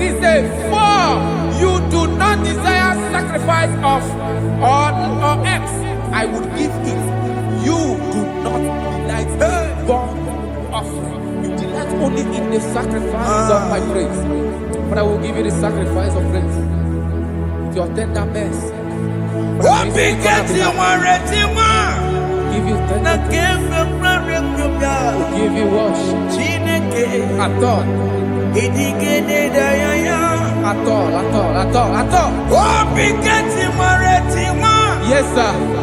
He said, for you do not desire sacrifice of or eggs, I would give it. You do not delight in burnt offering. You delight only in the sacrifice of my praise. But I will give you the sacrifice of praise. Your tender mercy. Give you tender will give you worship. At all. Yes, sir.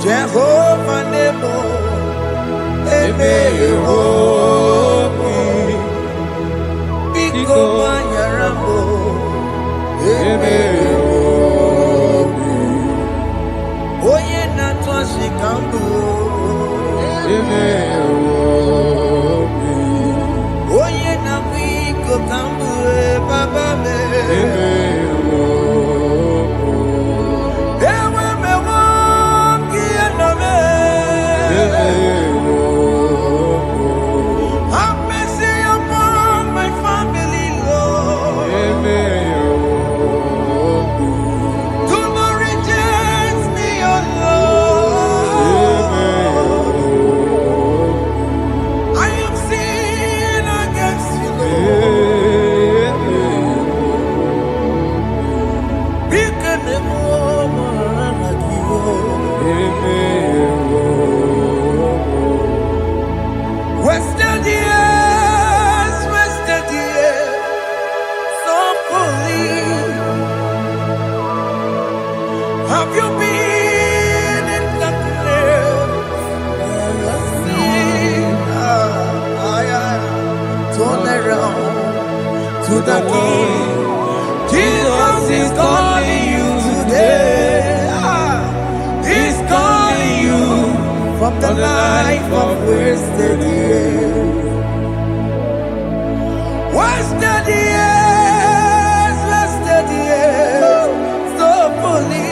Jehovah Nebo, Biko Manyarambo, Oye Natwa Shikambu, Oye Namiko Kambu, Baba me. Have you been in the grave? Turn around to the King. Jesus is calling you today. He's calling you from the life of wasted years. Wasted years, wasted years, so fully.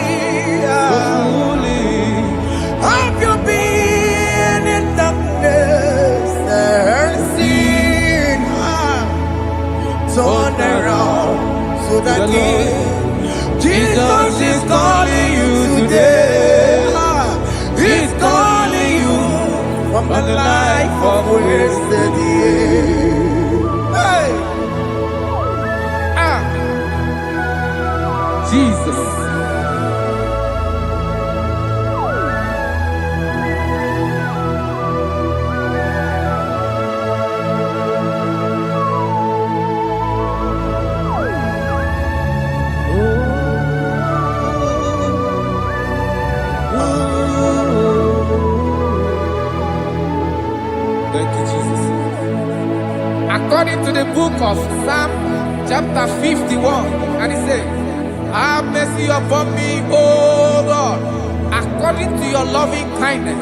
Have you been in darkness and seen? Turn around to the King. Jesus is calling you today. He's calling you from the life of wasted years. Hey! Jesus. Thank you, Jesus. According to the book of Psalm chapter 51, and it says, have mercy upon me, O Lord, according to your loving kindness,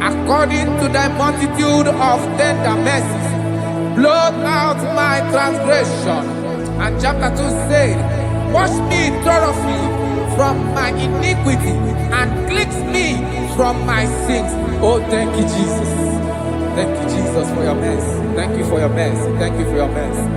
according to thy multitude of tender mercies, blot out my transgression. And chapter 2 said, wash me thoroughly from my iniquity and cleanse me from my sins. Oh, thank you, Jesus. Thank you, Jesus, for your mercy. Thank you for your mercy. Thank you for your mercy.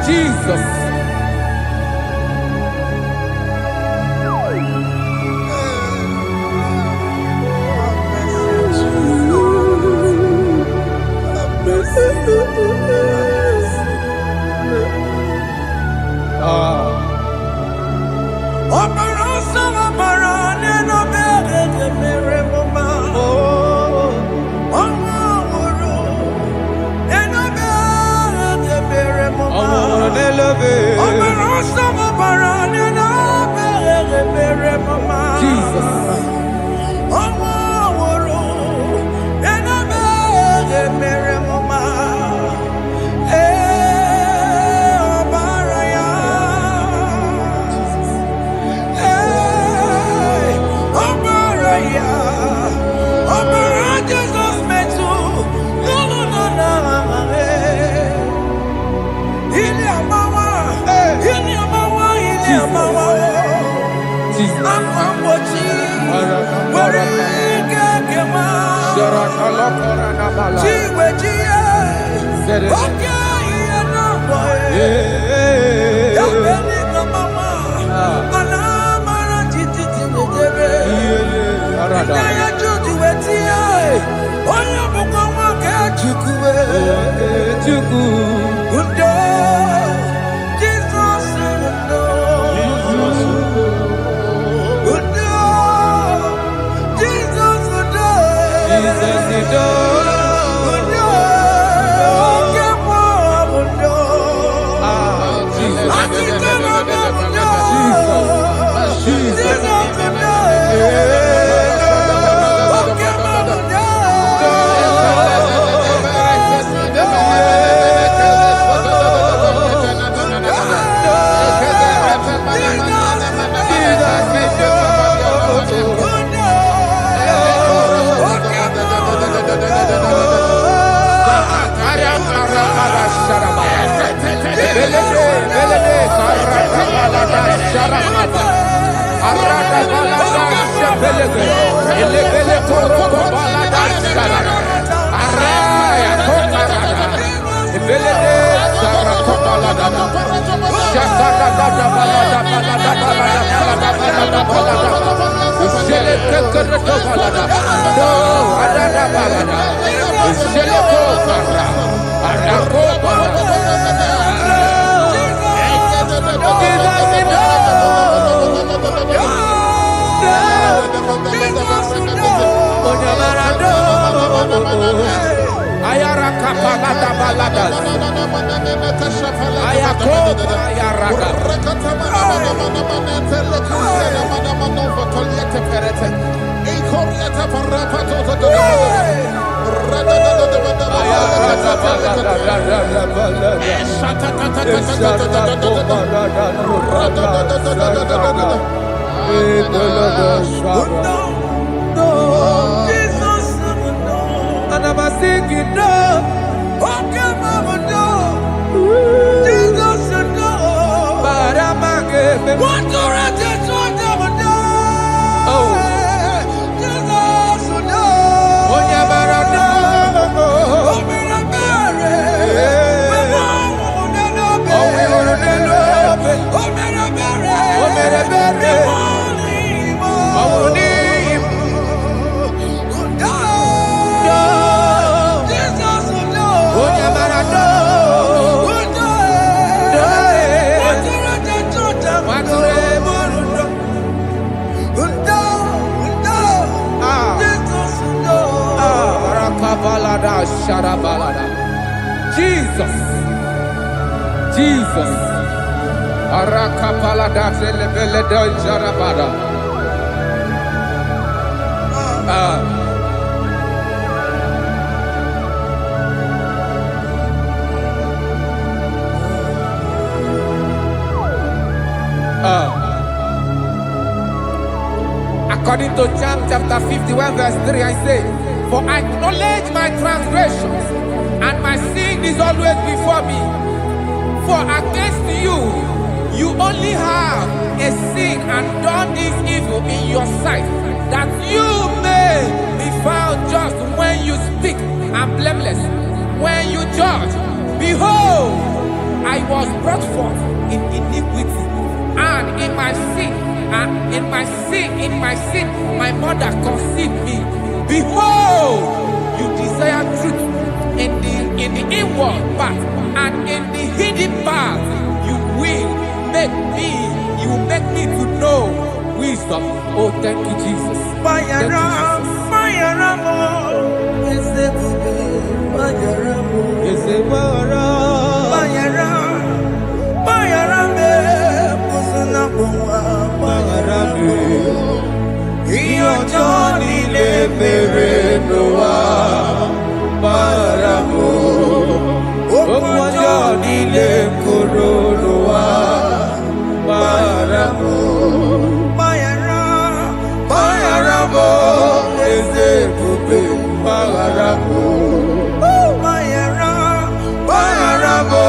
Jesus. Jesus. Akwambochi. Warike kema. Chiwejiye. Okay, boy. Yabeni kamama. Alamara titi nedere. Inaya juju wetie. Oya bukwa ke chukwe. Undo. Jesus undo. Undo. Jesus undo. Jesus undo. Undo. Kemo undo. Jesus. Jesus. Arakapalada zelebeleda jarabada. According to John chapter 51 verse 3, I say, for I acknowledge my transgressions, and my sin is always before me. For against you, you only have a sin and done this evil in your sight, that you may be found just when you speak, and blameless when you judge. Behold, I was brought forth in iniquity, and in my sin, my mother conceived me. Behold, you desire truth in the inward part, and in the hidden part you will make me to know wisdom. Oh, thank you, Jesus. Johnny le mere noa paramu o Johnny le koronoa paramu mayara mo eze kupe paramu mayara mo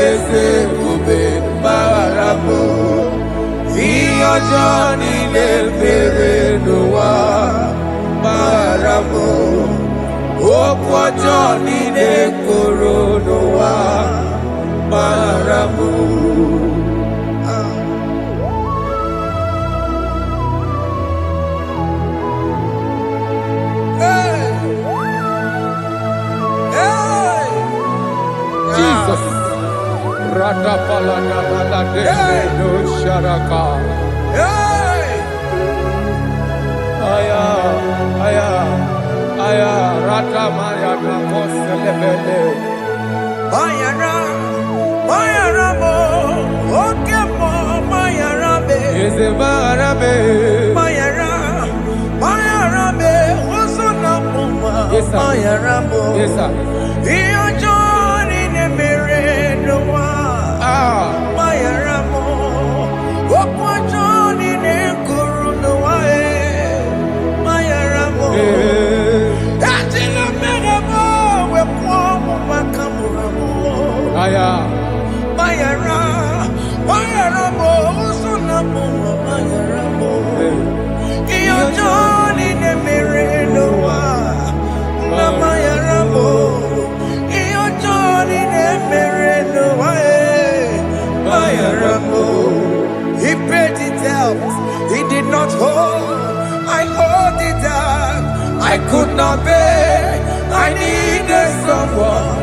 eze kupe paramu iyo Johnny le mere no wa maramo. Okwa Johnny le koro no wa maramo. Jesus. Rata palada balade no sharaka. Aya, aya, aya. Rata maya na koselebele. Mayara, Mayara mo, okay mo, Mayara be. Eze marabe. Mayara, Mayara be, oso na muma. Yes, sir. Mayara mo. Yes, sir. Iyo Johnny ne mere no wa. Mayara mo, okwa Johnny ne kuru no wa Mayara mo. Ajila mere mo, we kwa mo makamura mo. Aya. Mayara, Mayara mo, usuna mo, Mayara mo. Iyo Johnny ne mere no wa. Na Mayara mo. Iyo Johnny ne mere no wa. Mayara mo. He paid it out. He did not hold. I hold it out. I could not bear. I needed someone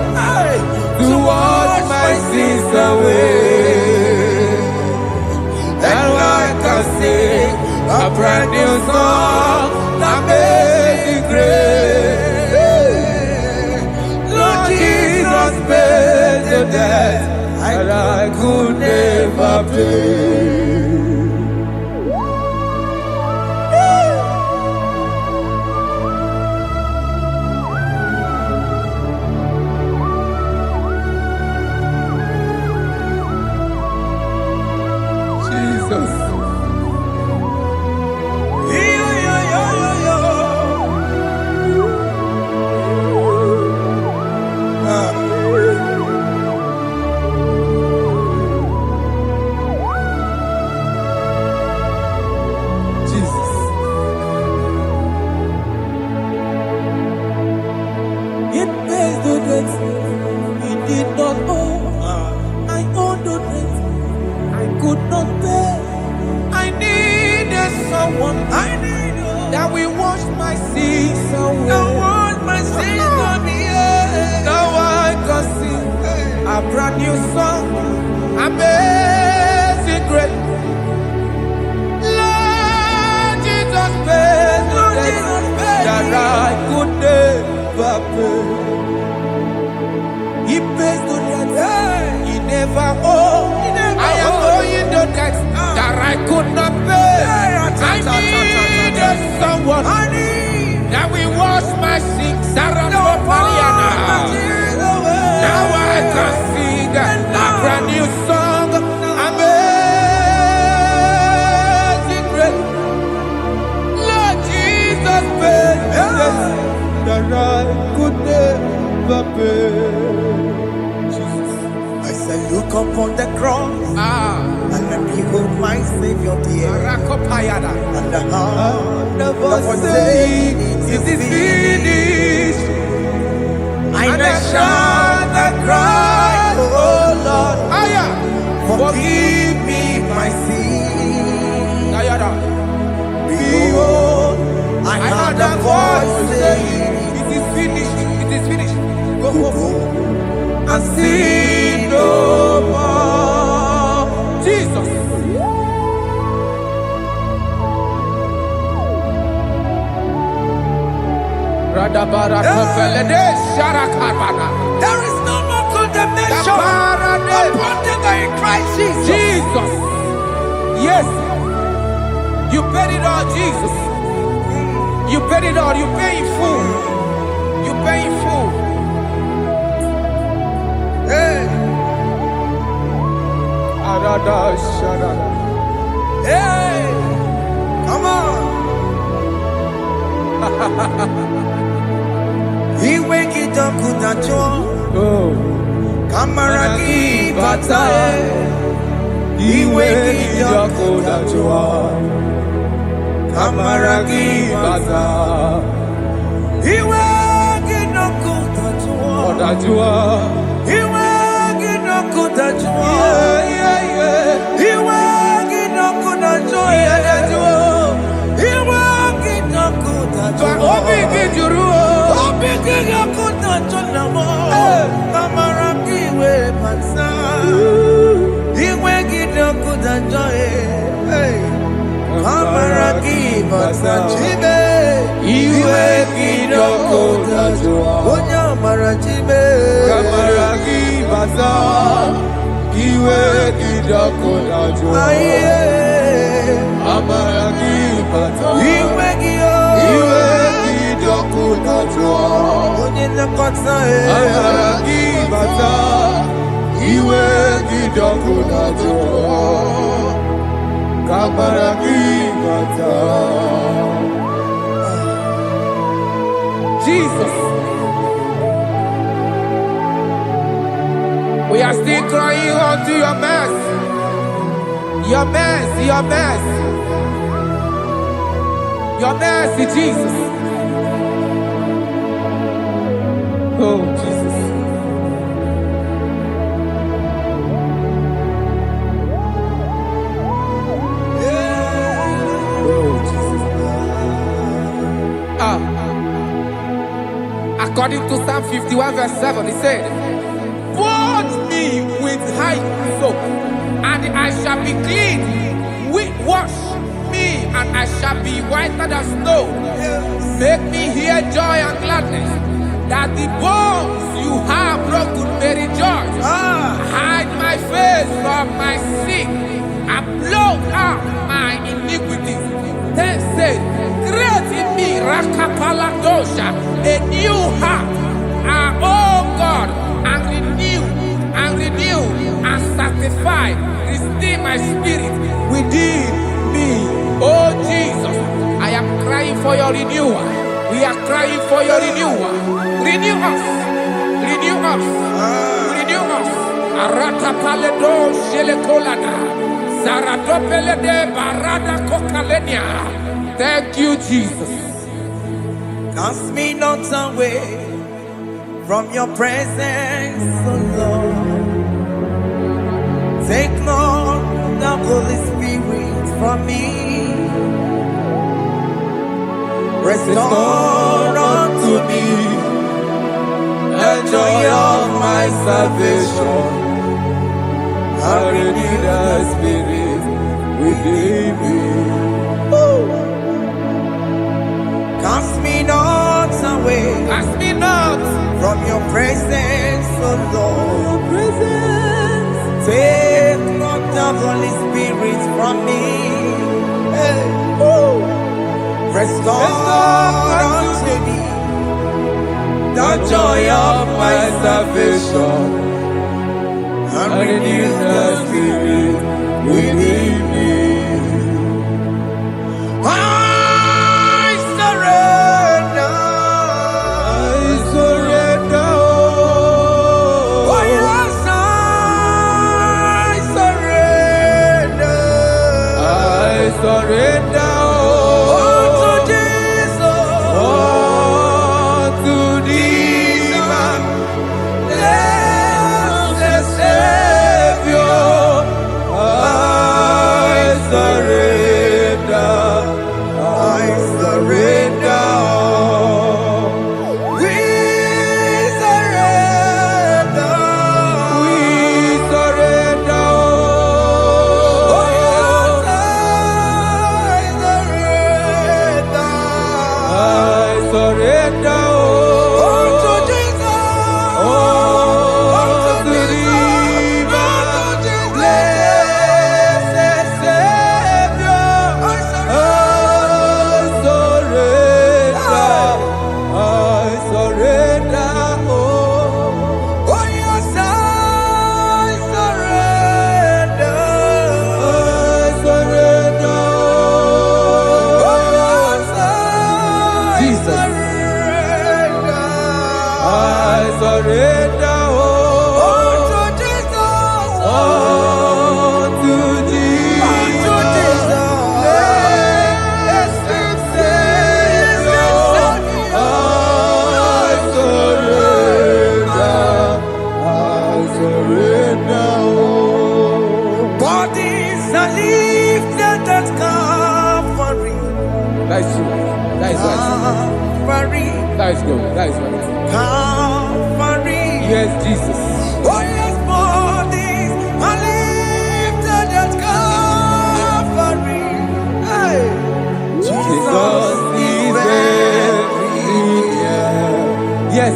to wash my sins away. And I can sing a brand new song that made me great. Lord Jesus paid the debt that I could never pay. Jesus. Jesus. It pays the debt he did not owe. I owed the debt I could not pay. I needed someone that will wash my sins away. Now I can sing a brand new song, amazing grace. Lord Jesus paid the debt that I could never pay. He pays the debt he never owed. I am owing the debt that I could not pay. I needed someone that will wash my sins. Now I can sing a brand new song, amazing grace. Lord Jesus paid the debt that I could never pay. Jesus. I said, look upon the cross and behold my Savior dear. And the heart that was saying, it is finished. And I shout and cry, oh Lord, forgive me my sin. Behold, I heard a voice saying, it is finished, it is finished. go And sin no more. Jesus. There is no more condemnation upon them in Christ Jesus. Jesus. Yes. You paid it all, Jesus. You paid it all. You pay in full. You pay in full. Hey, hey, come on. He wake it up, Kunacho. Kamaraki Batae. He wake it up, Kunacho. Kamaragi bata. Iwe ginoku tajua. Odajua. Iwe ginoku tajua. Iwe ginoku tajua. Iwe ginoku tajua. Obi gijuru. Obi ginoku tajua. Kamaragi we bata. Iwe ginoku tajua. Kamaragi bata chibe. Iwe ginoku tajua. Onya marachibe. Kamaragi bata. Iwe ginoku tajua. Kamaragi bata. Iwe gio. Iwe ginoku tajua. Onye nakota Kamaragi bata. Iwe ginoku tajua. Kamaragi bata. Jesus. We are still crying unto your mercy. Your mercy, your mercy. Your mercy, Jesus. Oh, Jesus. Oh, Jesus. According to Psalm 51 verse 7, he said, "Wash me with hyssop, and I shall be clean. Wash me, and I shall be whiter than snow. Make me hear joy and gladness, that the bones you have broken may rejoice. Hide my face from my sin, and blot out my iniquities. Then say, create in me Rakapaladosha, a new heart, oh God, and renew, and sanctify, restore my spirit within me." Oh Jesus, I am crying for your renewal. We are crying for your renewal. Renew us, renew us, renew us. Aratapaledo shelekolada, zaradopelede barada kokalenia. Thank you, Jesus. Cast me not away from your presence, oh Lord. Take not the Holy Spirit from me. Restore unto me the joy of my salvation, and renew the spirit within me. Cast me not away, Cast me not from your presence, oh Lord. Take not the Holy Spirit from me. Restore unto me the joy of my salvation, and renew the spirit within me. I surrender. Oh yes, I surrender. surrender. That is true. That is right. Calvary. That is good. That is right. Calvary. Yes, Jesus. Oh yes, bodies are lifted at Calvary. Hey. Jesus is very near. Yes,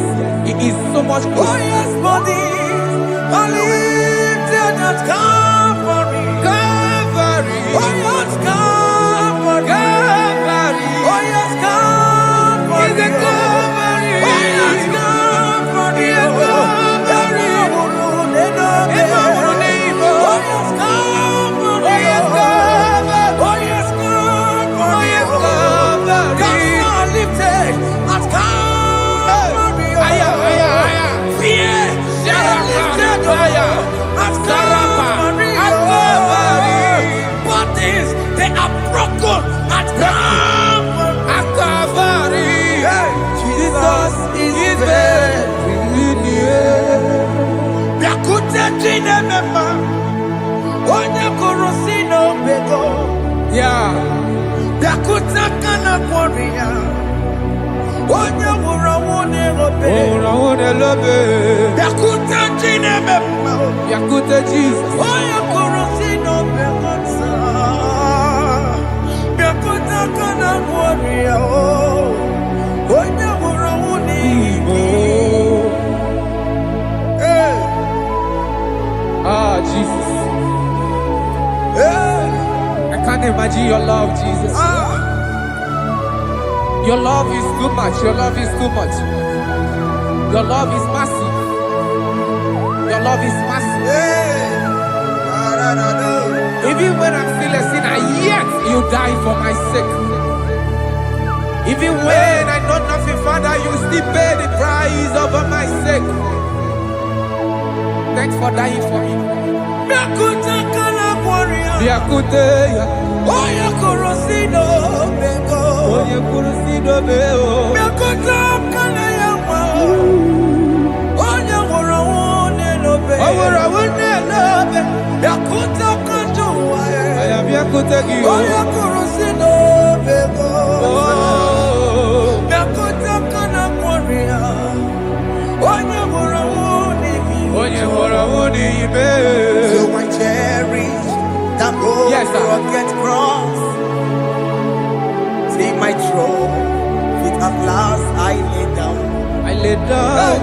it is so much Oh closer. yes, bodies are lifted at Calvary. Calvary. Oh yes, Calvary. Calvary. Oh yes, Calvary. Is it Calvary? Oh yes, Calvary. Yes, Calvary. Oh yes, Calvary. Oh yes, Calvary. Oh yes, Calvary. Oh yes, Calvary. Gods are lifted at Calvary. Aya, aya, aya. Fear is lifted at Calvary. At Calvary. Bodies, they are broken at Calvary. At Calvary. Jesus is very near. Biakute chinemema, onye kurusino bego. Yeah. Biakute kana kworiya, onye wurawune obe. Oh, I love it. Biakute chinemema, Yakute Jesus. onye kurusino bego sa. Biakute kana kworiya, onye wurawune Igbo. Hey, Ah, Jesus. hey, I can't imagine your love, Jesus. Your love is too much. Your love is too much. Your love is massive. Your love is massive. hey. Even when I'm still a sinner, yet you die for my sake. Even when I know nothing, Father, you still pay the price over my sake. Thanks for dying for me. Biakute kana kworiya, Biakute, onye kurusino bego. onye kurusido beo. Biakute kana yawa, onye wurawune lobe. Owura wune lobe. Biakute kanjuwa, Aya biakute gi. onye kurusino bego. Oh, Biakute kana kworiya, onye wurawune mi. onye hora wuni ibe. So I cherish that gold Yes, sir. rugged cross. See my throne, feet at last I lay down. I lay down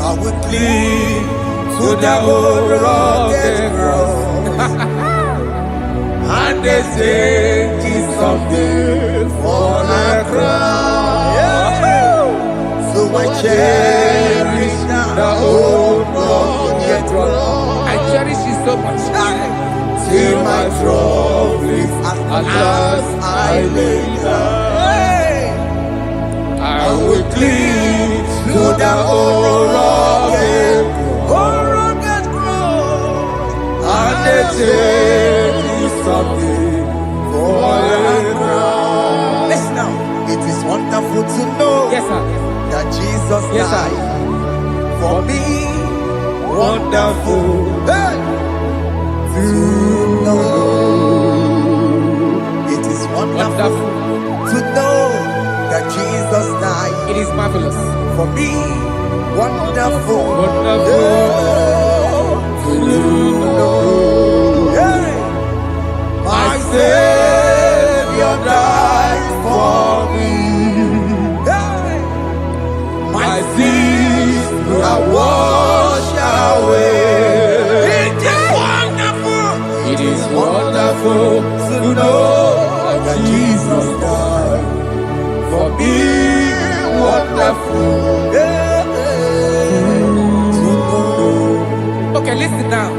I would cling to to the that old gold rugged rugged cross. and they say it's someday for a crown. So I cherish The old rugged cross. I cherish it so much. Till my throne is at last I lay down. I will cling To the old rugged cross. and they say it's someday for a crown. Listen now, it is wonderful to know Yes, sir. that Jesus Yes, sir. died for me. Wonderful. Hey! To know. It is wonderful Wonderful. to know that Jesus died It is marvelous. for me. Wonderful. Wonderful. To know. Hey! My Savior died for me. Hey! My sins are washed away. It is wonderful It is wonderful to know that Jesus died for me. Wonderful. Okay, listen now.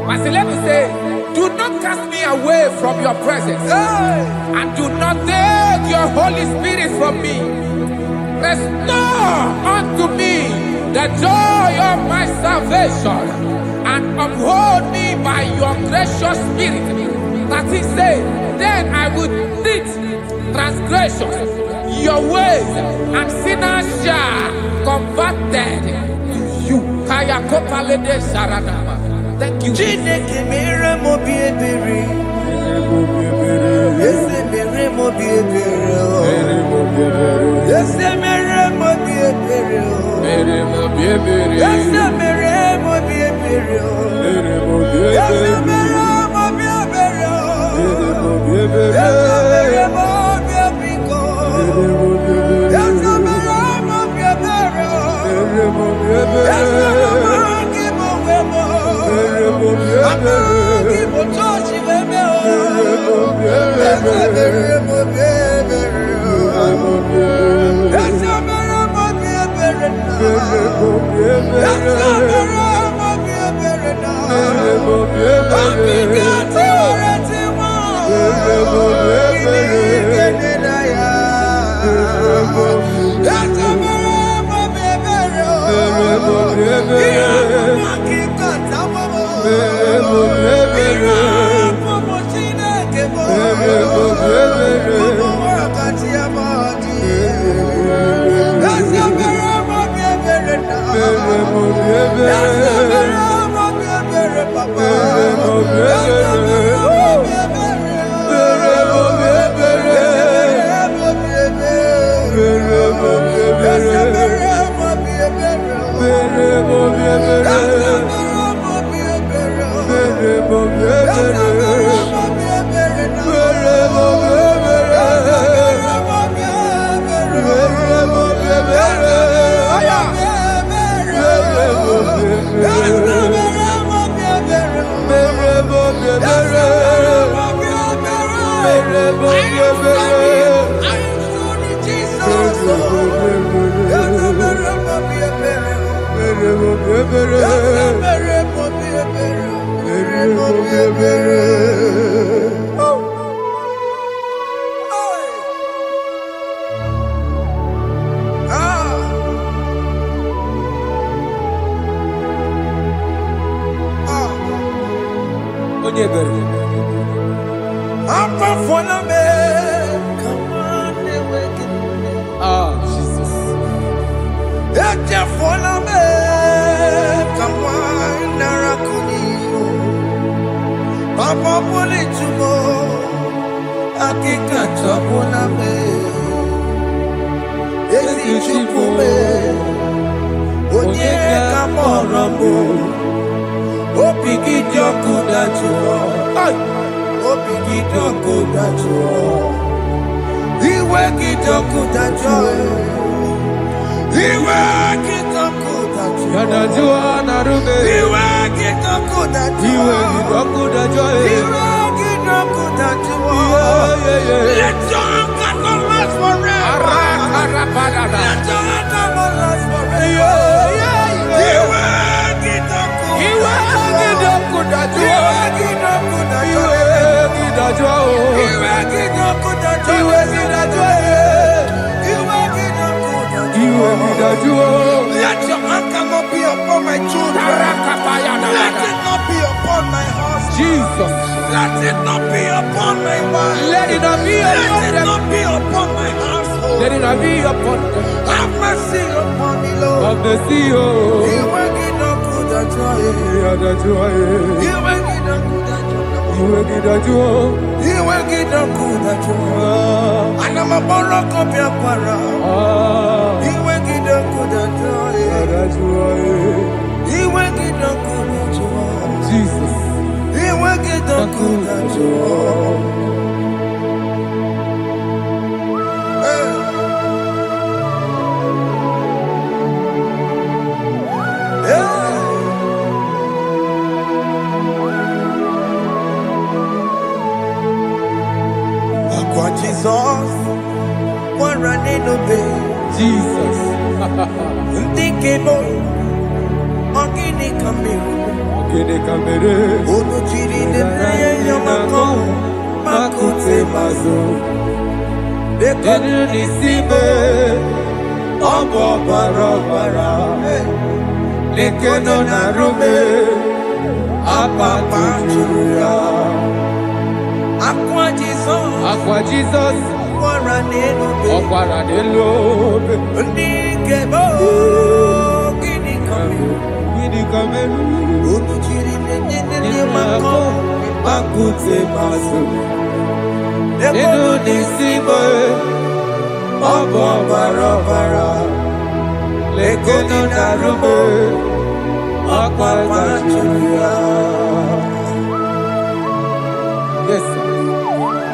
Verse 11 says, do not cast me away from your presence, and do not take your Holy Spirit from me. Restore unto me the joy of my salvation, and uphold me by your gracious spirit. That he said, then I would teach transgressions your ways, and sinners shall converted to you. Kaya kopalede sharadama. Thank you. Chineke mere mo bi ebere. Eze mere mo bi ebere. Let your anger not be upon my children. Let it not be upon my husband. Jesus. Let it not be upon my wife. Let it not be upon Let it them. not be upon my household. Let it not be upon them. Have mercy upon me, Lord. Of the CEO. You will get no good at joy. You will get no good at joy. You will get no good at joy. And I'm a borrow of your para. You will get no good at joy. You will get no good at joy. Jesus. You will get no good at joy. Jesus, one running obey. Jesus. Thinking boy, Ogini Kamiru. Unu chiri de neye yamako, makute mazo. Dekonu nisibe, obo barabara. Lekeno narume, apapa chuya. Aqua Jesus, Okwara de Lobe, Ndikebo, Gini Kameru, Unuchiri Nene Mako, Akute Masu, Dekonu Nisibe, Obo Barabara, Lekeno Narume, Aqua Chuya. Yes, sir.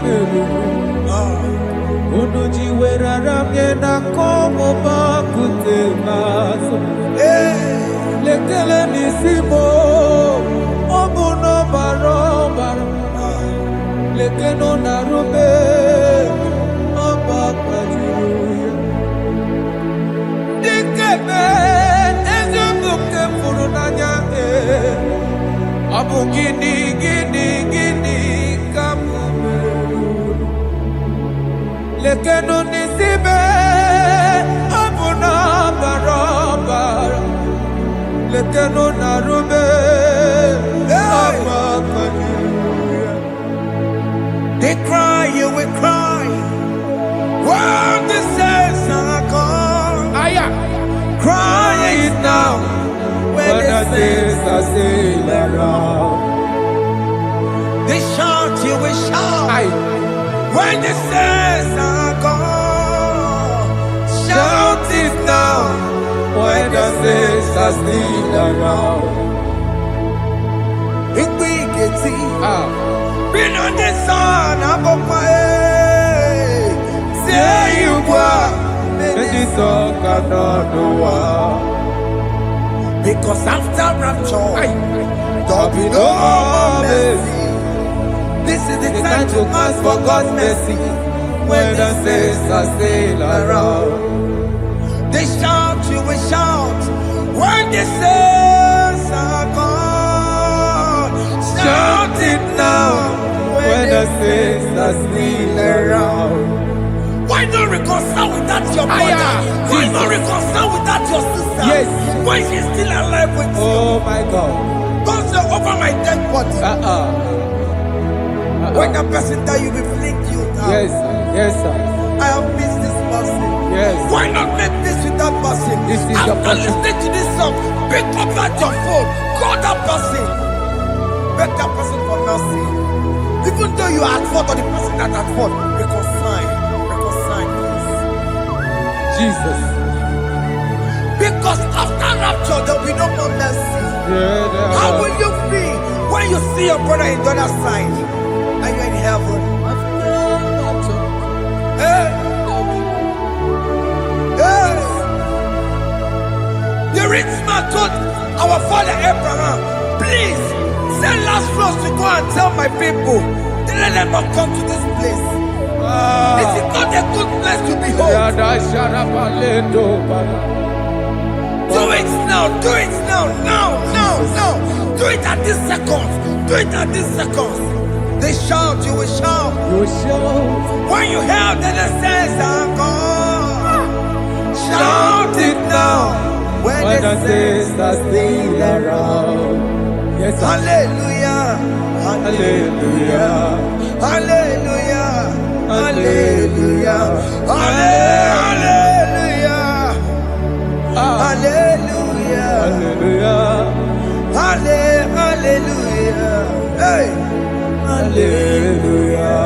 meru. Unuji weraramye na komo bakute maso. Lekele nisimo obuno barobara. Lekeno narube abakwajiruya. Dikeme ezubuke furunanya abu gini kamumeru. Lekeno nisibe abuna barabara. Lekeno narube abakwajiruya. They cry, you will cry. When the saints are gone, cry it now. When the saints are still around, they shout, you will shout. When the saints are gone, shout it now. When the saints are still around. Igbo been on the sun, I'm on my say you were, and this song cannot do. Because after rapture, there'll be no more mercy. This is the time to ask for God's mercy. When the saints are still around, they shout, you will shout. When the saints are gone, shout it now. When the saints are still around. Why not reconcile with that your brother? Why not reconcile with that your sister? Yes. Why she's still alive with you? Oh my God. Don't say over my dead body. When the person that you will flick you down. Yes, yes, sir. I have missed this person. Yes. Why not make peace with that person? This is after listening to this song, pick up that your phone, call that person, beg that person for mercy. Even though you are at fault or the person that at fault, reconcile, please. Jesus. Because after rapture, there will be no more mercy. How will you feel when you see your brother in the other side and you're in heaven? Hey. The rich man told our father Abraham, please send Lazarus to go and tell my people, let them not come to this place. This is not a good place to behold. Do it now, do it now, now. Do it at this second. Do it at this second. They shout, you will shout. You shout. When you hear that the saints are gone, shout it now. When the saints are still around. Yes, hallelujah. Hallelujah. Hallelujah. Hallelujah. Hallelujah. Hallelujah. Hallelujah. Hallelujah. Hey. Hallelujah.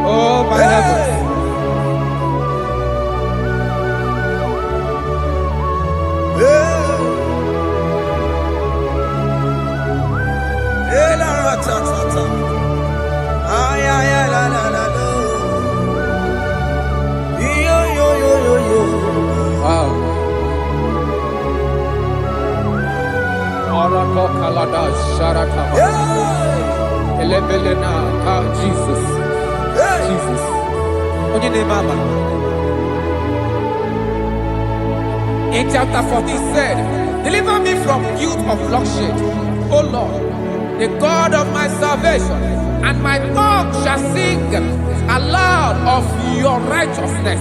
Oh my heavens. Jesus. Jesus. In chapter 14 said, deliver me from guilt of bloodshed, O Lord, the God of my salvation, and my tongue shall sing aloud of your righteousness.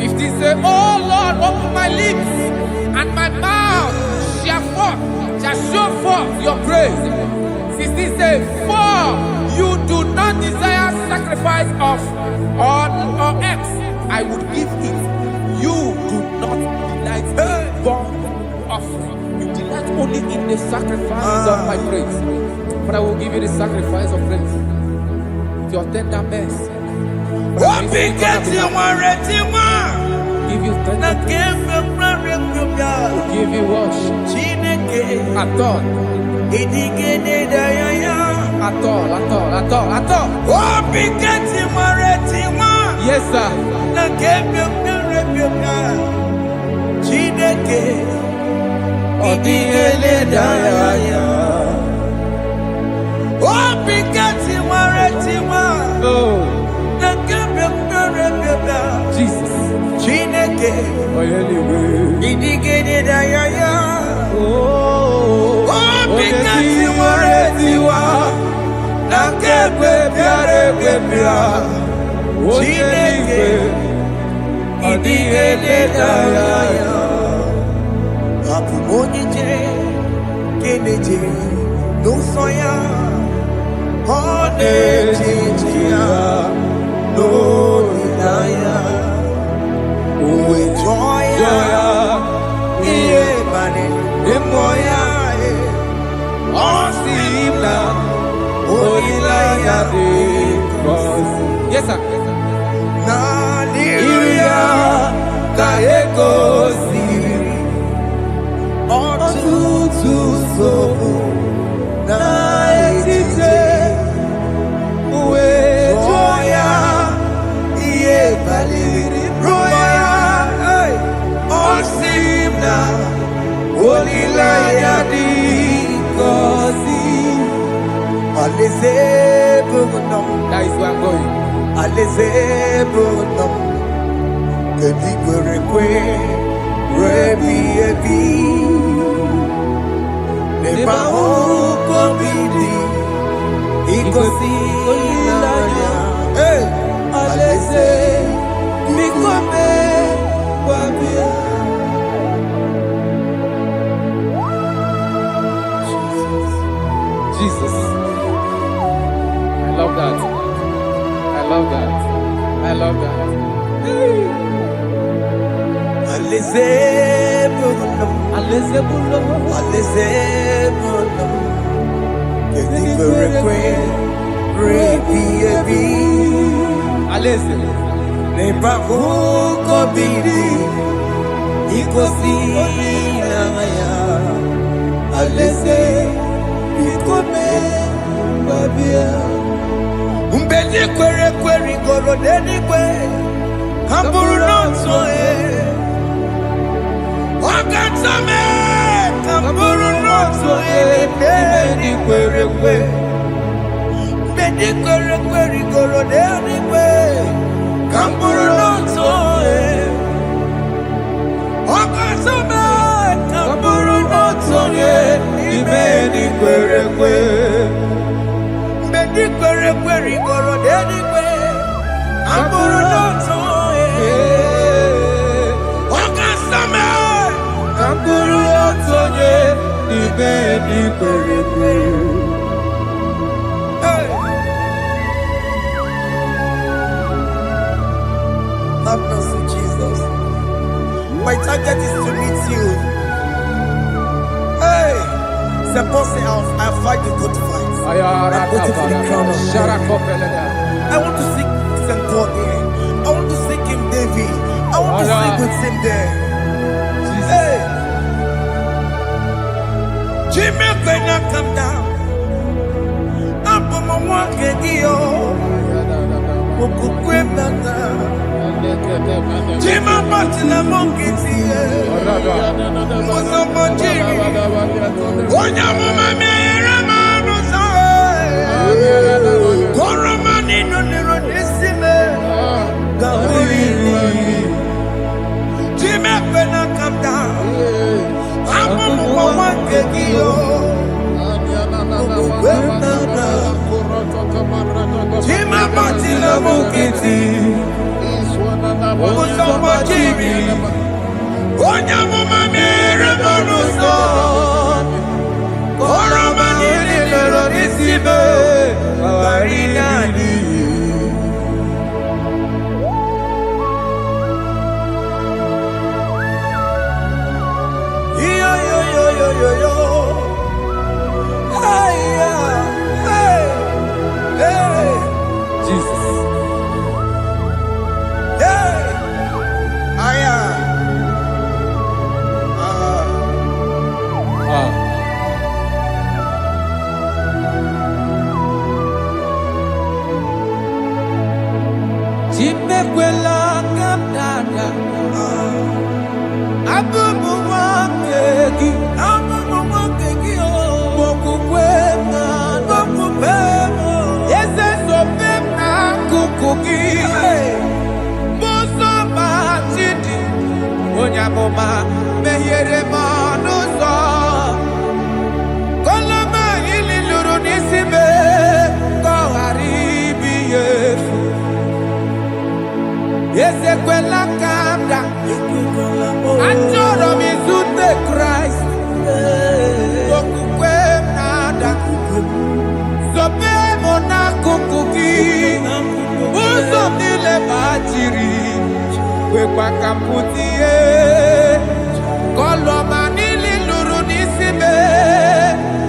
15 say, O Lord, open my lips, and my mouth shall show forth your praise. 16 say, for you do not desire sacrifice of or eggs, I would give it. You do not delight in burnt offering. You delight only in the sacrifice of my praise. But I will give you the sacrifice of praise. With your tender mercy. Give you tender will give you worship. Adore. at all. Oh, Bigati Maretima. Yes, sir. Chineke Odigele Daya. Oh, Bigati Maretima. Oh, Jesus. Chineke Odigele Daya. Oh, Bigati Maretima. Nakebe Piare Pia. Chineke Odigele Daya. Apu Monije Keneje no soya Onejia no Naya Uwe joya Iye bane Emoya Osimna Onilaya de Yes, sir. Na Niria Kaeko Siri Otutu sobu na etite uwe joya iye baliri roya osimna olilaya di kosi aleze bugunam. That is where I'm going. Aleze bugunam kedi kwerekwe rebi ebi. Neba uko bidi ikosi ilaya. Hey, aleze mikome wabia. Jesus. I love that. I love that. I love that. Aleze bugunam. Aleze bulo. Aleze bugunam. Kedi kwerekwe rebi ebi. Aleze. Neba uko bidi ikosi ilaya. Aleze mikome wabia. Mbedi kwerekwe rigoro denigwe. Kamburu nonso Wakatame Kamburu nonso Mbedi kwerekwe Mbedi kwerekwe rigoro denigwe. Kamburu nonso Wakatame Kamburu nonso Mbedi kwerekwe Mbedi kwerekwe rigoro denigwe. Kamburu nonso Wakasame Kamburu otonye Ibedi kwerekwe. Have mercy, Jesus. My target is to meet you. Hey, c'est pensé I fight the good fight. I put it in the crown of I want to seek St. God there. I want to seek King David. I want to sing with him there. Hey, Jimmy gonna come down. Up on my walk again. Jimmy Martina Monkey. Was up on Jimmy. One of my men, Coromani no Nerodissime. Jimmy gonna come down. I'm on one kegio. Jimmy Martina Monkey. Was up on Jimmy. One of my men, Coromani no Nerodissime. Jesus. amụma mehiere m ọnụ ụzọ koloma ili lụrụ n'isi me ka ọ ghara ibi ya efu ezekwela ka m da achọrọ m izute Kraịst okwukwe m na-ada zobe m n'akụkụ gị ụzọ m niile gbachiri kwekwa ka m pụta ihe kọlọma niile lụrụ n'isi me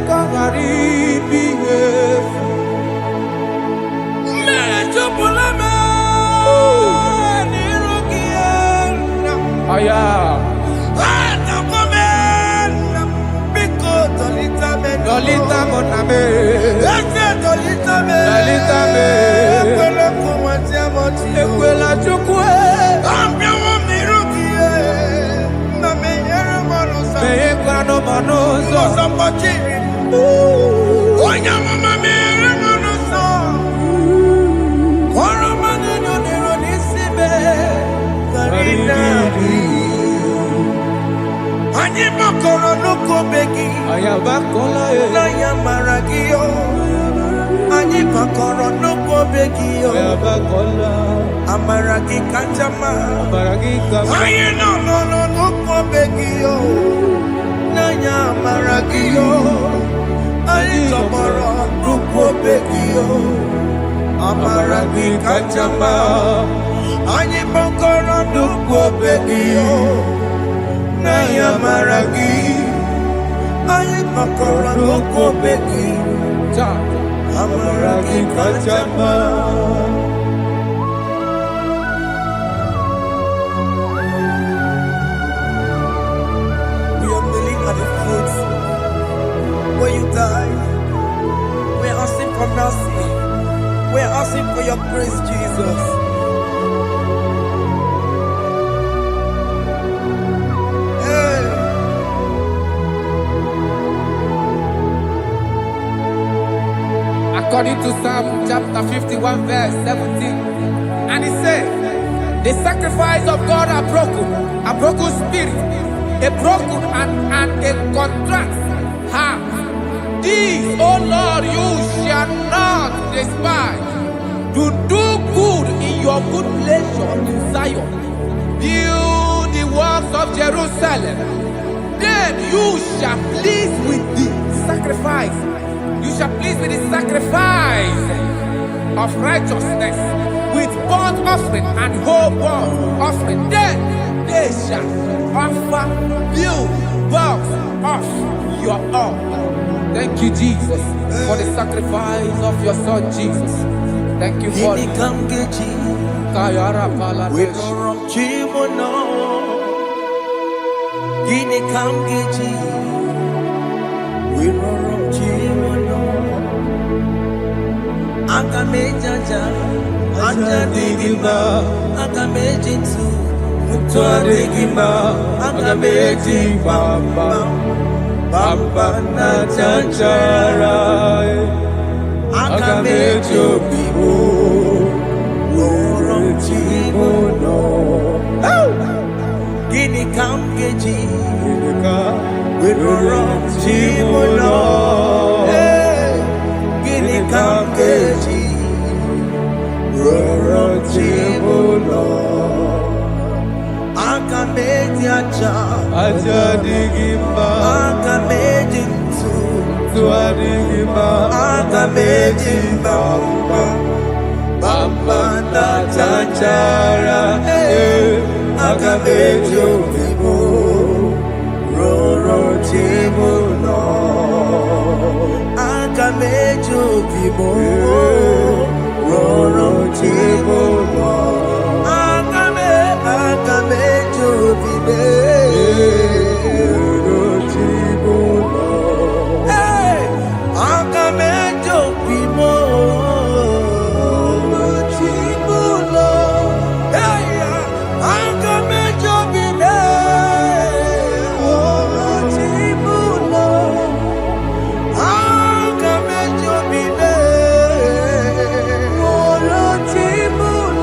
ka ọ ghara ibi ihe efu mmejupụla m n'iru gị aya Dolita moname, dolita me, ekwela chukwe, me ekwano manozo, onya mama me manozo, koro maneno nero nisibe, karina. Anyi bakoro nuko begi aya bakola na ya maragio anyi bakoro nuko begi aya bakola amaragi kanjama amaragi kama ayi no nuko begi na ya maragio ayi tomoro nuko begi amaragi kanjama anyi bakoro nuko begi Naya maragi, ayi makora loko beki, amaragi kachama. We are kneeling at the foot where you died. We are asking for mercy. We are asking for your grace, Jesus. According to Psalm chapter 51 verse 17, and it says, the sacrifice of God are broken spirit, a broken and a contrite heart. These, O Lord, you shall not despise. To do good in your good pleasure in Zion. Build the works of Jerusalem. Then you shall please with the sacrifice. You shall please with the sacrifice of righteousness, with burnt offering and whole burnt offering. Then they shall offer build works of your own. Thank you, Jesus, for the sacrifice of your Son, Jesus. Thank you for it. Agamejaja, ajadigima, agamejitu, mutuadigima, agamejibamba, bamba na chanchara, agamejobibo, worochimono. Gini kamgeji, worochimono. Kamgeji, Rorochimulo, Akameji aja digimba, Akameji tuadigimba, Akameji bamba, bamba na chanchara, Akameji obibo, Rorochimulo. Akamejo bibo, roro chibo lo. Akamejo bibe, roro chibo lo. Akamejo bibo, roro chibo lo. Akamejo bibe, roro chibo lo. Akamejo bibe, roro chibo lo.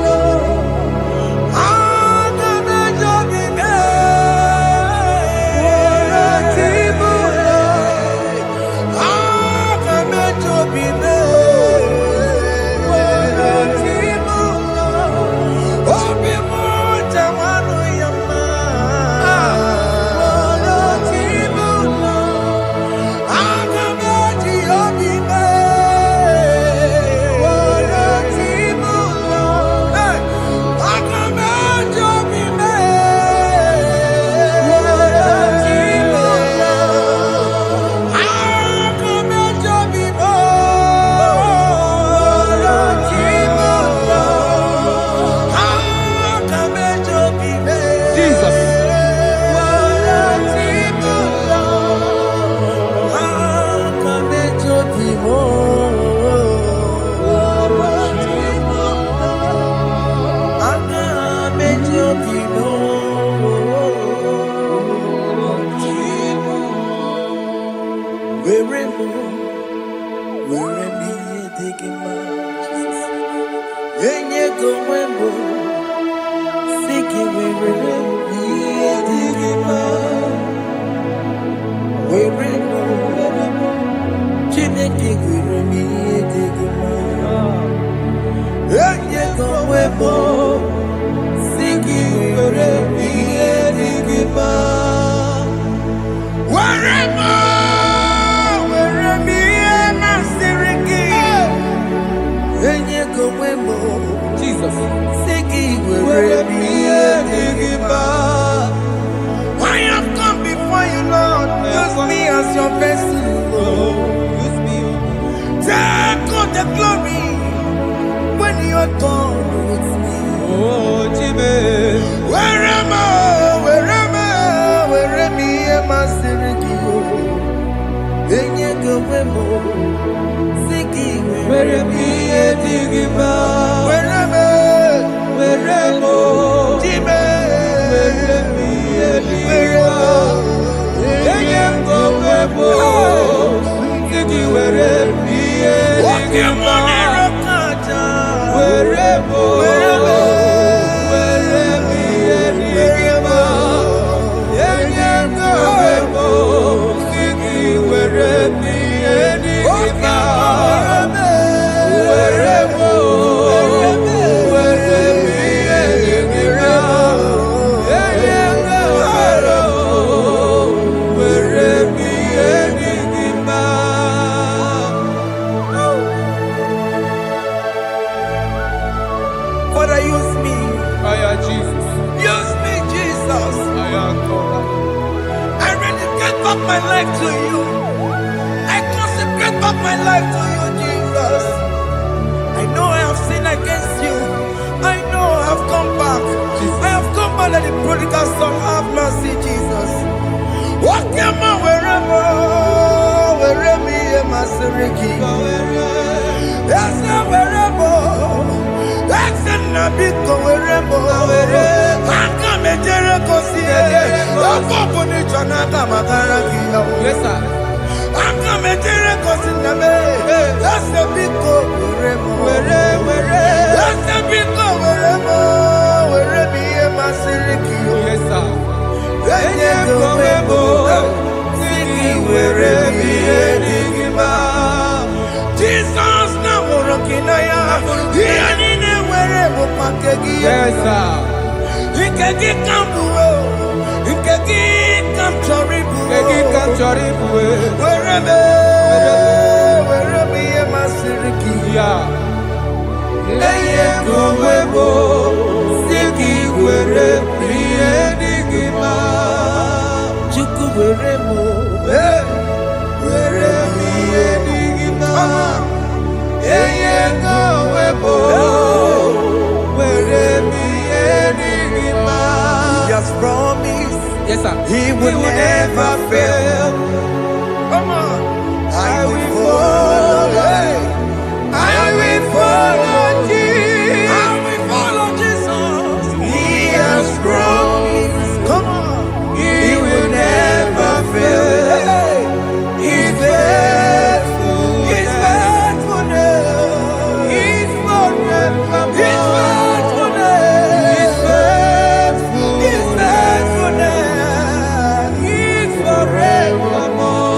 the glory when you are gone with me. Oh, Jimmy. Where am I? Where am I? Where am I? Sirigio. Enye gowemo. Sigi. Where am I? Digima. Where am I? Where am I? Jimmy. Where am I? Digima. Enye gowemo. Sigi where am I? Digima. Where am I? Father, use me. Jesus. Use me, Jesus. I rededicate back my life to you. I consecrate back my life to you, Jesus. I know I have sinned against you. I know I have come back. I have come back like the prodigal son. Have mercy, Jesus. What am I? Wherever am I? Siriki. Yes, wherever. That's a big wherever. Come and Jericho see it. Yes, sir. Come and Jericho see the man. That's a big wherever. That's a big wherever am I? Siriki. Yes, sir. Jesus now working Yes, sir. He can get come wherever am I? Siriki. Yeah. He has promised. Yes, sir. He will never fail. Come on. I will follow. I will follow Jesus. I will follow Jesus. He has promised. Come on. He will never fail. He's faithful. He's faithfulness. He's forever. He's faithfulness. He's faithful. He's faithfulness. He's forevermore.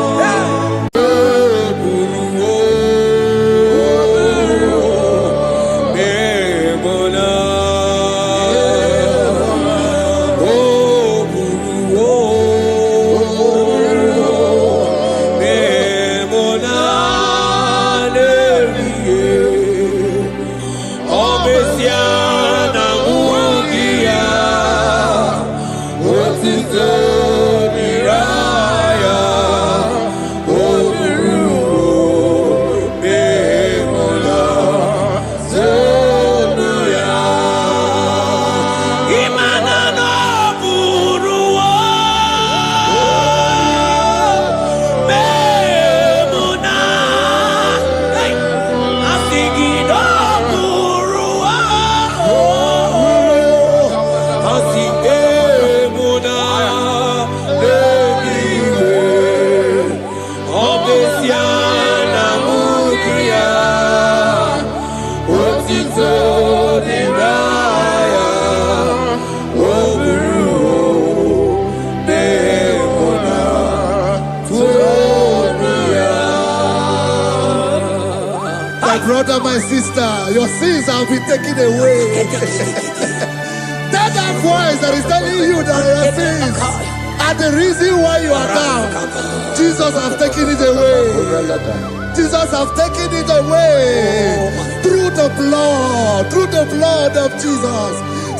Brother, my sister, your sins have been taken away. Tell that voice that is telling you that your sins are the reason why you are down. Jesus has taken it away. Jesus has taken it away. Through the blood of Jesus.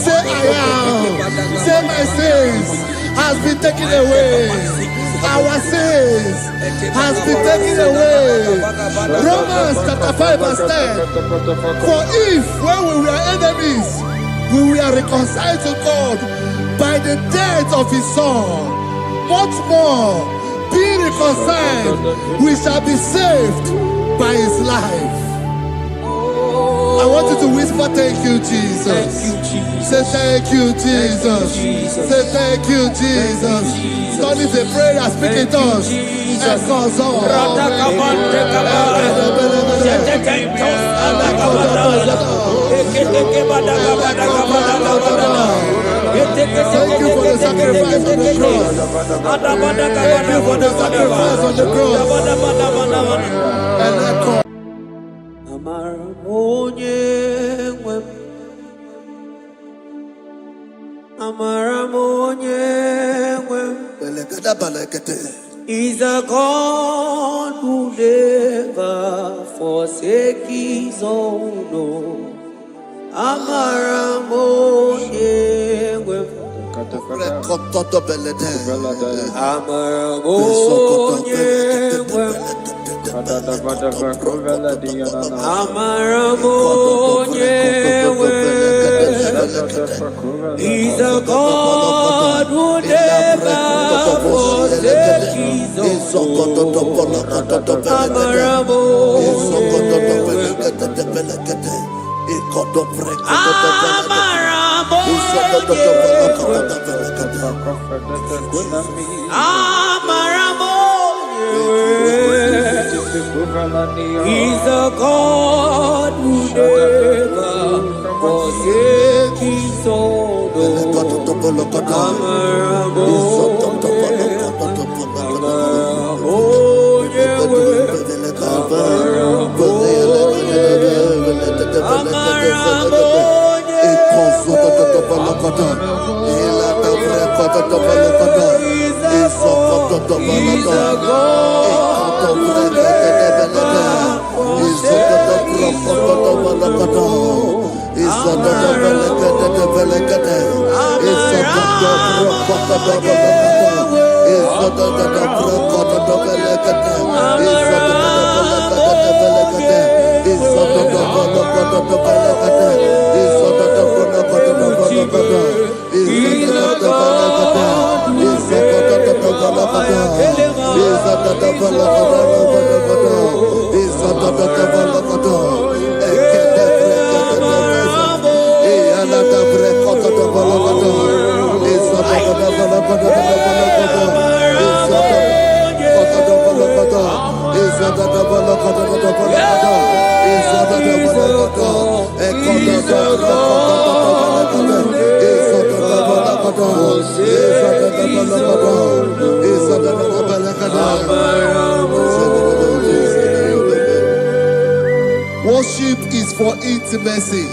Say I am. Say my sins has been taken away. our sins has been taken away. Romans chapter 5 verse 10. For if when we were enemies, we were reconciled to God by the death of his son, much more, being reconciled, we shall be saved by his life. I want you to whisper, thank you, Jesus. Thank you, Jesus. Say thank you, Jesus. Say thank you, Jesus. Don't need a prayer, speak in tongues. Thank you for the sacrifice on the cross. Thank you for the sacrifice on the cross. And echo. Is a God who never forsake his own. He's a God who never forsakes his own. He's a God who never forsakes his own. Worship is for intimacy.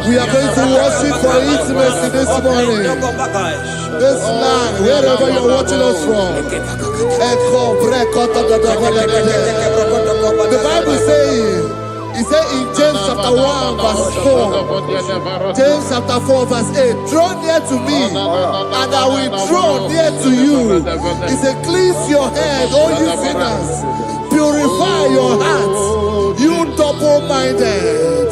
We are going to worship for intimacy this morning. This night, wherever you're watching us from. The Bible says, it says in James chapter 1 verse 4, James chapter 4 verse 8, draw near to me and I will draw near to you. It says, cleanse your head, all you sinners, purify your hearts, you double-minded.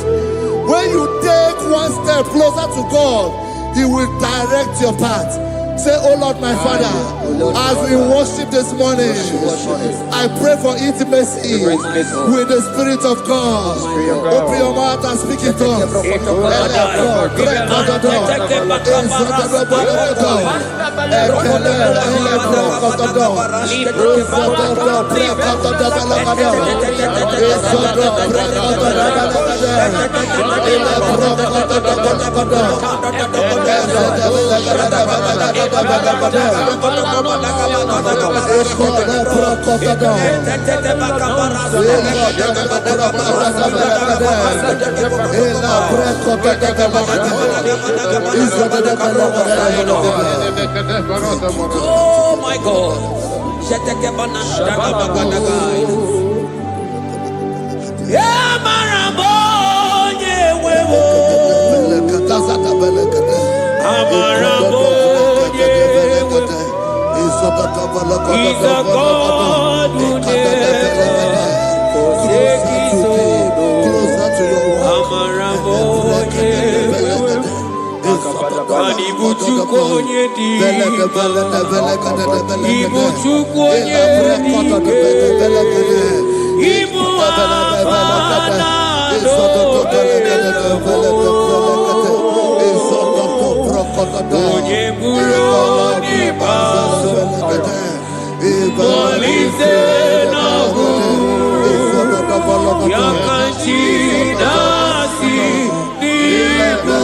When you take one step closer to God, he will direct your path. Say, oh Lord, my Father, as we worship this morning, I pray for intimacy with the Spirit of God. Open your mouth and speak in tongues. Oh my God. Yeah, He's a God who never forsakes his own. Amaramoye. Ibuchukonye dike. Ibuchukonye dike. Ibu afana onye buru onye baso Molise n'ọgụ ya ka chi na-asị n'ibu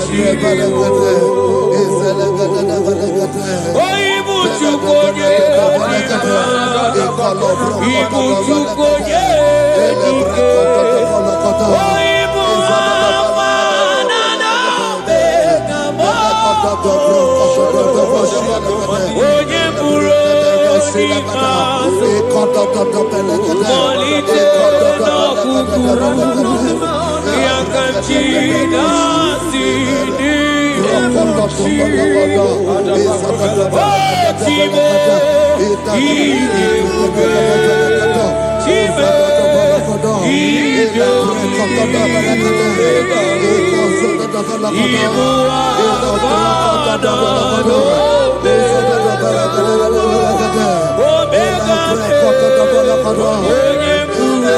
chi Ibu Chukwu onye Ibu Chukwu onye dike Ibu amana na-abịa onye buru onye ikpeazụ malite n'ọgụgụ ya ka chi na-asị n'ihu chi Chime ije ube Chime ije Ibu abadado Omega onye buru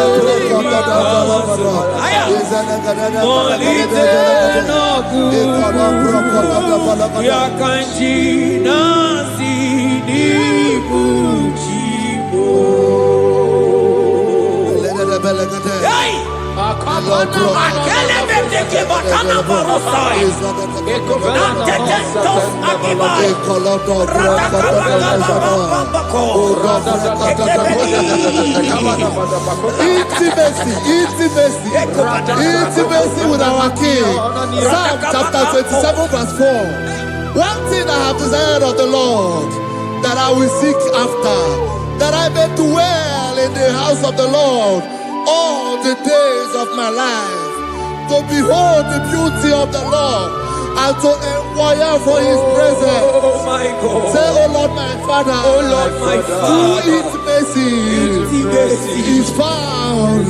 ikpeazụ Molite n'ọgụgụ ya ka chi na-asị n'ibu Chimo Intimacy with our King. Psalm chapter 27 verse 4. One thing I have desired of the Lord, that I will seek after, that I may dwell in the house of the Lord all the days of my life, to behold the beauty of the Lord and to inquire for his presence. Oh my God. Say, oh Lord my Father, oh Lord my Father, intimacy is found.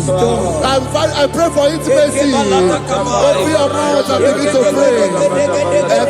I pray for intimacy. Open your mouth and begin to pray.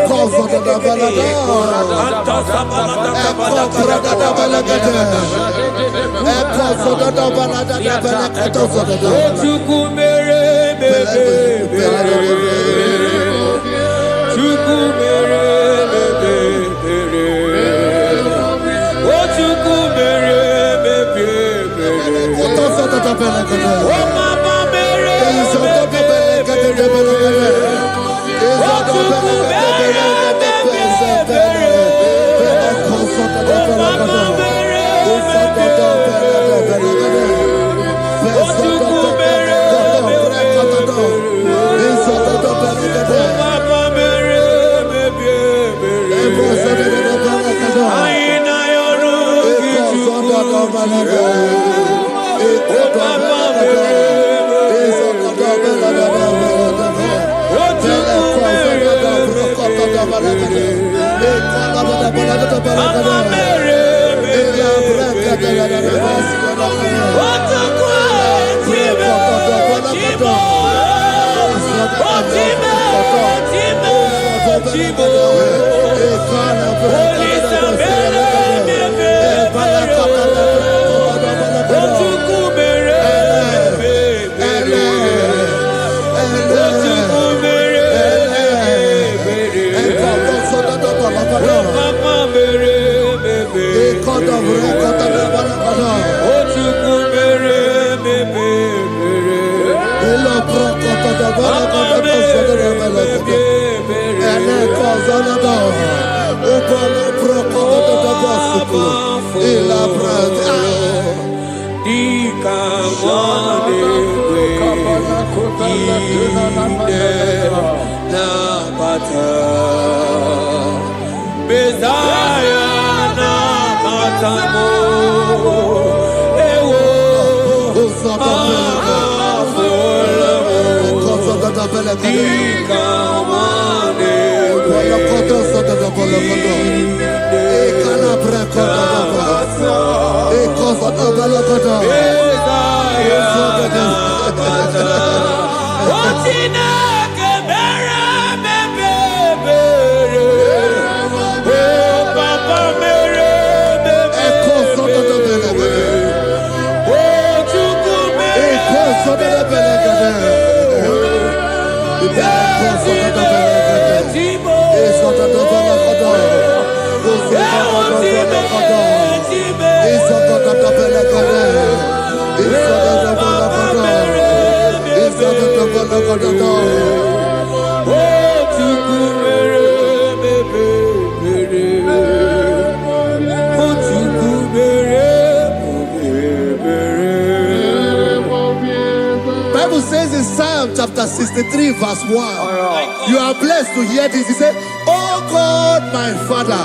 Bible says in Psalm chapter 63 verse 1, you are blessed to hear this. He said, "Oh God, my Father,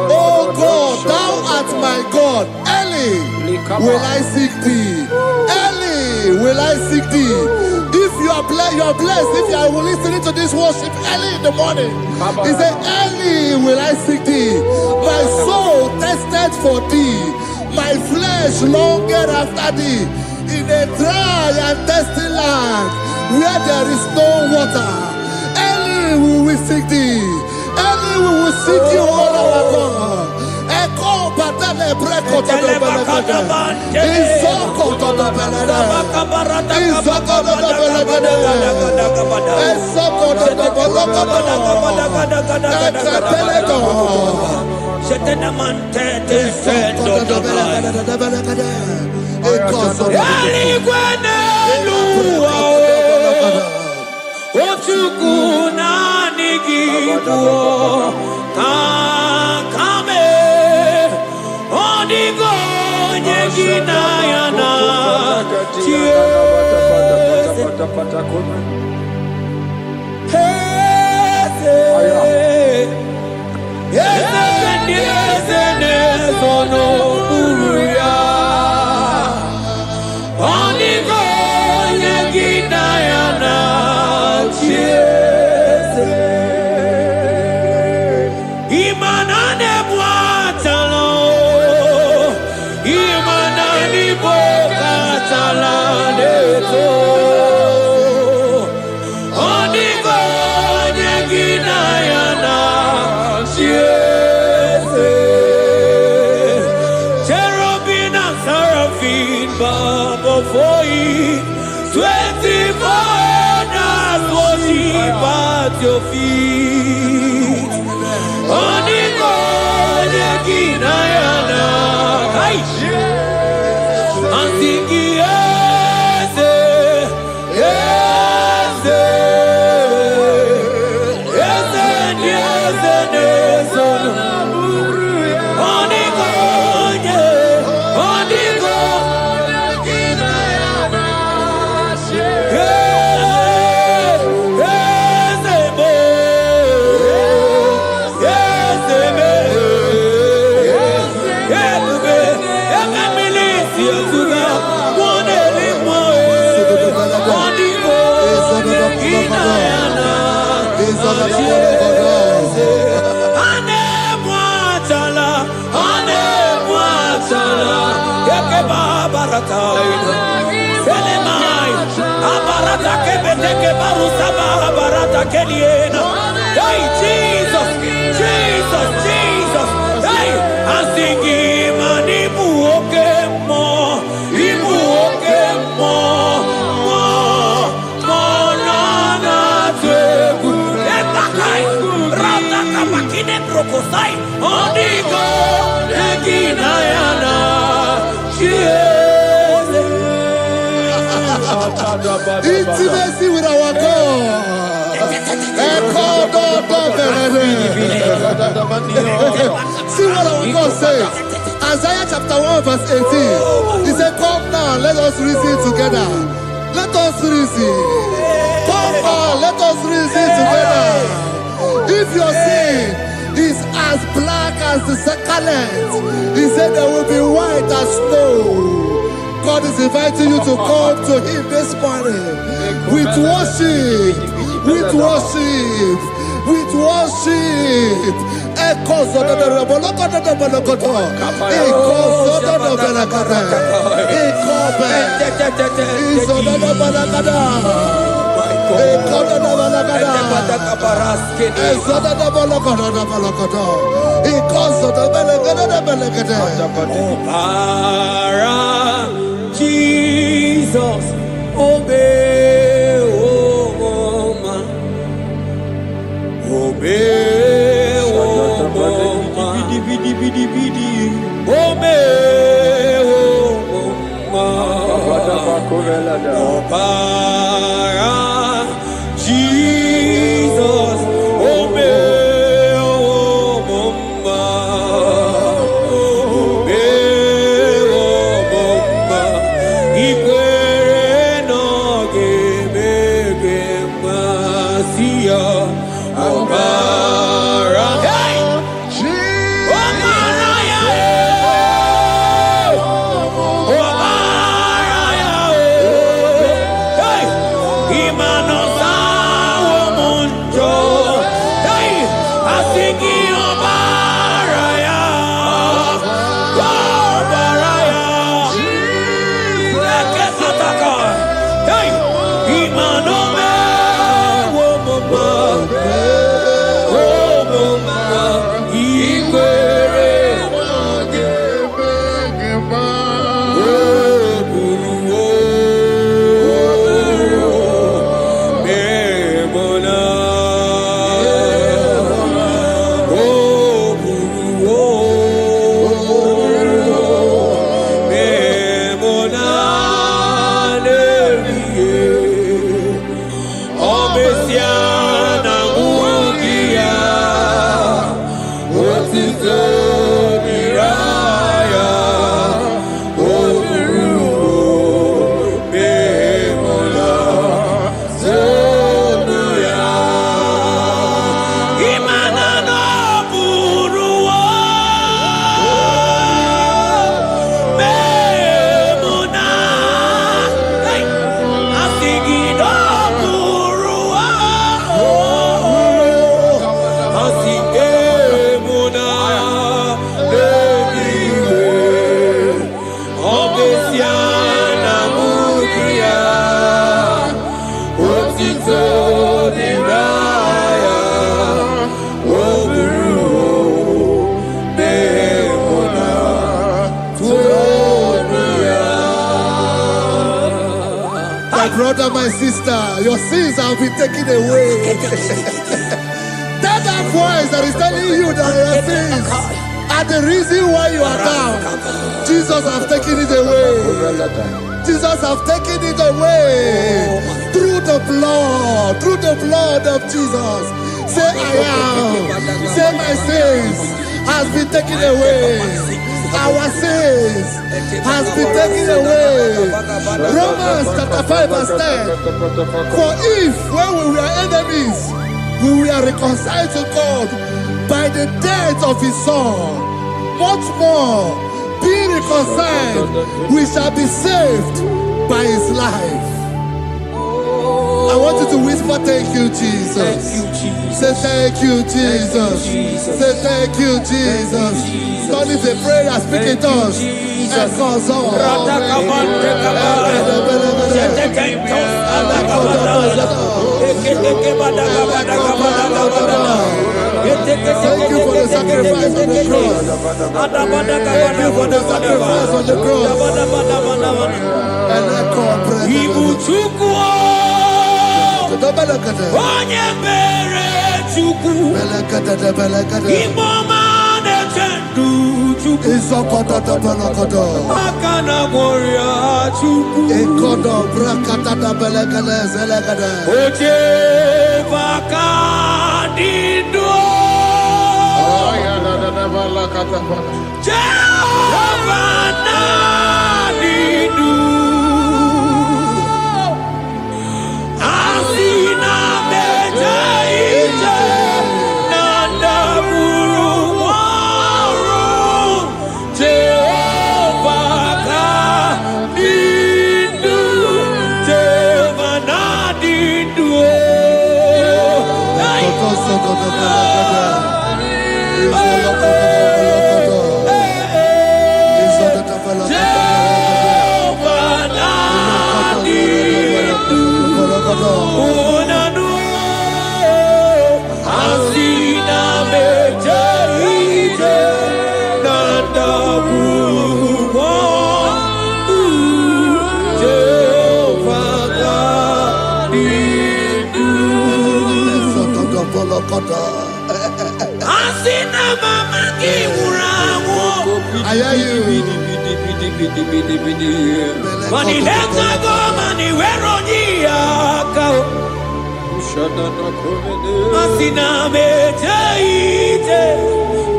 oh God, thou art my God. Early will I seek thee. Early will I seek thee." If you are blessed if you are listening to this worship early in the morning. He said, "Early will I seek thee. My soul thirsted for thee. My flesh longed after thee. In a dry and thirsty land where there is no water. Early will we seek thee. Early we will seek you, O our God. Echo batale breko to the belagada. Izoko to the belagada. Izoko to the belagada. Izoko to the belagada. At your feet, I'm thinking, yes, yes, yes, yes, yes, Hey, Jesus, Jesus, Jesus. Hey, I'm singing, man, Ibu more, intimacy with our God. See what our God says. Isaiah chapter 1 verse 18. He said, "Come now, let us reason together. Let us reason. Come on, let us reason together. If your sin is as black as the scarlet, he said there will be white as snow." God is inviting you to come to him this morning with worship, with worship. with worship. Jesus, obey, oh man, obey, oh man, obey, oh man, Jesus, obey, oh man, obey, oh man, ikwere no ga-eme masia ọbara. Hey! Ọbara ya ọbara ya hey! Imanosa womunjo hey! Asiki ọbara ya ọbara ya Eke sataka hey! Imanome womoma My brother, my sister, your sins have been taken away. Tell that voice that is telling you that your sins are the reason why you are down. Jesus has taken it away. Jesus has taken it away. Through the blood of Jesus. Say I am. Say my sins has been taken away. Our sins has been taken away. Romans chapter 5 verse 10. For if when we were enemies, we were reconciled to God by the death of his son, much more, being reconciled, we shall be saved by his life. I want you to whisper, thank you, Jesus. Thank you, Jesus. Say thank you, Jesus. Thank you, Jesus. Say thank you, Jesus. Turn it a prayer, speak it us. Thank you for the sacrifice on the cross. Thank you for the sacrifice on the cross. Onye mere Chukwu Imoma na-echendu Chukwu aka na gboria Chukwu oche baka dị ndụ Jehova na dị ndụ I hear you. Money lenga go money wero niaka. Asina mejaite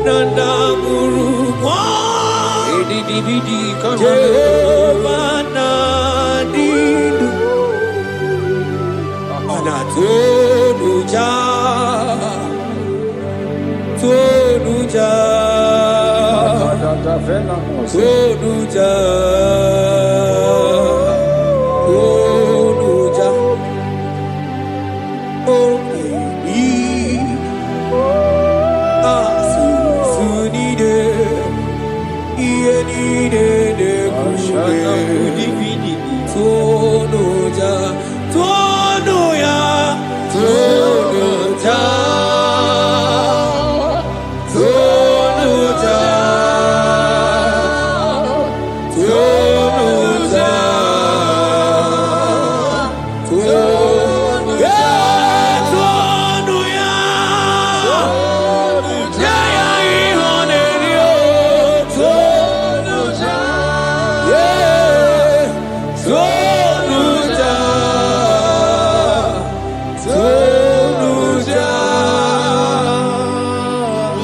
nanda muruwa. Jehovah nadidu anatonuja tonuja. Tonuja, Tonuja, oh baby, Sunide, Ienide de Tonuja, Tonuya, Tonuja.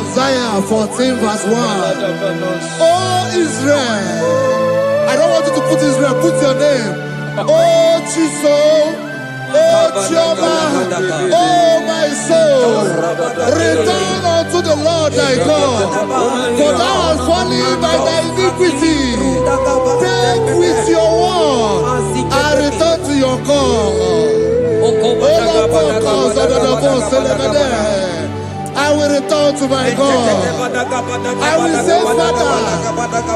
Isaiah 14 verse 1. Oh Israel, I don't want you to put Israel, put your name. Oh Chiso, oh Chioma, oh my soul, return unto the Lord thy God, for thou hast fallen by thy iniquity. Take with your word and return to your God. I will return to my God. I will say, Father,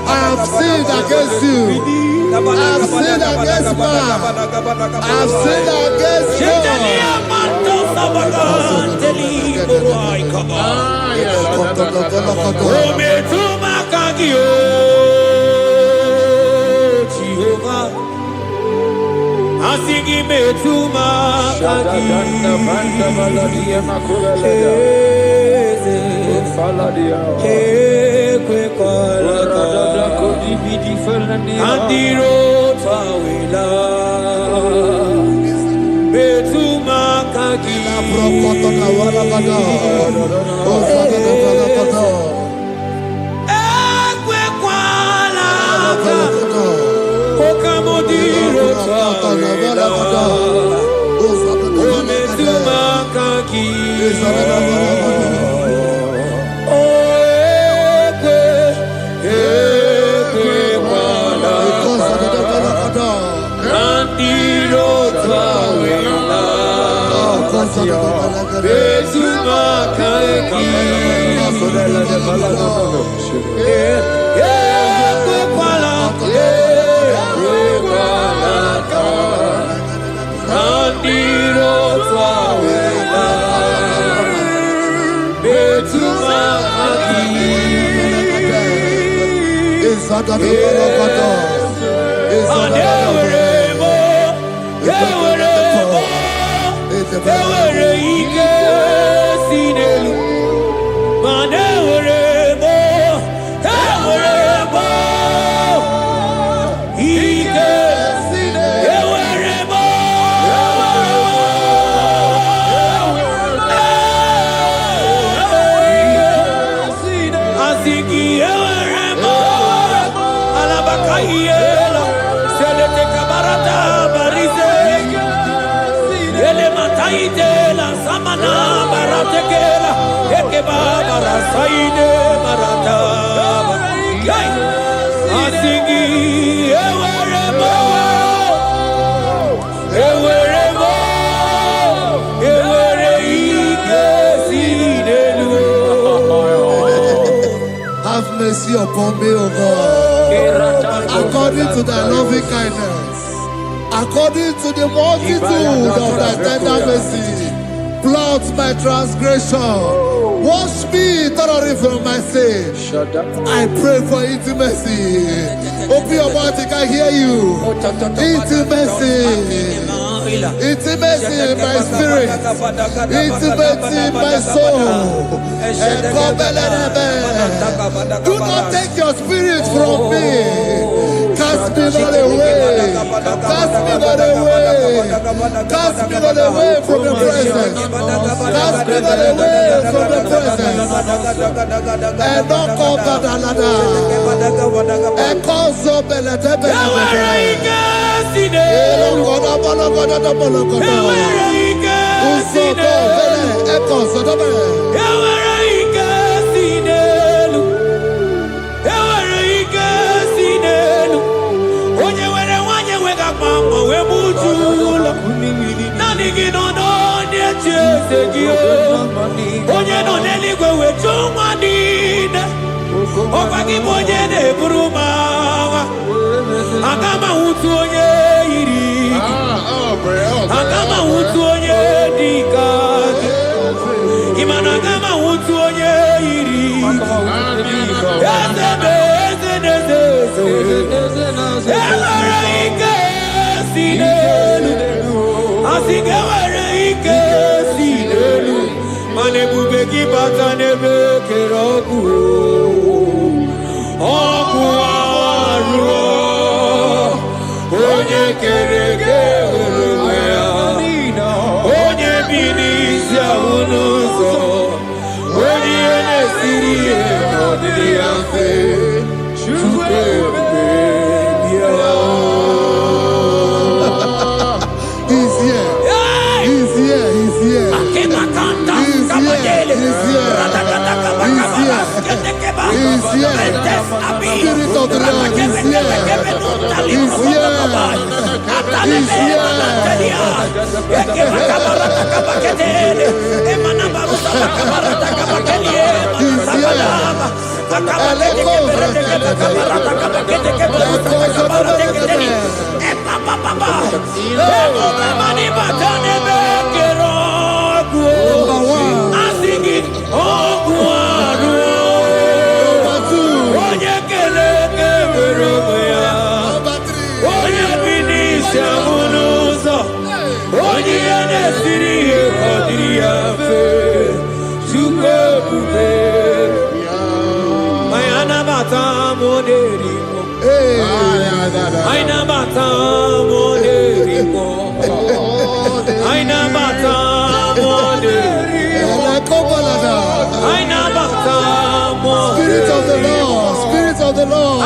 I have sinned against you. I have sinned against man. I have sinned against God. Asigi metuma kaki kwe kwalaka andiro tawila metuma kaki kwe kwalaka okamodiro tawila ometuma kaki upon me, O God, according to thy loving kindness, according to the multitude of thy tender mercy. Blot my transgression, wash me thoroughly from my sin. I pray for intimacy. Open your mouth, I can hear you. Intimacy. Intimacy in my spirit, intimacy in my soul. Do not take your spirit from me. Cast me not away. Cast me not away. Cast me not away from the presence. Cast me not away from the presence. And not come back another. And call so Spirit of the Lord is here. He's Spirit of the Lord, Spirit of the Lord.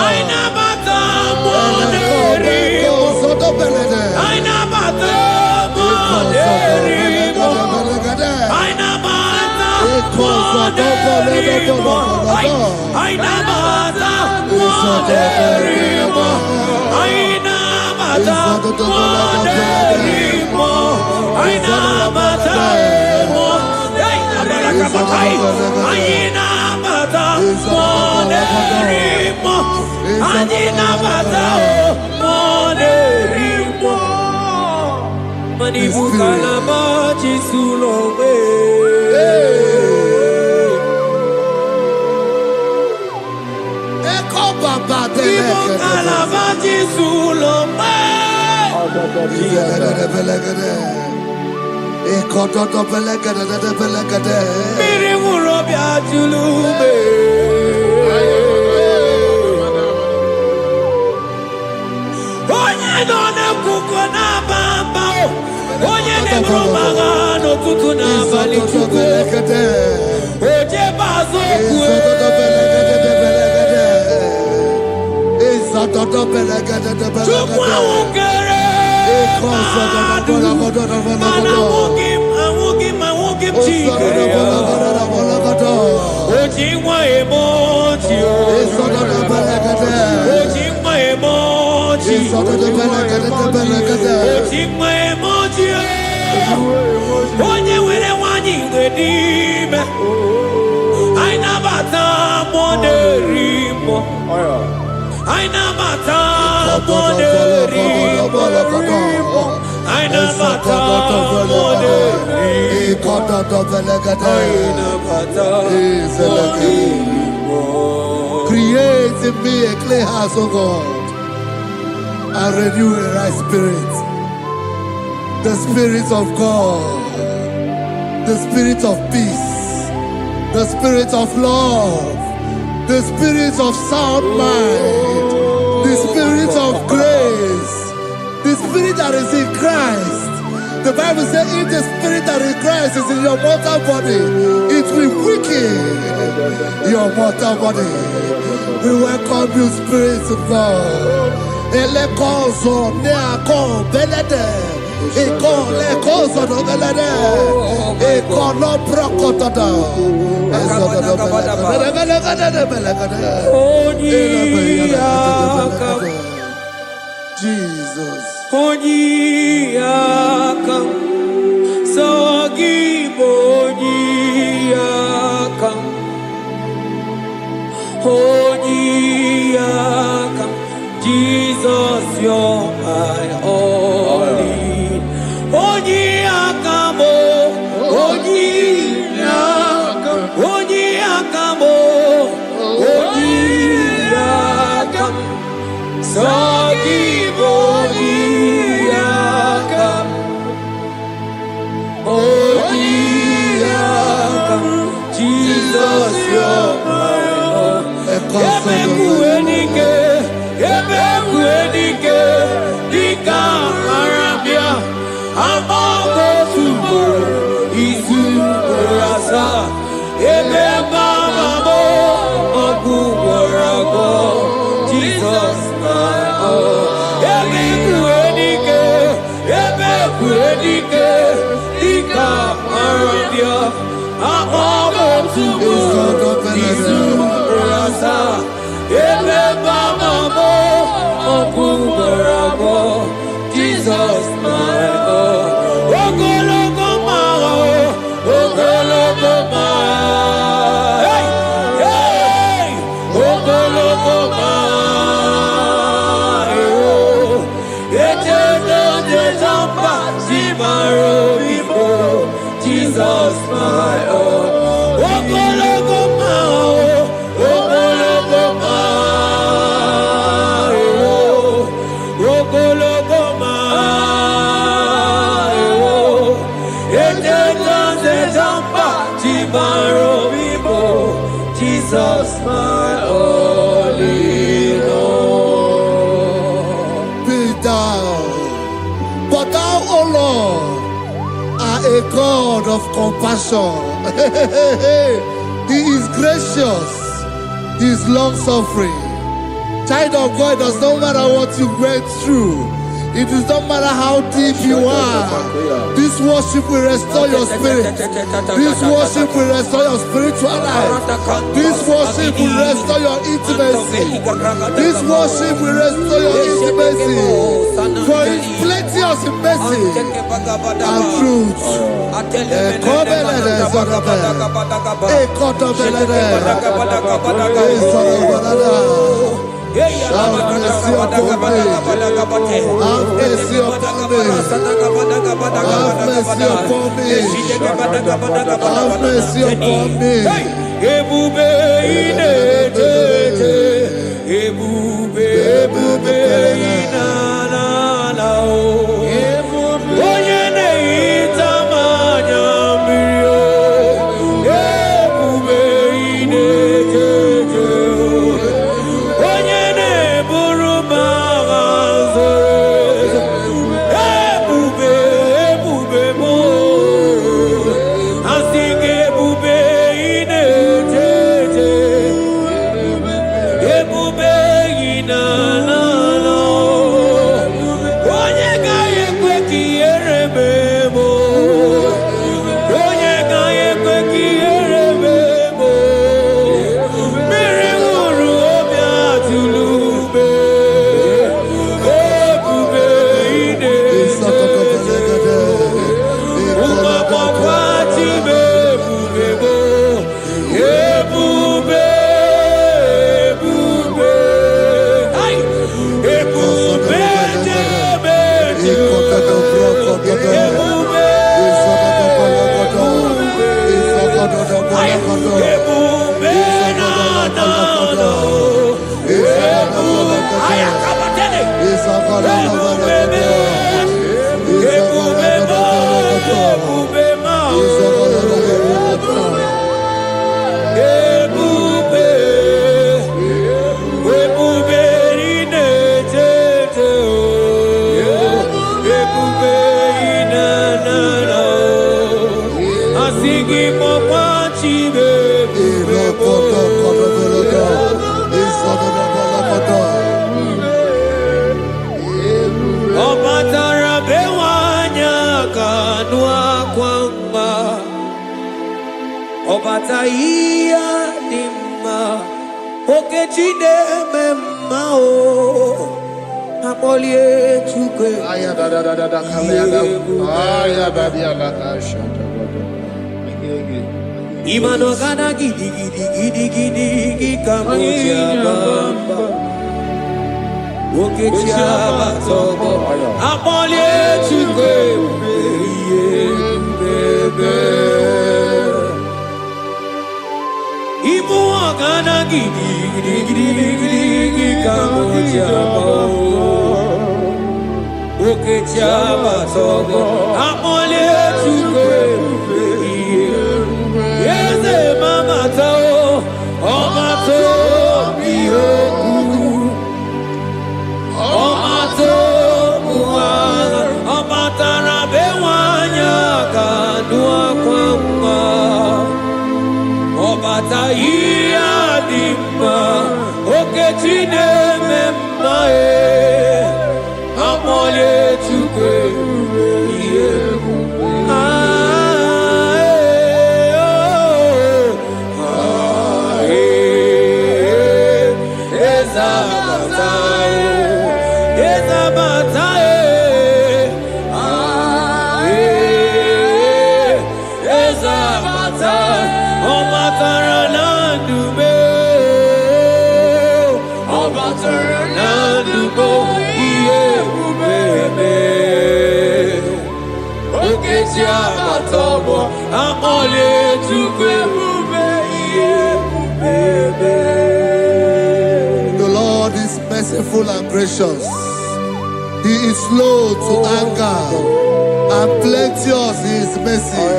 I never mata moderimo. Aina mata moderimo. Aina mata moderimo. Aina mata moderimo. Create in me a clean house, O God, and renew a right spirit. The spirit of God, the spirit of peace, the spirit of love, the spirit of sound mind, the spirit of grace, the spirit that is in Christ. The Bible says if the spirit that is in Christ is in your mortal body, it will weaken your mortal body. We welcome you, Spirit of God. Elekozo neako belede. Eko lekozo no belede. Eko no prokotada. Jesus. Onyiyakam, Sogibo Onyiyakam, Onyiyakam, Jesus, you're my only. Onyiyakam, Onyiyakam, Onyiyakam, Onyiyakam, Sogibo Onyiyakam, Onyiyakam, Jesus, you're my own. Ebekuenike, Ebekuenike, Dika Arabia, Amago Subo, Isu Rasa, Ebebamamo, Oguwarago, Jesus, my own. Ebekuenike, Ebekuenike, Dika Arabia, Amago Subo, Isu Rasa, Ebebamamo, Oguwarago, Jesus, my own. Ogologo mao, ogologo mao, hey, hey, ogologo mao. Eternal desamba, Simaro Vivo, Jesus, my own. Ogologo mao, ogologo mao, ogologo mao. Eternal desamba, Simaro Vivo, Jesus, my only Lord. Be thou, but thou, O Lord, are a God of compassion. He is gracious. He is long suffering. Child of God, it does not matter what you went through. It does not matter how deep you are. This worship will restore your spirit. This worship will restore your spiritual life. This worship will restore your intimacy. This worship will restore your intimacy. For His plenty of mercy and truth. Have mercy upon me. Have mercy upon me. Have mercy upon me. Have mercy upon me. Ebube inetete, ebube, ebube inanana o. Onye na-ehita mmanya mmiri o. Ebube inetete o. Onye na-eburu m agha nzọ. Ebube, ebube m o. Asị gị ebube inetete. Ebube inanana o. Onye ga-enye Obataia dimma okechide memao apolie tukwe aya da kalenda aya badia la ashata imano kana gidi kamoja bamba okechia batogo apolie tukwe bebe Ibu agana gidi kamoja oke chaba togo amole chukwe yeze mama tao omato bihoku omato buana omatara bewanya kanua kwamba Obataia dimma okechine memmae amole chukwe The Lord is merciful and gracious. He is slow to anger and plenteous in his mercy.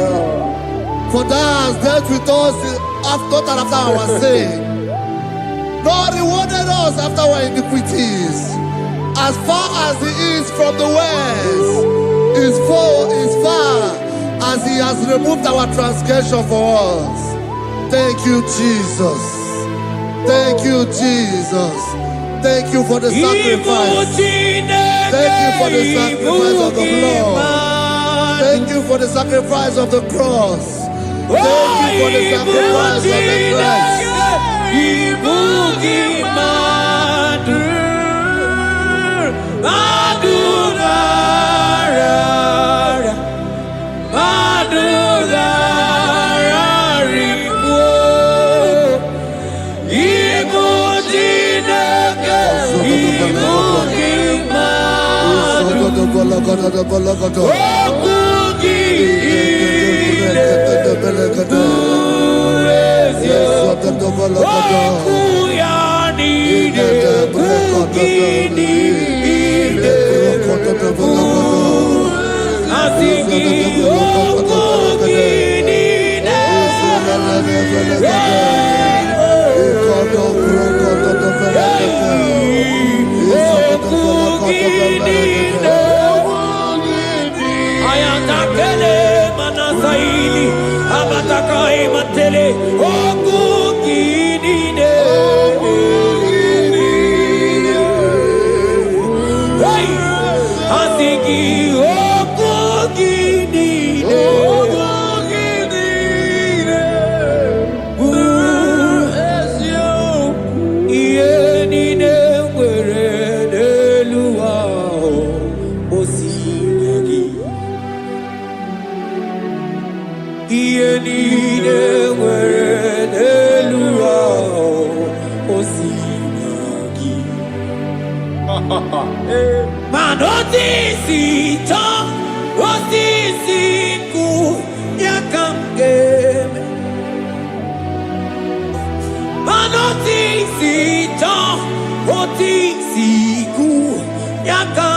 For thou hast dealt with us after our sin, nor rewarded us after our iniquities. As far as the east from the west is far as he has removed our transgression for us. Thank you, Jesus. Thank you, Jesus. Thank you for the sacrifice. Thank you for the sacrifice of the blood. Thank you for the sacrifice of the cross. Thank you for the sacrifice of the Christ. Yaka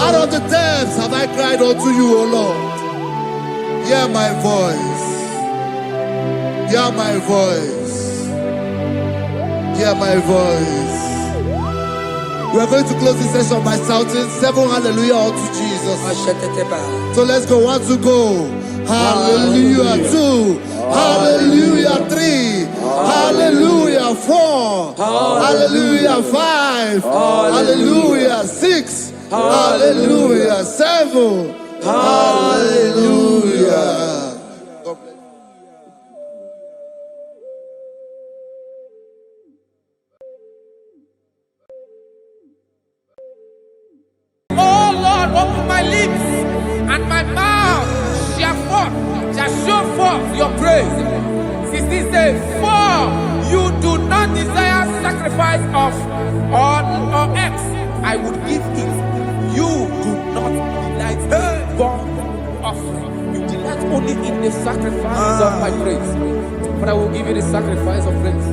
Out of the depths have I cried unto you, O Lord. Hear my voice. Hear my voice. Hear my voice. We are going to close this session by shouting 7 hallelujah unto Jesus. So let's go. 1, 2, go. Hallelujah. 2. Hallelujah. 3. Hallelujah. 4. Hallelujah. 5. Hallelujah. 6. Hallelujah. 7. Hallelujah. Oh Lord, open my lips, and my mouth shall show forth your praise. 16 says, for you do not desire sacrifice of or X, I would give it. You do not delight in burnt offering. You delight only in the sacrifice of my praise. But I will give you the sacrifice of praise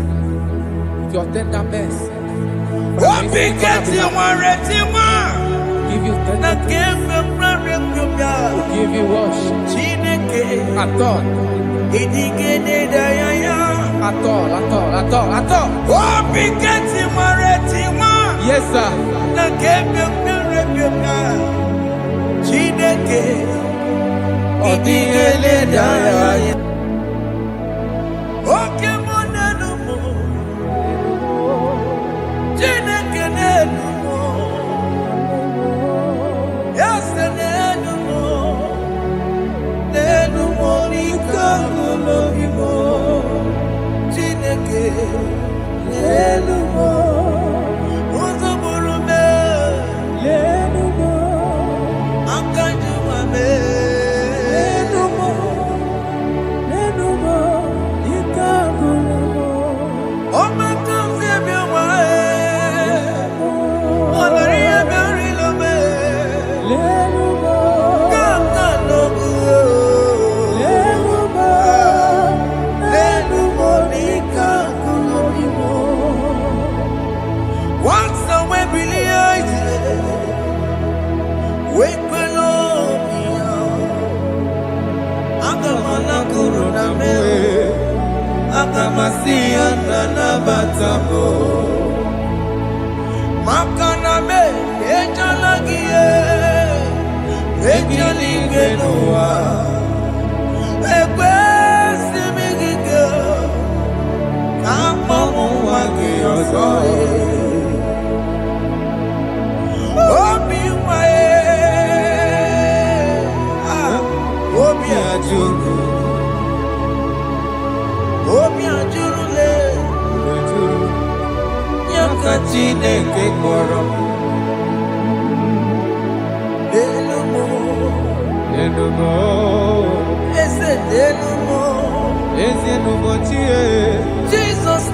with your tender mercy. Give you tender give you worship. At all. Yes, sir. Jesus,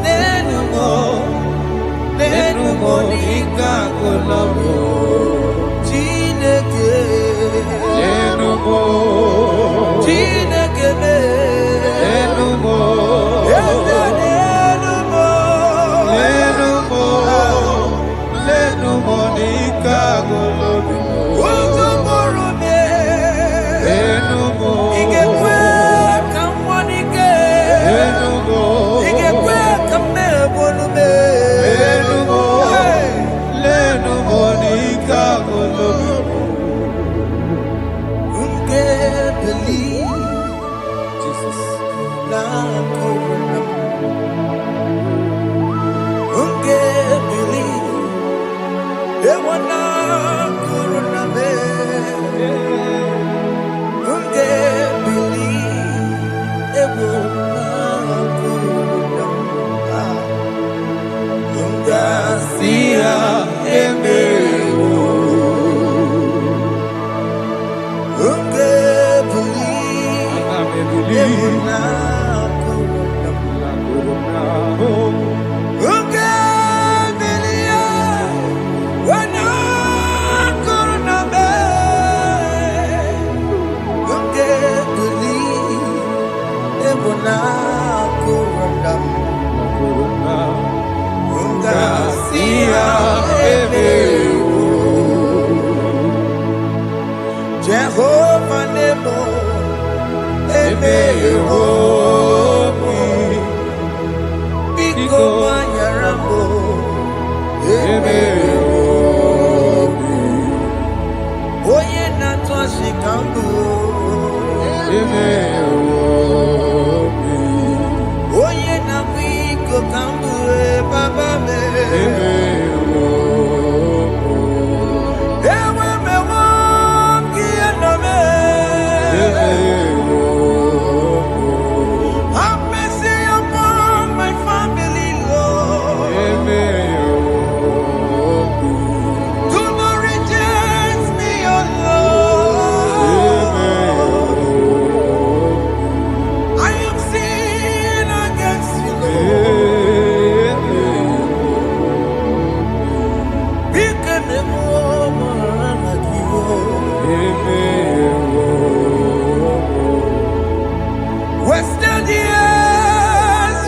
Wasted years,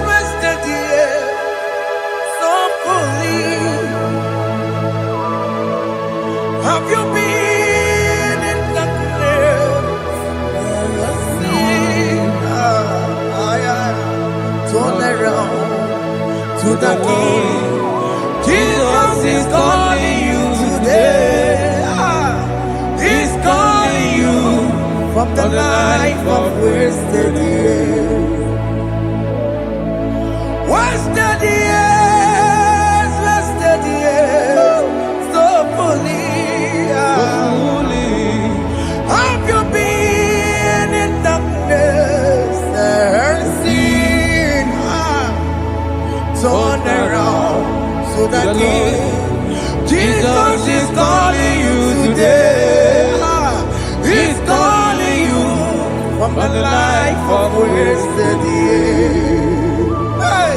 so fully. Have you been in darkness? Turn around to the King. Jesus is calling you today. He's calling you from the life of wasted years. Wasted years, so fully. Have you been in darkness and seen? Turn around to the King. Jesus is calling you today. He's calling you from the life of wasted years. Hey.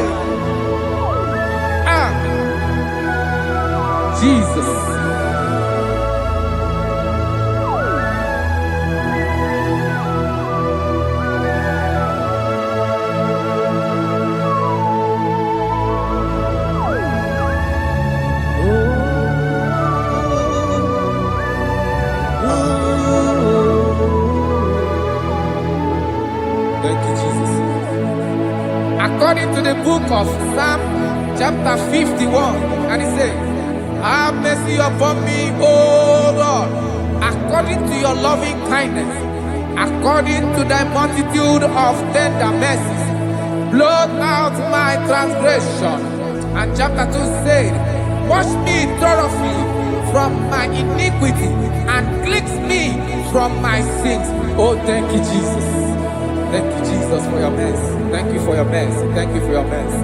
Jesus. Thank you, Jesus. According to the book of Psalm chapter 51, and it says, have mercy upon me, O Lord, according to your loving kindness, according to thy multitude of tender mercies, blot out my transgression. And chapter 2 said, wash me thoroughly from my iniquity and cleanse me from my sins. Oh, thank you, Jesus. Thank you, Jesus, for your mercy. Thank you for your mercy. Thank you for your mercy.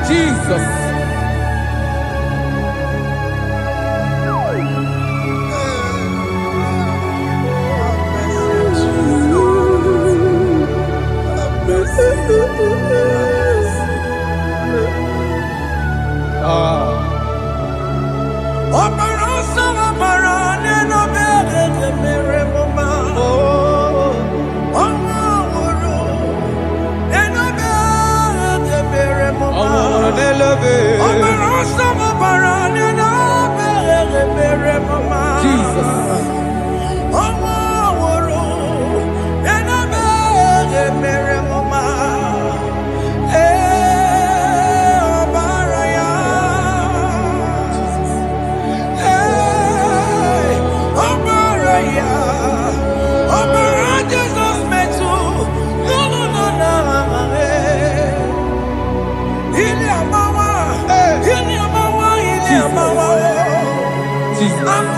Jesus. Love it. Jesus.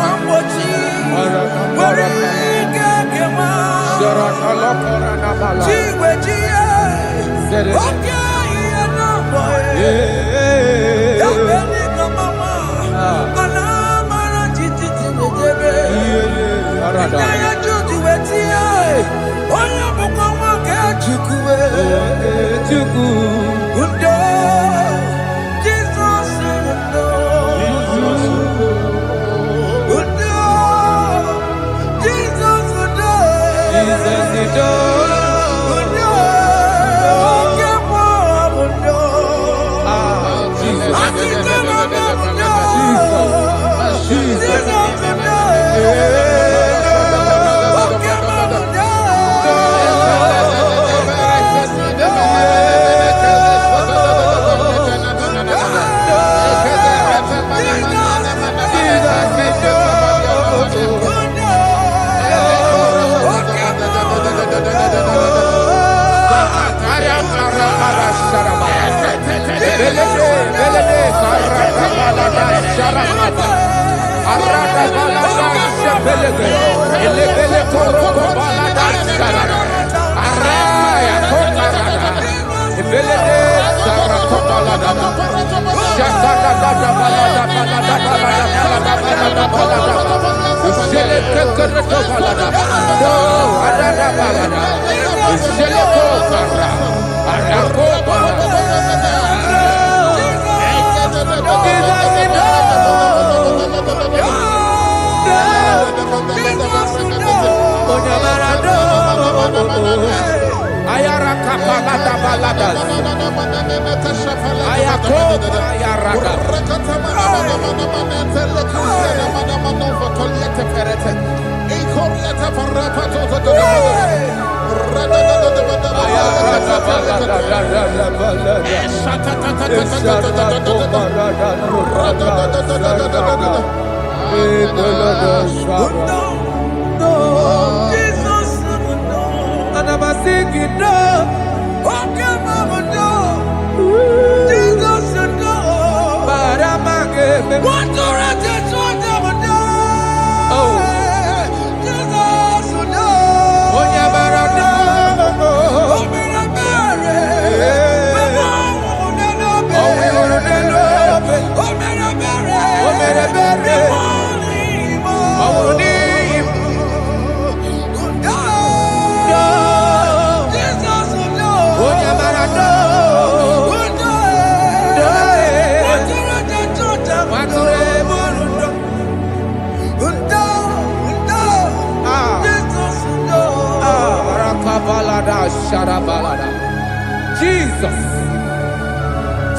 Jesus.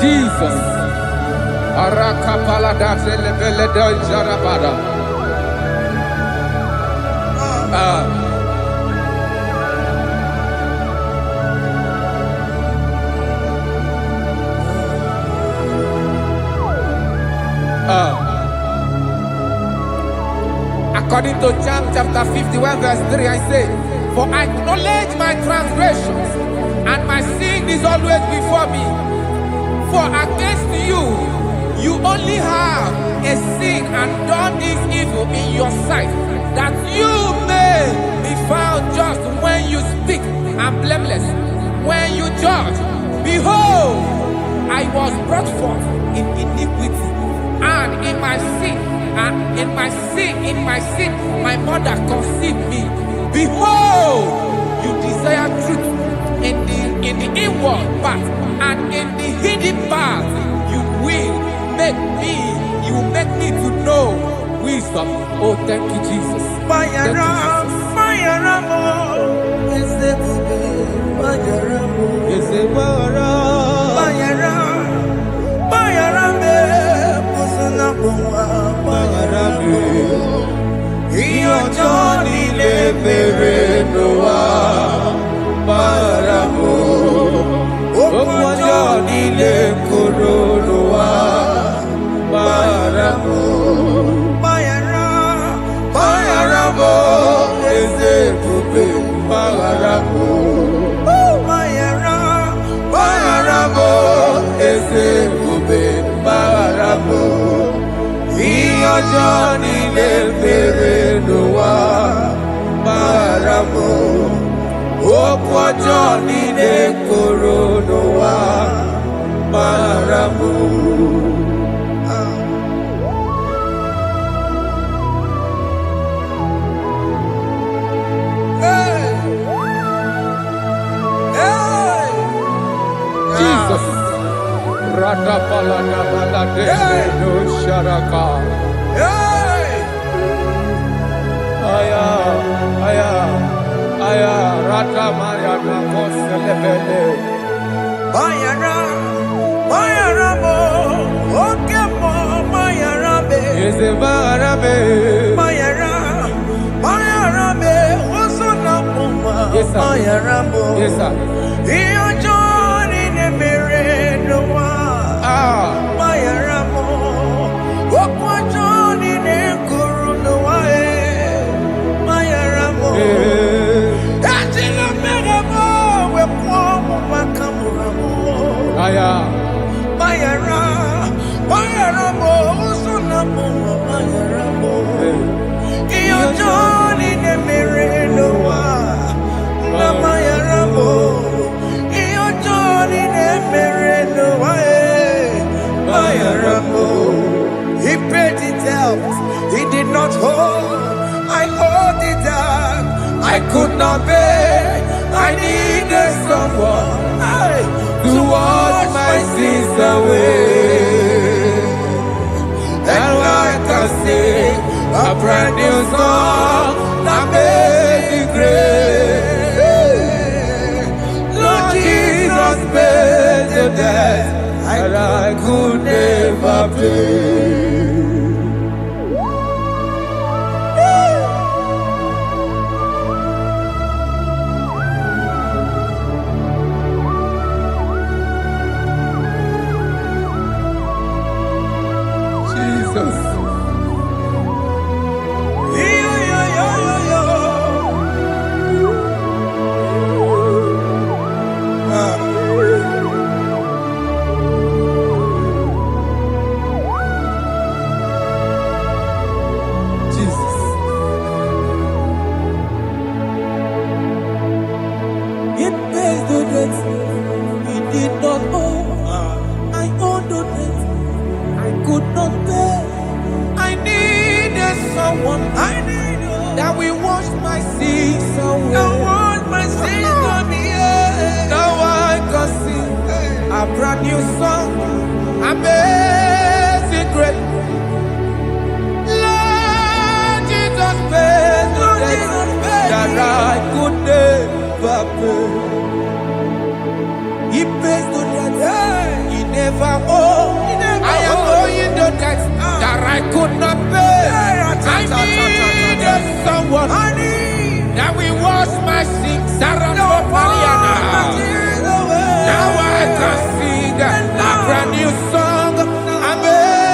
Jesus. Arakapalada zelebeleda jarabada. According to John chapter 51 verse 3, I say, for I acknowledge my transgressions, and my sin is always before me. For against you, you only have a sin and done this evil in your sight, that you may be found just when you speak, and blameless when you judge. Behold, I was brought forth in iniquity, and in my sin, my mother conceived me. Behold, you desire truth in the inward part, and in the hidden part you will make me to know wisdom. Oh, thank you, Jesus. Thank you, Johnny Leperenoa Maramo Okwa Johnny Lekoronoa Maramo. Jesus. Rata palada balade no sharaka. Aya, aya, aya. Rata mariana koselebele. Bayara, bayara mo, oke mo, bayara be. Yeze barabe. Bayara, bayara be, osona puma. Yes sir. Bayara mo. Yes sir. Iyo Johnny Leperenoa. Bayara mo, okwa Johnny Lekoronoa. Bayara mo. Ajila meramo, we pomo makamuramo. Aya. Bayara, bayara mo, usona mo, bayara mo. Iyo Johnny Leperenoa. Na bayara mo. Iyo Johnny Leperenoa. Bayara mo. He paid it out. He did not hold. I owed it out. I could not pay. I needed someone to wash my sins away. And I can sing a brand new song that made me great. Lord Jesus paid the debt that I could never pay. Jesus. Jesus. It pays the debt he did not owe. I owed the debt I could not pay. I needed someone that will wash my sins away. Now I can sing a brand new song, amazing grace. Lord Jesus paid the debt that I could never pay. He pays the debt he never owed. I am owing the debt that I could not pay. I needed someone that will wash my sins. Now I can sing a brand new song. Amazing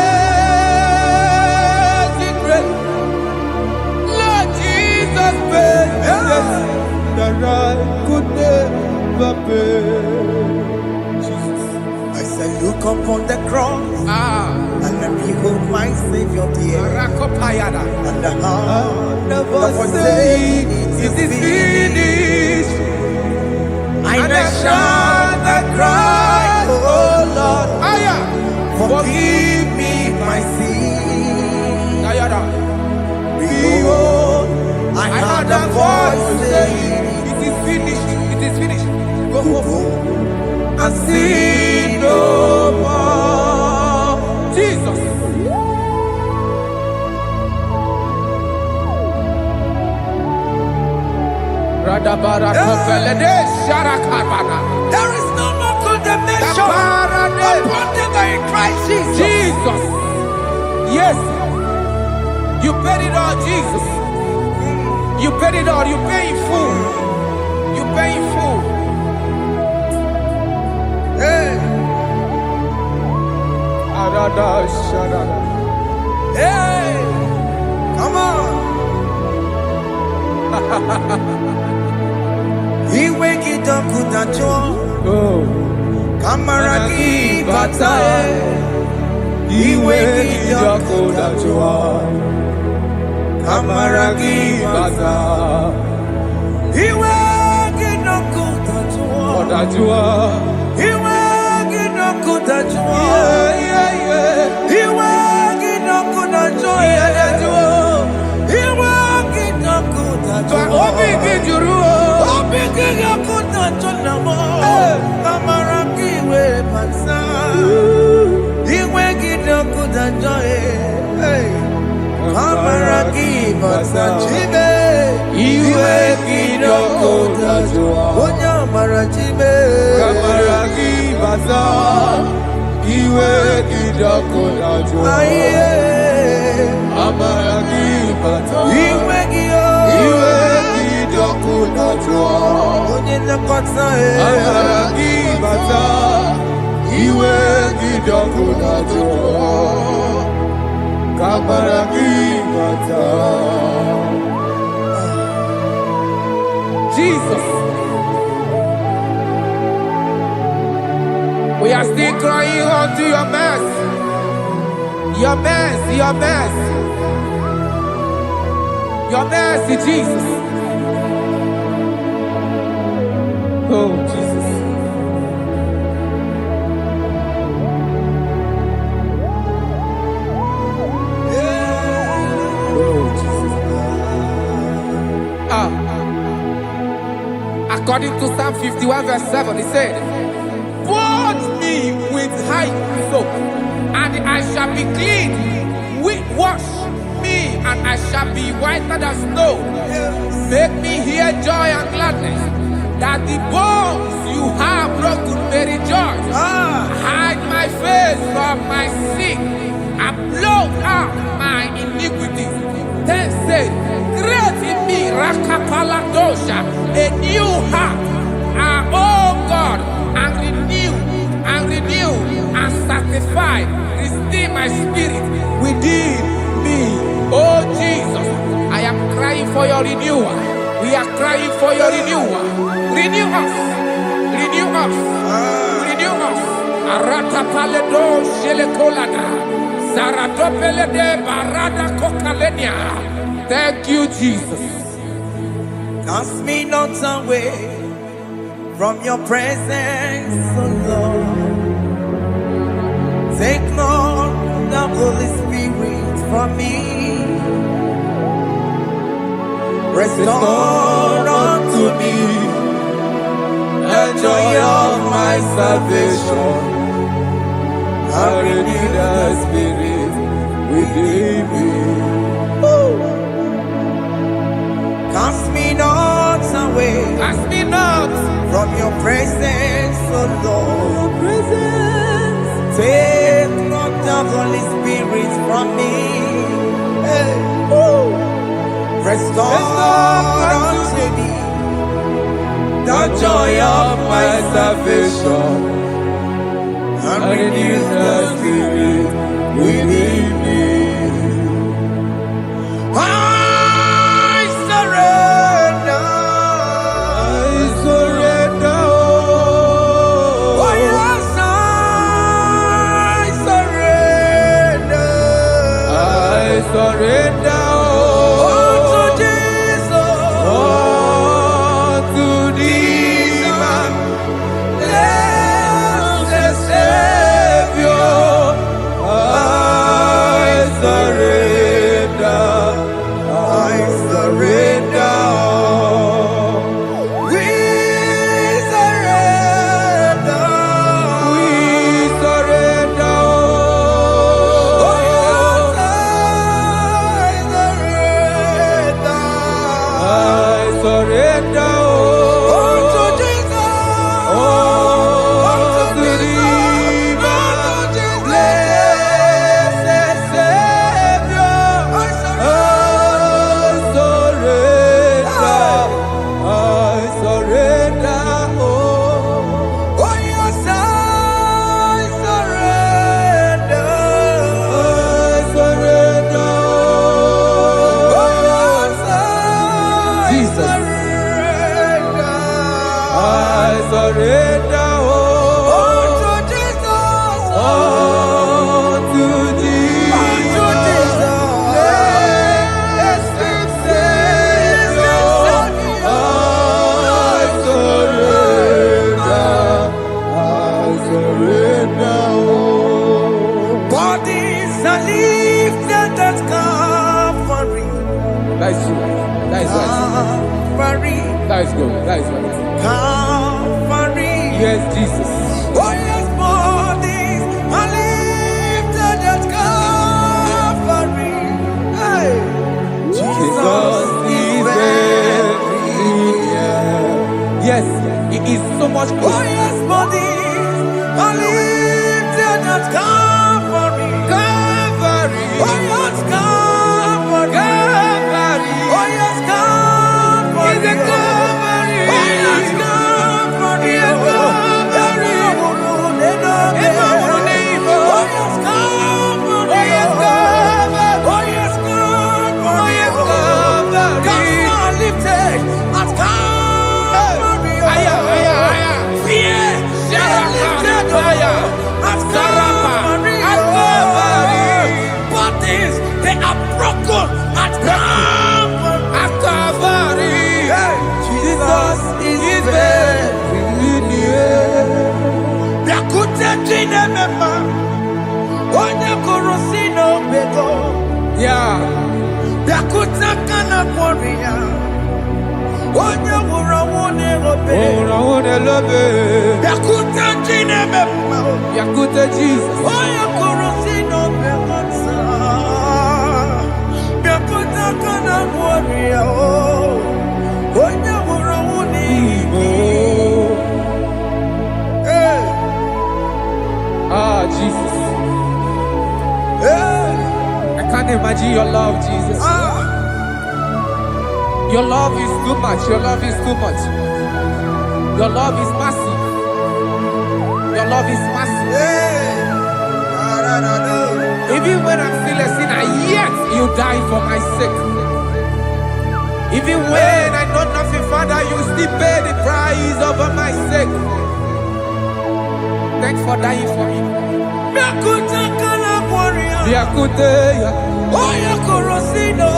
grace. Lord Jesus paid the debt that I could never pay. Jesus. I say, look upon the cross. And behold my Savior dear. And the heart never say it is finished. I shall not cry, oh Lord, forgive me my sin. Behold, I heard a voice saying, it is finished, it is finished. go And sin no more. Jesus. There is no more condemnation upon them in Christ Jesus. Jesus. Yes. You paid it all, Jesus. You paid it all. You pay in full. You pay in full. Hey, hey, come on. He wake it up with a joy. Oh. Kamaraki batae. iwe kidogo najua, kamara kibata. Iwe kidogo najua, iwe kidogo najua, iwe kidogo najua, iwe kidogo najua. Obi kijuru, obi kidogo najua, kamara kiwe pansa. Iwe kidogo najua, kamara kibata chibe. Iwe kidogo najua, onya mara chibe. Kamara kibata. Iwe kidogo najua, kamara kibata. Iwe kidogo najua, onye nakota kamara kibata. Iwe kidogo najua, kamara kibata. Jesus. We are still crying unto your mercy. Your mercy, your mercy. Your mercy, Jesus. Oh, Jesus. Oh, Jesus. According to Psalm 51 verse 7, he said, "Wash me with hyssop, and I shall be clean. Wash me, and I shall be whiter than snow. Make me hear joy and gladness, that the bones you have broken may rejoice. Hide my face from my sin, and blot out my iniquities. Then say, create in me Rakapaladosha, a new heart, oh God, and renew, and sanctify, restore my spirit within me." Oh Jesus, I am crying for your renewal. We are crying for your renewal. Renew us, renew us, renew us. Arata paledo shelekolada, zaratopelede barada kokalenia. Thank you, Jesus. Cast me not away from your presence, oh Lord. Take not the Holy Spirit from me. Restore unto me the joy of my salvation, and renew the spirit within me. Cast me not away, Cast me not from your presence, oh Lord. Take not the Holy Spirit from me. Hey. Restore unto me the joy of my salvation, and renew the spirit within me. I surrender. Oh yes, I surrender. I surrender. Savior. are lifted at Calvary. That is true. That is right. Calvary. That is good. That is right. Calvary. Yes, Jesus. Oh yes, bodies are lifted at Calvary. Hey. Jesus is very near. Yes, it is so much Oh closer. yes, bodies are lifted at Calvary. Calvary. Oh yes, Calvary. Calvary. Oh yes, Calvary. Is it Calvary? Oh yes, Calvary. Yes, Calvary. Oh yes, Calvary. Oh yes, Calvary. Oh, yes, Calvary. Oh yes, Calvary. Oh, yes, Calvary. God lifted at Calvary. Aya, aya, aya. Fear lifted at Calvary. At Calvary. Bodies, they are broken at Calvary. At Calvary. Jesus is very near. Biakute jine mema, onye korosino bego. Yeah. Biakute kana kworiya, onye wurawune obe. Oh, love. Biakute jine mema, Yakute Jesus. onye korosino bego sa. Biakute kana kworiya, onye wurawune ibi. Hey. Ah, Jesus. Hey. I can't imagine your love, Jesus. Your love is too much. Your love is too much. Your love is massive. Your love is massive. Hey. Even when I'm still a sinner, yet you die for my sake. Even when I know nothing, Father, you still pay the price over my sake. Thanks for dying for me. Biakute kana kworiya, Yakute, onye korosino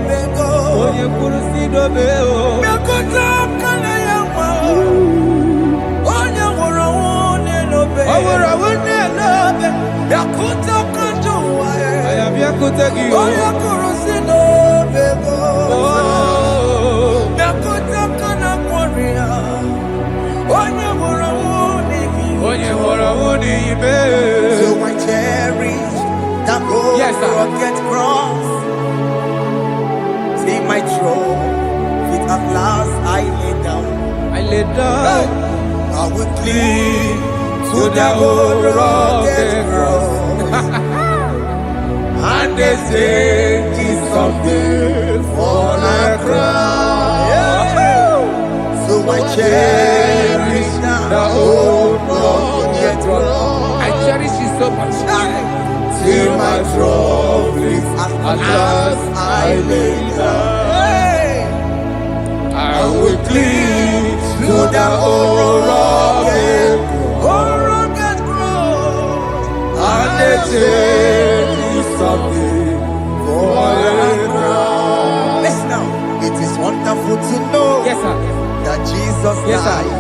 bego. oye kurusido beo. Biakute kana yawa, onye wurawune lobe. Awura wune love. Biakute kanjuwa, I am Yakute Gio. onye korosino bego. Oh, Biakute kana kworiya, onye wurawune ibi. oye hora wuni ibe. So I cherish that gold Yes, sir. rugged cross. See my throne, feet at last I lay down. I lay down I will cling to to the old rugged rugged cross. and they say it's something for a crown. So I cherish The old rugged cross. I cherish it so much. Till my trophies at last I lay down. I will cling To the old rugged cross. and they say it's something for a crown. Listen now, it is wonderful to know Yes, sir. that Jesus Yes, sir. died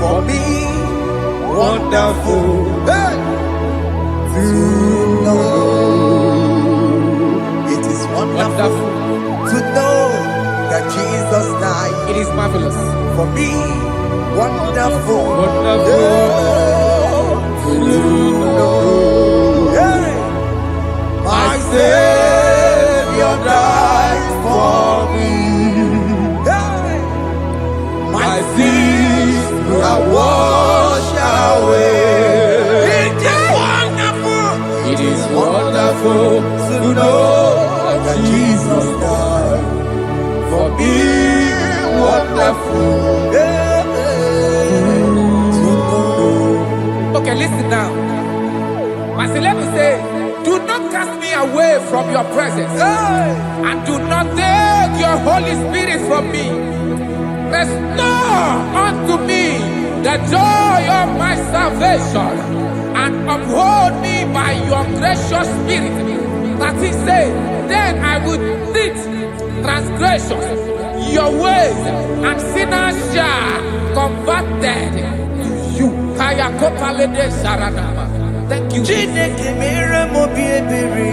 for me. Wonderful. Hey! To know. It is wonderful Wonderful. to know that Jesus died It is marvelous. for me. Wonderful. Wonderful. To know. Hey! My Savior died for me. Hey! My sins are washed away. It is wonderful. It is wonderful to know that Jesus died for me. Wonderful. To know. Okay, listen now. My celeb say, do not cast me away from your presence, Hey! and do not take your Holy Spirit from me. Restore unto me the joy of my salvation, and uphold me by your gracious spirit. That he said, then I would teach transgressions your ways, and sinners shall converted to you. Kaya kopalede saranama. Thank you. Chineke mere m obi ebere.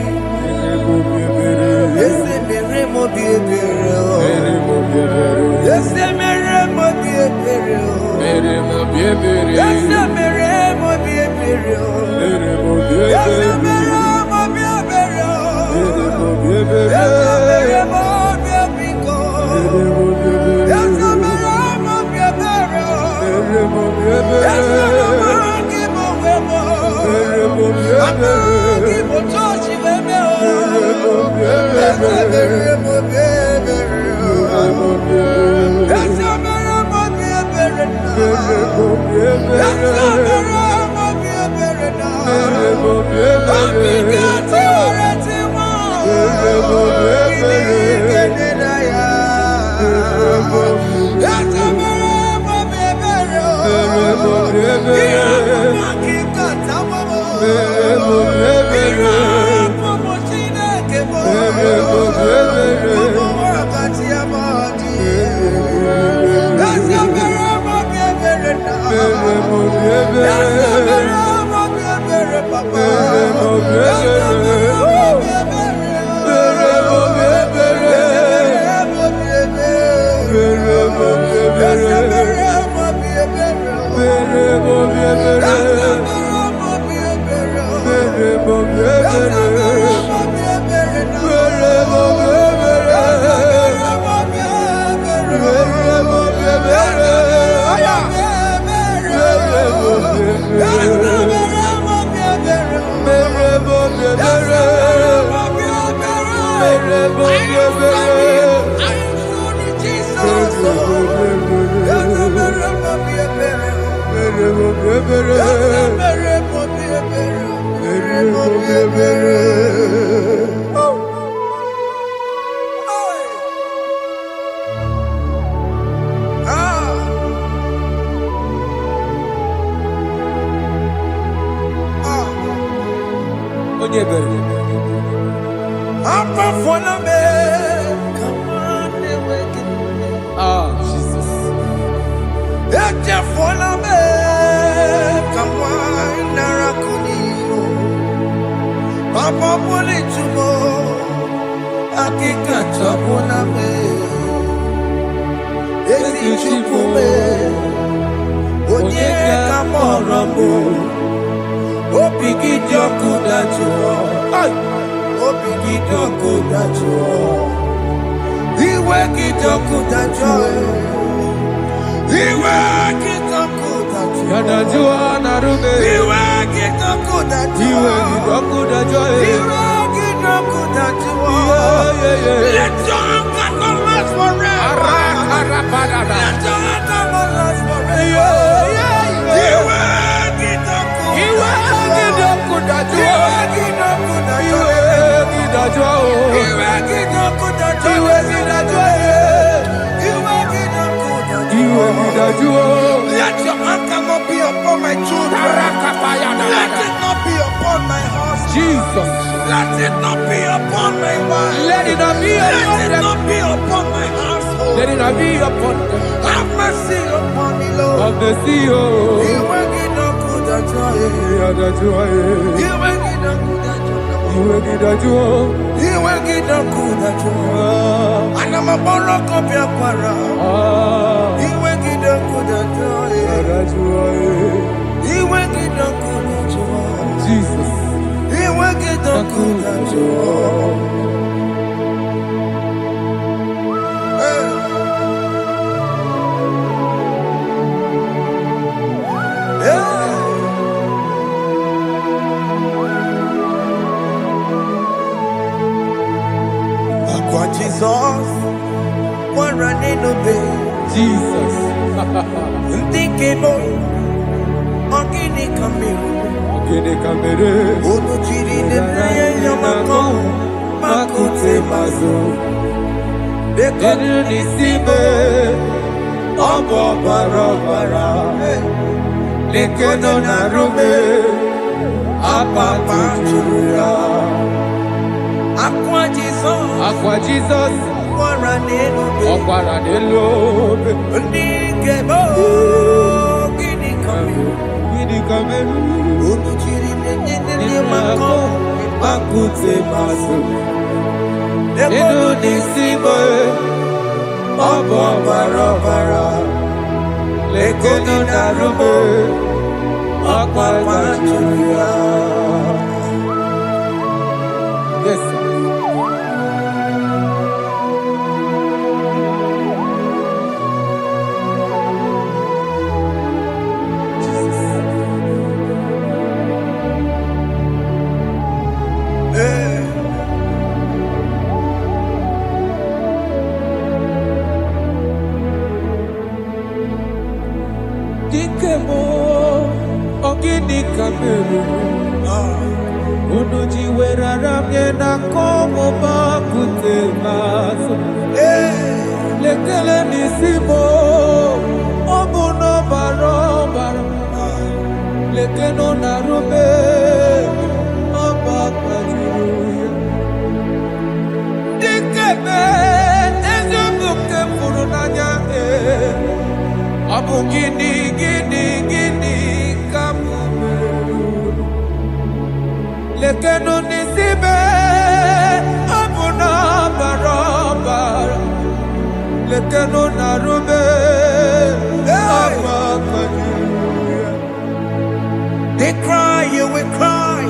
Let your anger not be upon my children. Let it not be upon my husband. Jesus. Let it not be upon my wife. Let it not be upon Let it them. not be upon my household. Let it not be upon them. Have mercy upon me, Lord. Of the sea, oh. You will get no good at all. You will get no good at all. You will get no good at all. And I'm a borrow of your para. You will get no good at all. You will get no good at all. Jesus. You will get no good at all. Jesus, one running obey. Jesus. Thinking of Ogini Kamiru. Ogini Kamiru. Unu chiri de prayer yamako. Makute mazo. Denu nisibe. Obo barabara. Lekeno narume. Apa churuya. Aqua Jesus. Aqua Jesus. Okwara nelobe. Ndikebo. Ogini Kamiru. Ogini Kamiru. Unu chiri de yamako. Makute mazo. Inu nisimo Obo barabara Lekeno narume Okwa machuya. Yes, sir. Dikemo ogini kameru unuji werara mjena komo bakute maso lekele nisimo obuno barobara lekeno narube abakajiruya dikeme ezubuke furunanya Abu gini kamu lekeno nisibe abu na barabara lekeno narube They cry, you will cry.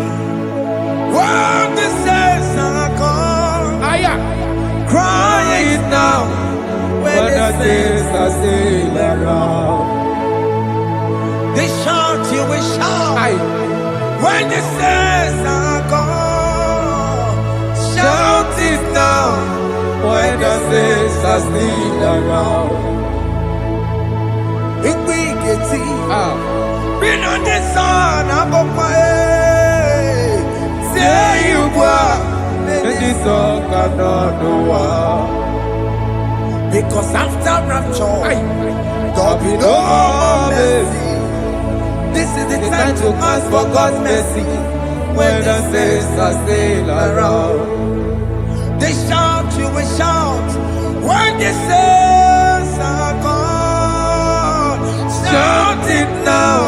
When the saints are gone, cry it now. When the saints are still around, they shout, you will shout. When the saints are gone, shout it now. When the saints are still around, it will get been on the sun, I'm up my head. Say you were, and this song cannot do. Because after rapture, there'll be no more mercy. This is the time to ask for God's mercy. When the saints are still around, they shout, you will shout. When the saints are gone, shout it now.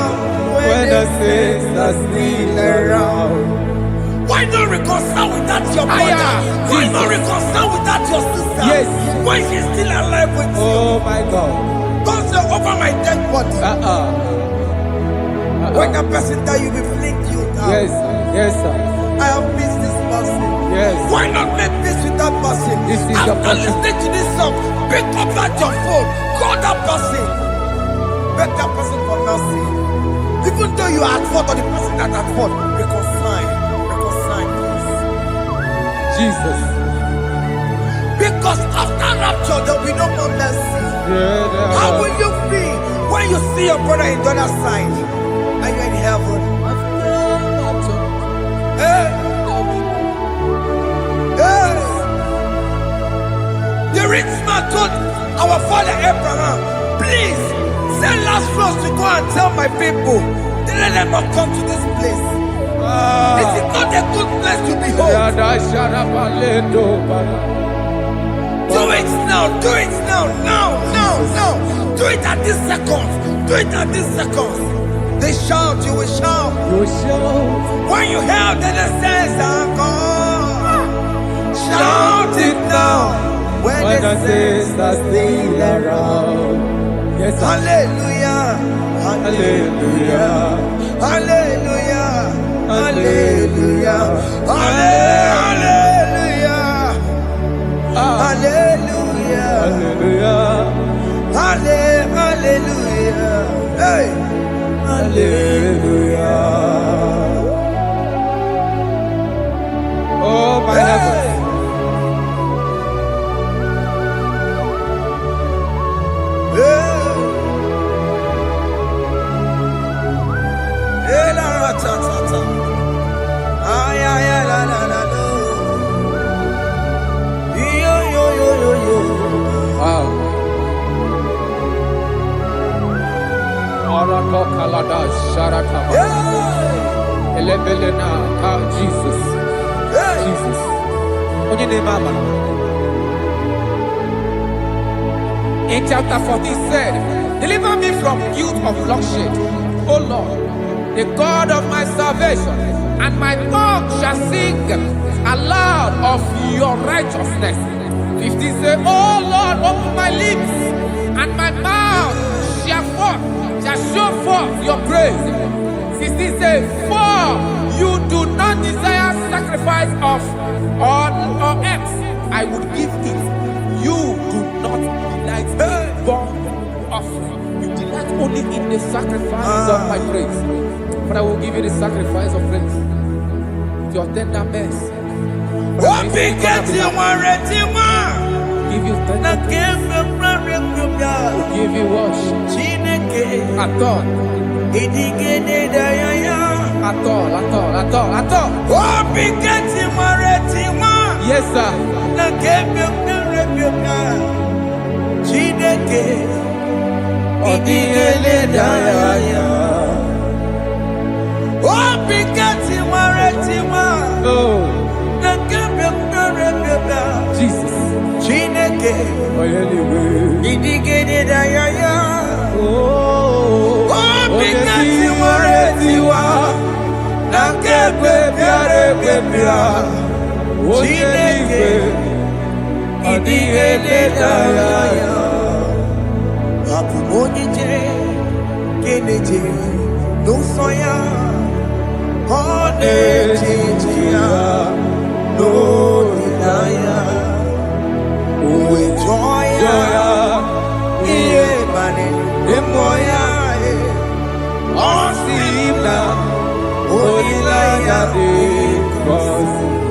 When the saints are still around. Why not reconcile without your brother? Why not reconcile without your sister? Yes. Why is she still alive with you? Oh my God. Don't say over my dead body. When that person die, you will fling you down. Yes, yes, sir. I have missed this person. Yes. Why not make peace with that person? This is After your person. listening to this song, pick up that your phone, call that person, beg that person for mercy. Even though you are at fault or the person that at fault, reconcile, please. Jesus. Because after rapture, there will be no more mercy. How will you feel when you see your brother in the other side and you're in heaven? Hey. Hey. The rich man told our father Abraham, please send Lazarus to go and tell my people, let them not come to this place. This is not a good place to behold. Do it now, do it now, now. Do it at this second. Do it at this second. They shout, you will shout. When you hear that the saints are gone, shout it now. When the saints are still around. Yes, hallelujah, hallelujah, hallelujah, hallelujah, hallelujah. Hallelujah. Hallelujah. Hallelujah. Hey. Hallelujah. Oh my heaven. Hey. La ta ta ta. Ay ay la la la. Wow. Arako kalada sharatama. Elebelena ka Jesus. Jesus. Onye name mama. In chapter 14 said, deliver me from guilt of bloodshed, O Lord, the God of my salvation, and my tongue shall sing aloud of your righteousness. 15 say, oh Lord, open my lips, and my mouth shall show forth your praise. 16 say, for you do not desire sacrifice of or eggs, I would give it. You do not delight in burnt offering. You delight only in the sacrifice of my praise. But I will give you the sacrifice of praise. With your tender mercy. Give you tender give you worship. At all. Yes, sir. Jesus.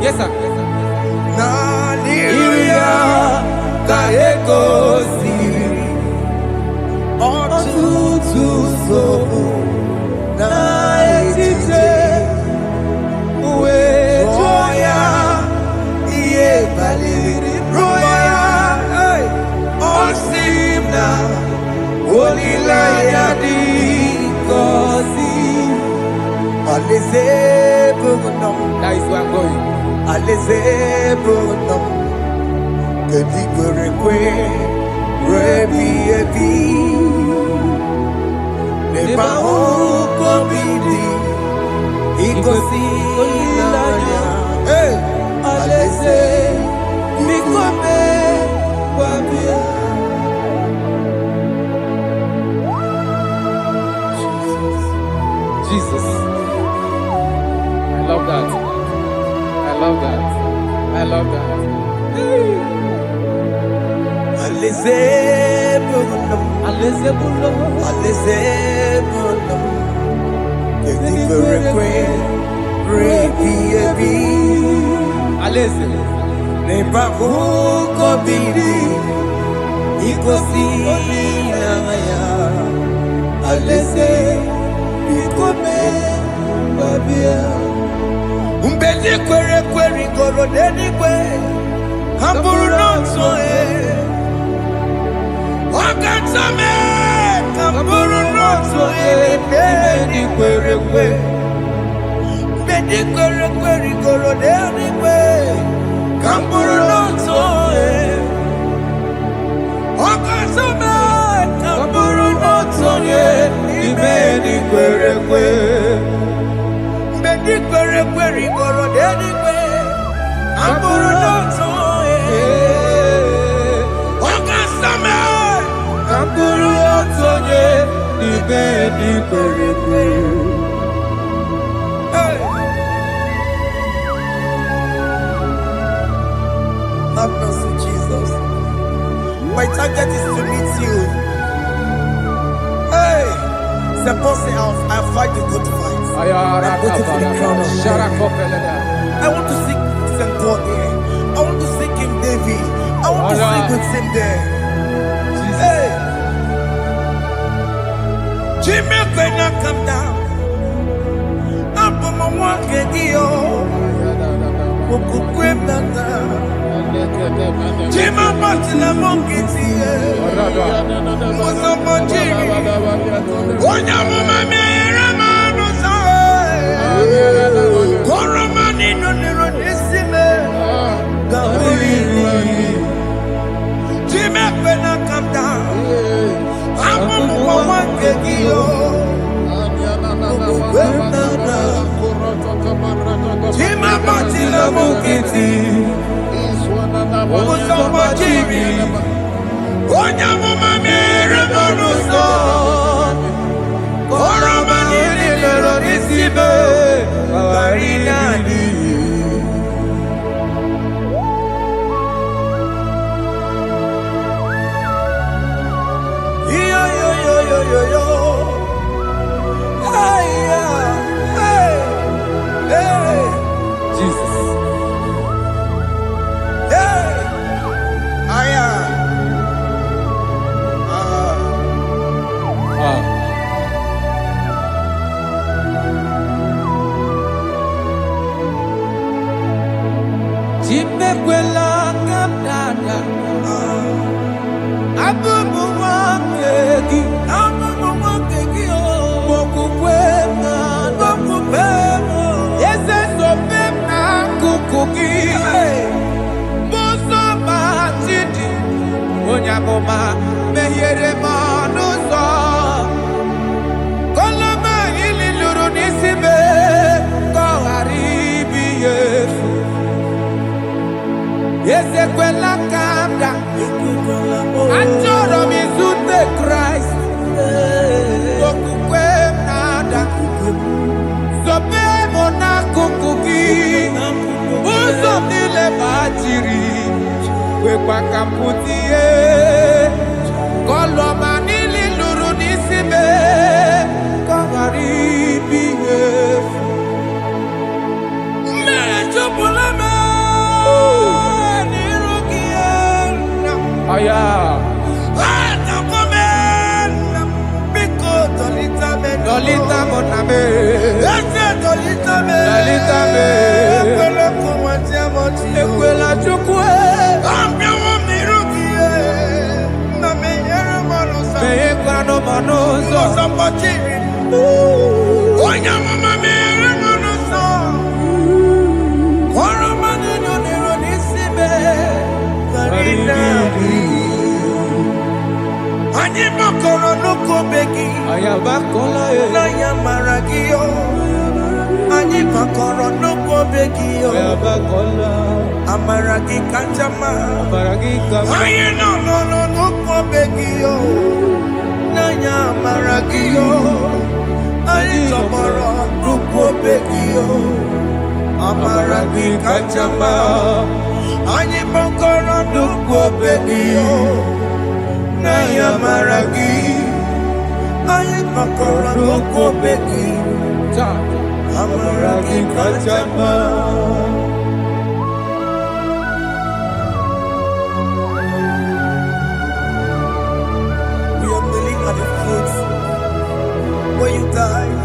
Yes, sir. That is where I'm going. Jesus. I love that. I love that. I love that. Have mercy, Jesus. My target is to meet you. Hey, suppose I fight the good fight. I'm waiting for the crown of glory. I want to seek St. Paul here. I want to seek King David. I want to sleep with him there. Hey, Jimmy cannot come down. I'm from a one video. Jima Martina Monkiti, was a Monjiri, Onya Mama Ramano Sai, Koramani no Neronissime, Jima Pena come down, I'm one Kegio, Jima Martina Monkiti. etiti. Usoma Jimmy. Onyamuma mere monuso. Koroma nili loro nisibe. Barina ni. Yo. Hey. Jesus. Hey. Chimekwela kamdada. Abubu wangegi. Mokukwenga. Yese sopemna kukugi. Muso matidi. Onyaboma mehiere manuso. Koloma ili luru nisibe. Koharibi yefu. Yese kwela kamda. Achoro mizute Christ. Kokukwe nada. Sope mona kukugi. Uzo nile bachiri. Wekwa kamputie. Koloma nili luru nisibe. Kogaribi yefu. Mechopulame. Aya. Dolita moname. Dolita me. Ekwela chukwe. Meekwa no manuso. Onyamama mere manuso. Koromani no nero nisibe. Ani makoro nuko begi. Ayabakola Na ya maragio. Ani makoro nuko begi. Ayabakola. Amaragi kanjama. Amaragi kanjama. Aye no nuko begi. Na ya maragio. Ani tomoro nuko begi. Amaragi kanjama. Ani makoro nuko begi. Naya maragi, aye makora loko beki, amaragi kachama. We are kneeling at the foot where you died.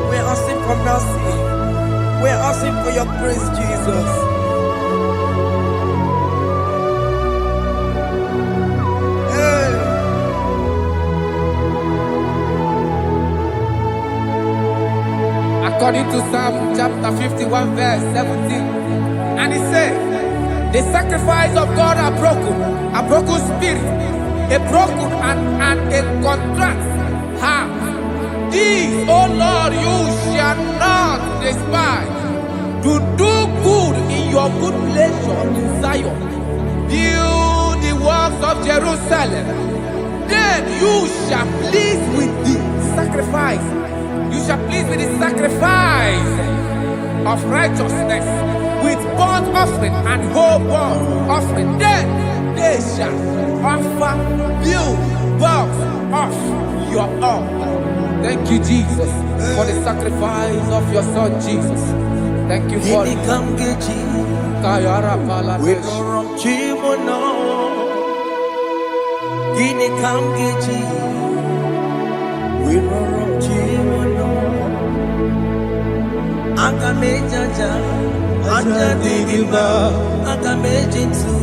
We are asking for mercy. We are asking for your grace, Jesus. According to Psalm chapter 51 verse 17. And he said, the sacrifice of God are broken spirit, a broken and a contrite heart. These, O Lord, you shall not despise. To do good in your good pleasure in Zion. Build the works of Jerusalem. Then you shall please with the sacrifice. You shall please with the sacrifice of righteousness, with burnt offering and whole burnt offering. Then they shall offer you works of your own. Thank you, Jesus, for the sacrifice of your Son, Jesus. Thank you for it. Kayara Paladesh. Agamejaja, Ajadigima, Agamejitu,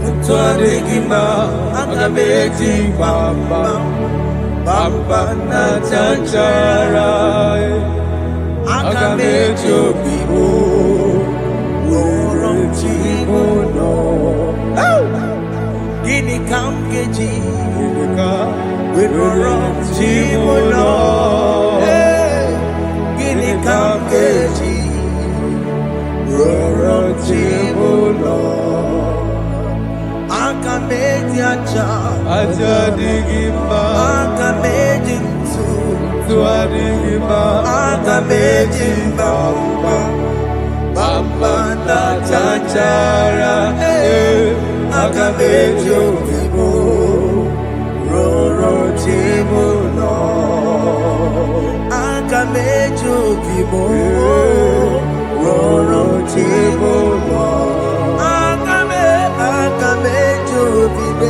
Mutuadigima, Agameji Bamba, Bamba Najajara, Agamejo Bibo, Worom Chimono, Gini Kamgeji, Worom Chimono. Kamgeji, Roro aja digima akameji tu adigima akameji bamba na chachara akameji obibo roro tibo no akameji obibo roro tibo no akameji obibo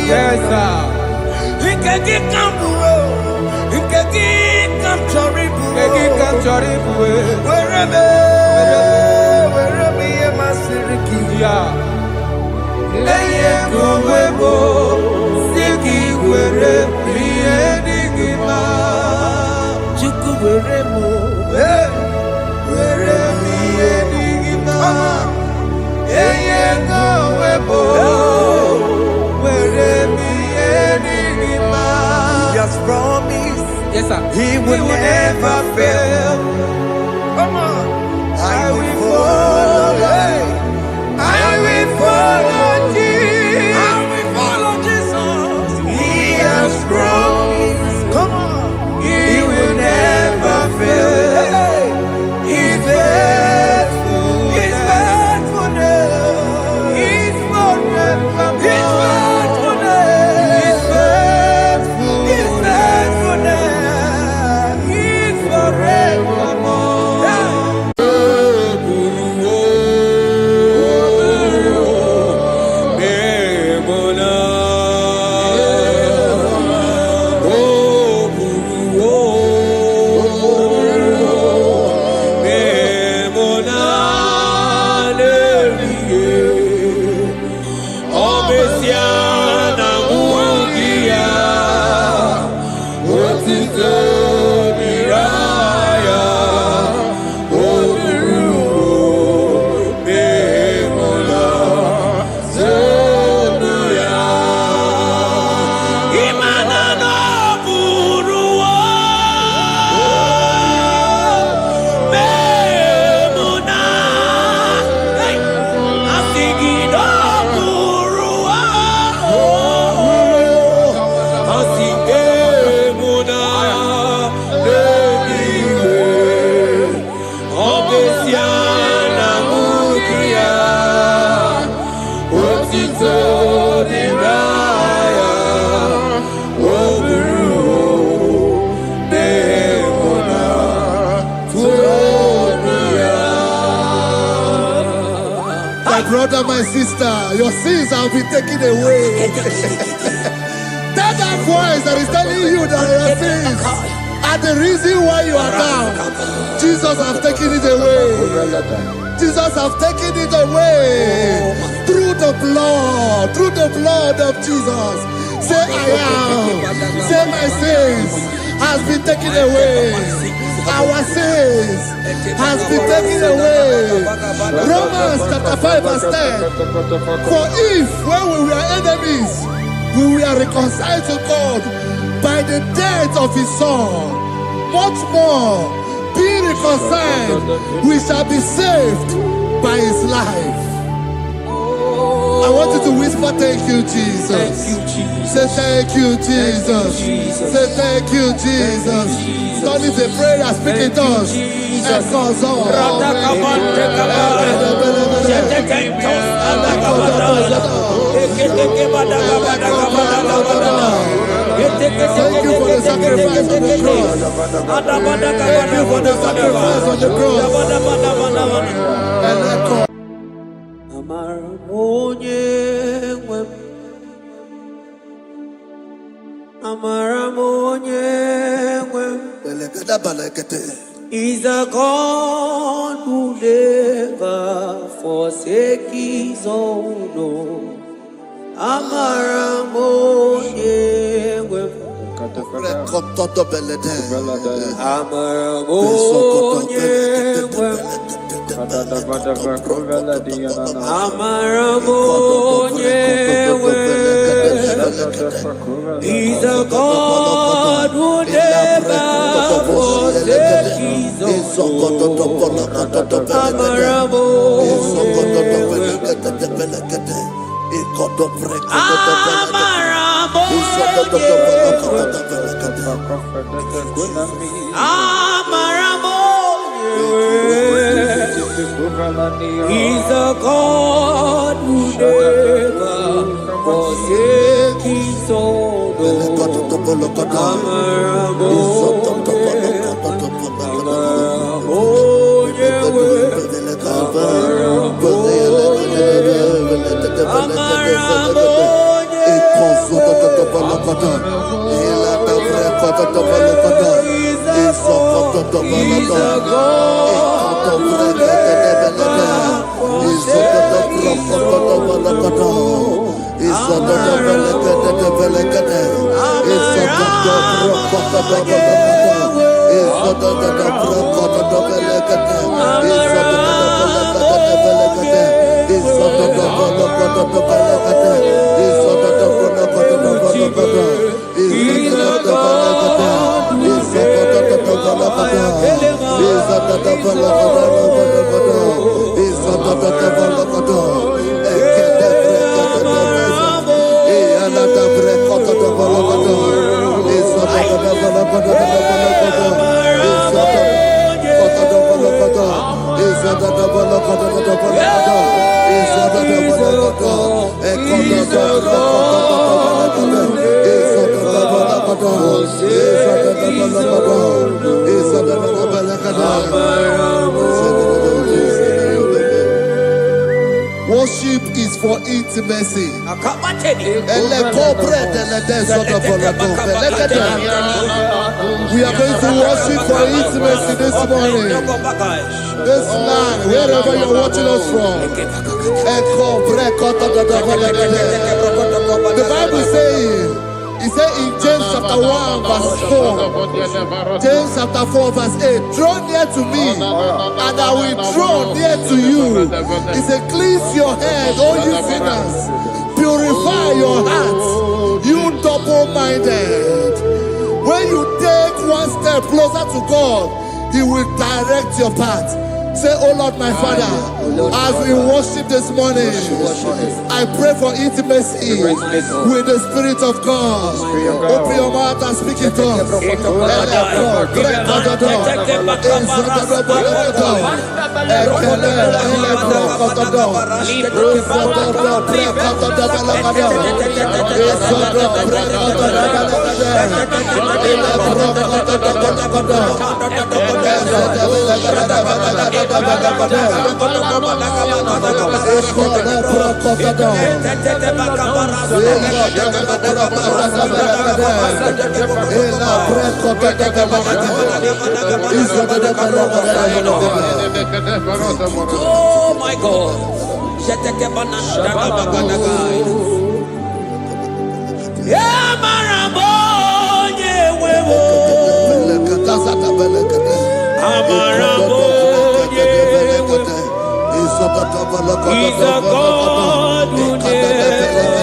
Yes, sir. Yes, sir. He will never fail. Come on. I will follow. I will follow Jesus. I will follow Jesus. He has promised. Come on. He will never fail. He's faithful. He's faithful. He's forever. He's faithful. He's faithful. He's faithful. He's forevermore. Brother, my sister, your sins have been taken away. That voice that is telling you that your sins are the reason why you are down. Jesus has taken it away. Jesus has taken it away through the blood of Jesus. Say I am. Say my sins has been taken away. Our sins has been taken away. Romans chapter 5 verse 10. For if when we were enemies, we were reconciled to God by the death of his son, much more being reconciled, we shall be saved by his life. I want you to whisper, thank you, Jesus. Thank you, Jesus. Say thank you, Jesus. Say thank you, Jesus. Turn it a prayer, speak in tongues. Thank you for the sacrifice on the cross. Thank you for the sacrifice on the cross. And echo. Is a God who never forsake his own. He's a God who never forsake his own. He's a God who never forsake his own. Worship is for intimacy. We are going to worship for intimacy this morning. This land, wherever you're watching us from. The Bible says, it says in James chapter 1 verse 4, James chapter 4 verse 8, draw near to me and I will draw near to you. It says, cleanse your head, all you sinners, purify your hearts, you double-minded. When you take one step closer to God, He will direct your path. Say, oh Lord, my Father, as we worship this morning, I pray for intimacy with the Spirit of God. Open your mouth and speak in tongues. Oh my God. He's a God who never forsakes his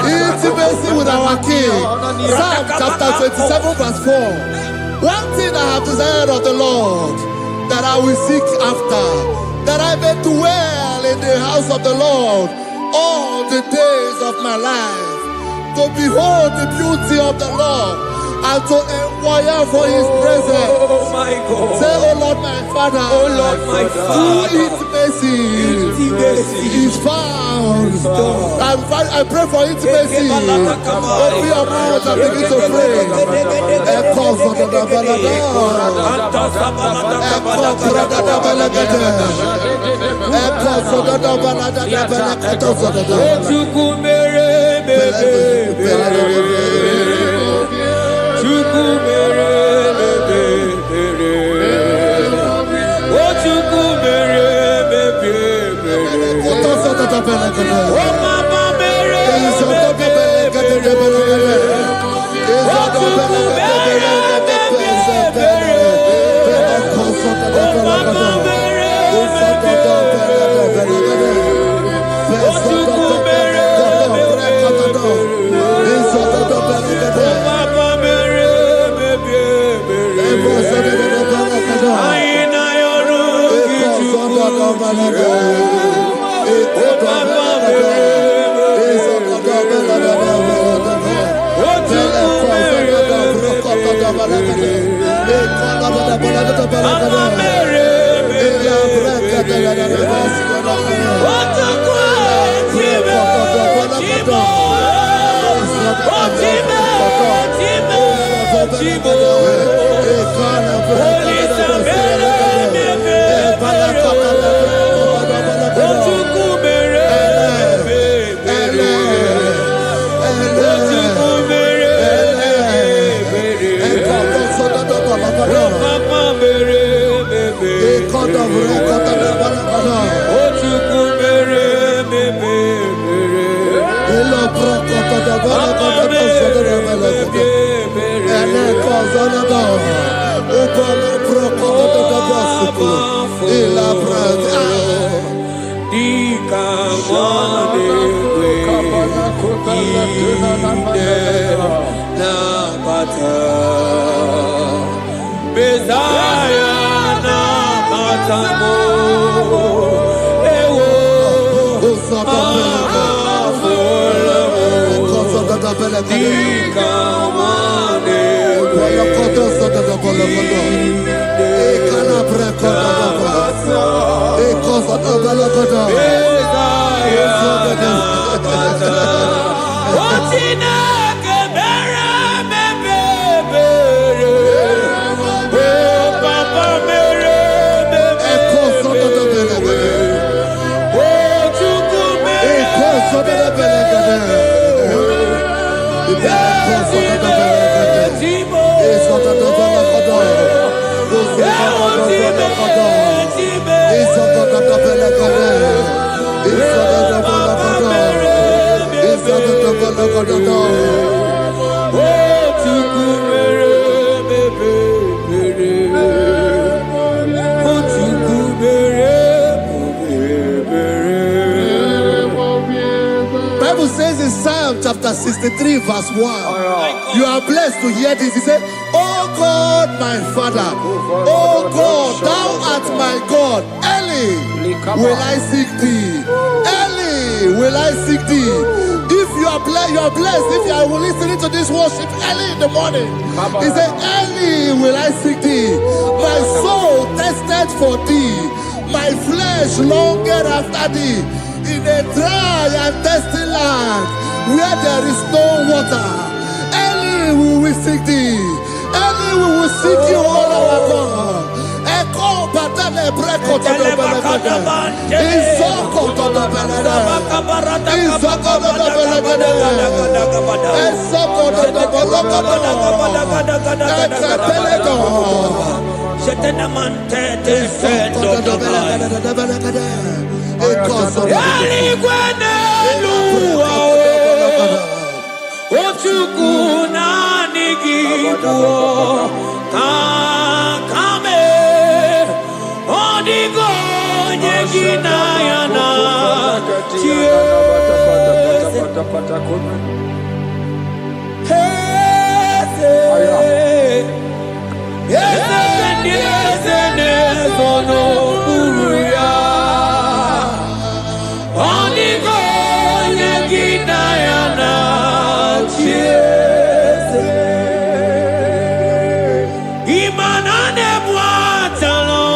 Intimacy with our King. Psalm chapter 27 verse 4. One thing I have desired of the Lord, that I will seek after, that I may dwell dwell in the house of the Lord all the days of my life, to behold the beauty of the Lord and to inquire for his presence. Oh my God. Say, oh Lord my Father, Oh Lord my Father, intimacy is found. I pray for intimacy. Open your mouth and begin to pray. Bible says in Psalm chapter 63 verse 1, you are blessed to hear this. He said, oh God, my Father, oh God, thou art my God. Early will I seek thee. Early will I seek thee. If you are blessed if you are listening to this worship early in the morning. He said, early will I seek thee. My soul thirsted for thee. My flesh longed after thee. In a dry and thirsty land where there is no water. Early will we seek thee. Early we will seek you, all our God. Echo patale breko to the belagada. Isoko to the belagada. Isoko to the belagada. Isoko to the belagada. Ekapelego. Shetenamante defendo the belagada. ginayana chiese imanane mwatalo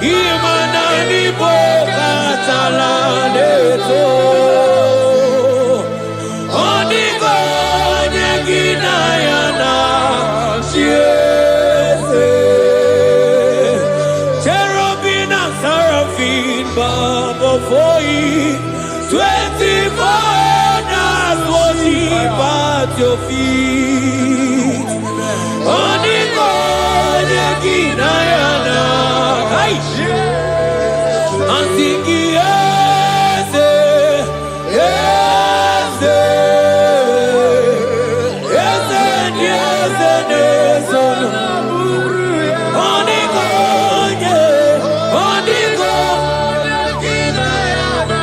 imanani bokatala leto onigo ginayana chiese cherubim and seraphim bow before you 24 elders worship at your feet. Onigo ginayana and sing yes, yes, yes, yes, yes, Onigo, Onigo ginayana.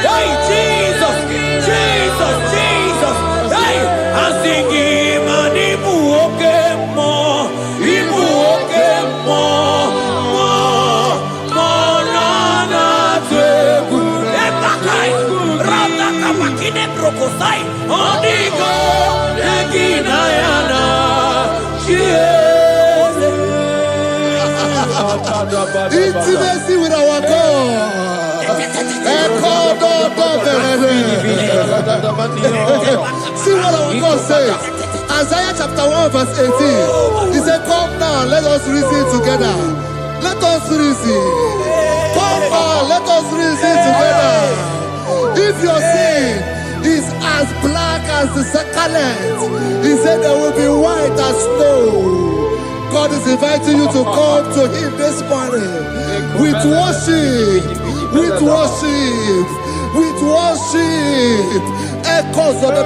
Hey, Jesus, Jesus, Jesus. Hey, I'm singing, man, Ibu okemo, more na twebu. Ebakai, rata kapakine brokosai. Onigo, ginayana, Intimacy with our God. See what our God says. Isaiah chapter 1 verse 18. He said, come now, let us reason together. Let us reason. Come now, let us reason together. If your sin is as black as the scarlet, he said there will be white as snow. God is inviting you to come to him this morning with worship, with worship, with worship. Echoes of the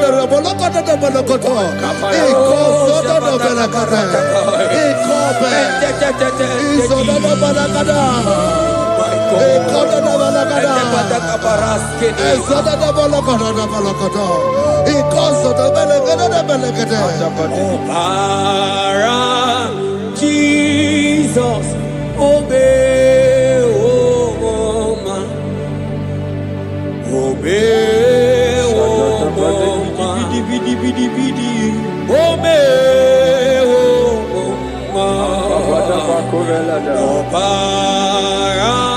Jesus, obey, oh man, obey, oh man, obey, oh man,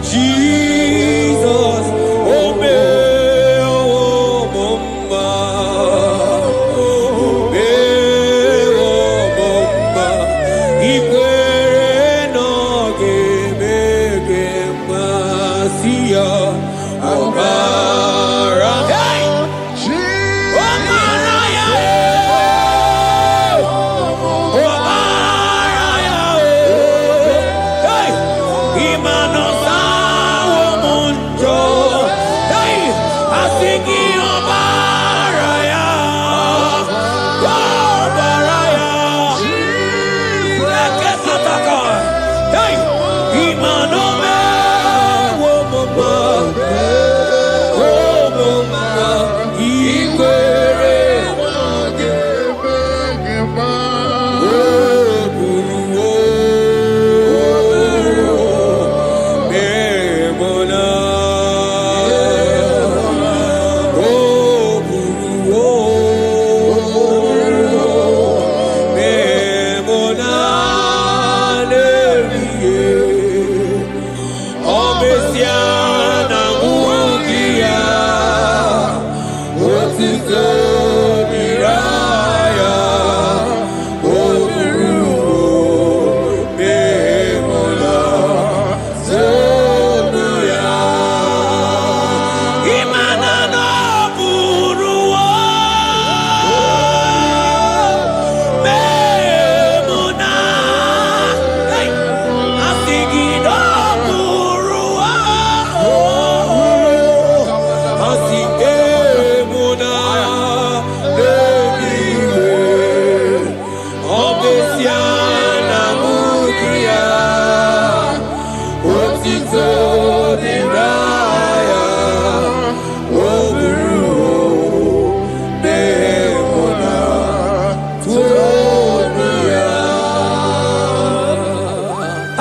Jesus, obey, oh Hey!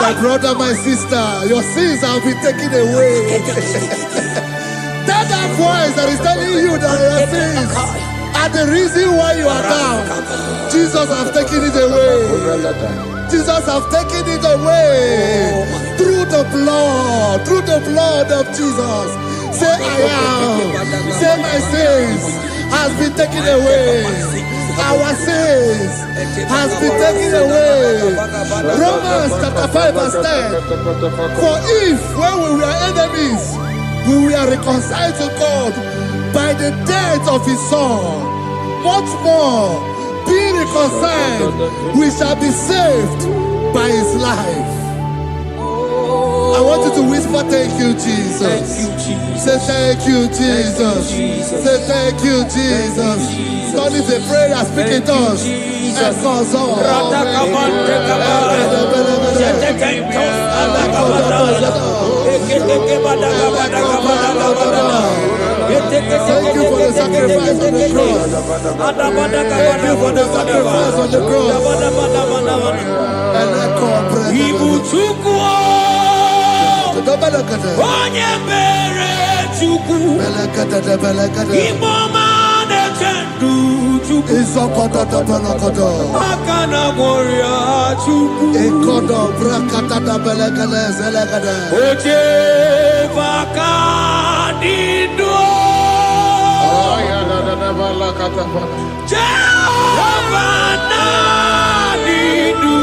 My brother, my sister, your sins have been taken away. Tell that voice that is telling you that your sins are the reason why you are down. Jesus has taken it away. Jesus has taken it away. Through the blood of Jesus. Say I am. Say my sins has been taken away. Our sins has been taken away. Romans chapter 5 verse 10. For if when we were enemies, we were reconciled to God by the death of his son, much more, being reconciled, we shall be saved by his life. I want you to whisper, thank you, Jesus. Thank you, Jesus. Say thank you, Jesus. Say thank you, Jesus. God is a prayer, speak in tongues. Thank you for the sacrifice on the cross. Thank you for the sacrifice on the cross. Onye mere Chukwu Igbo mane chendu Chukwu Aka na gloria Chukwu Oche baka dido Jehovah na dido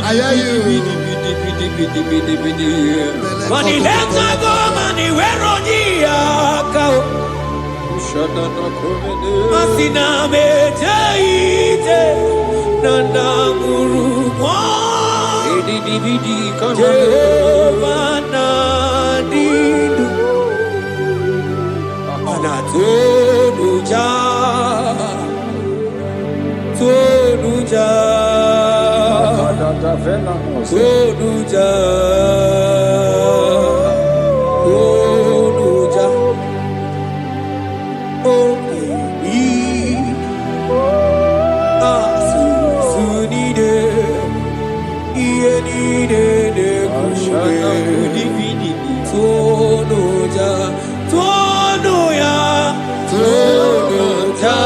I hear you. Money lenga go money wero jiaka. Asina mejaite nanda guru mo. Jehovah nadidu. Anatonuja. Tonuja. Tonuja, Tonuja, oh baby, sunide, ienide de kushke, Tonuja, Tonuya, Tonuja.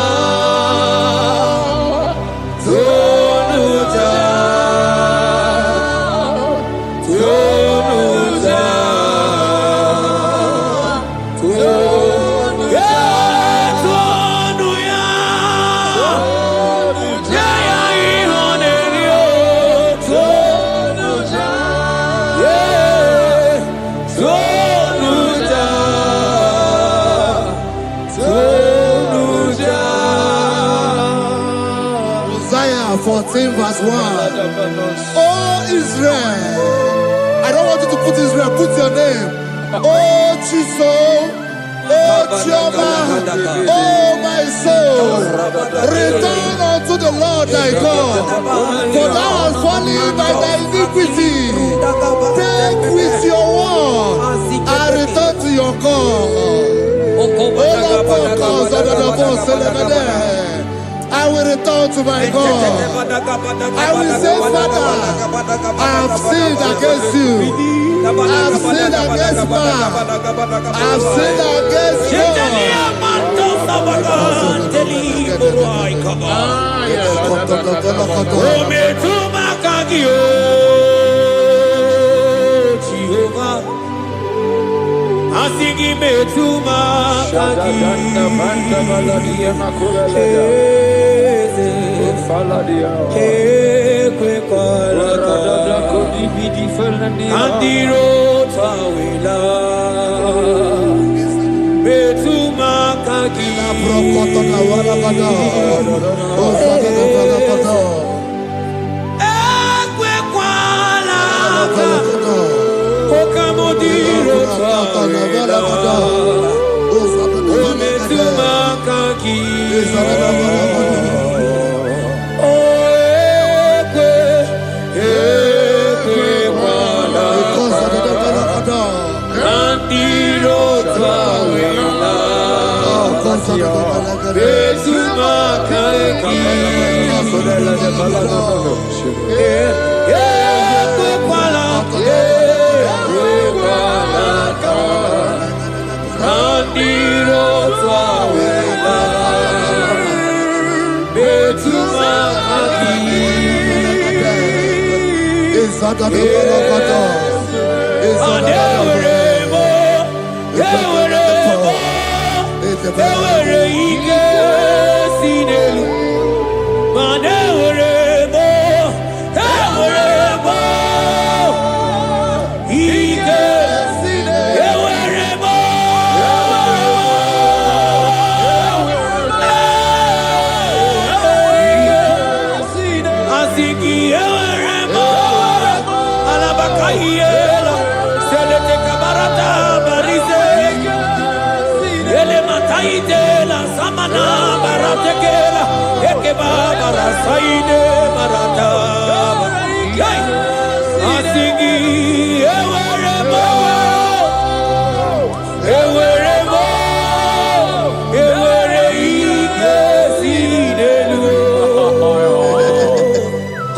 Isaiah 14 verse 1. Oh Israel, I don't want you to put Israel, put your name. Oh Chiso, oh Chioma, oh my soul, return unto the Lord thy God, for thou hast fallen by thy iniquity. Take with your word and return to your God. I will return to my God. I will say, Father, I have sinned against you. I have sinned against man. I have sinned against God. Asigi metuma kaki. Andiro tawela metuma kaki. Okamodiro tawela metuma kaki.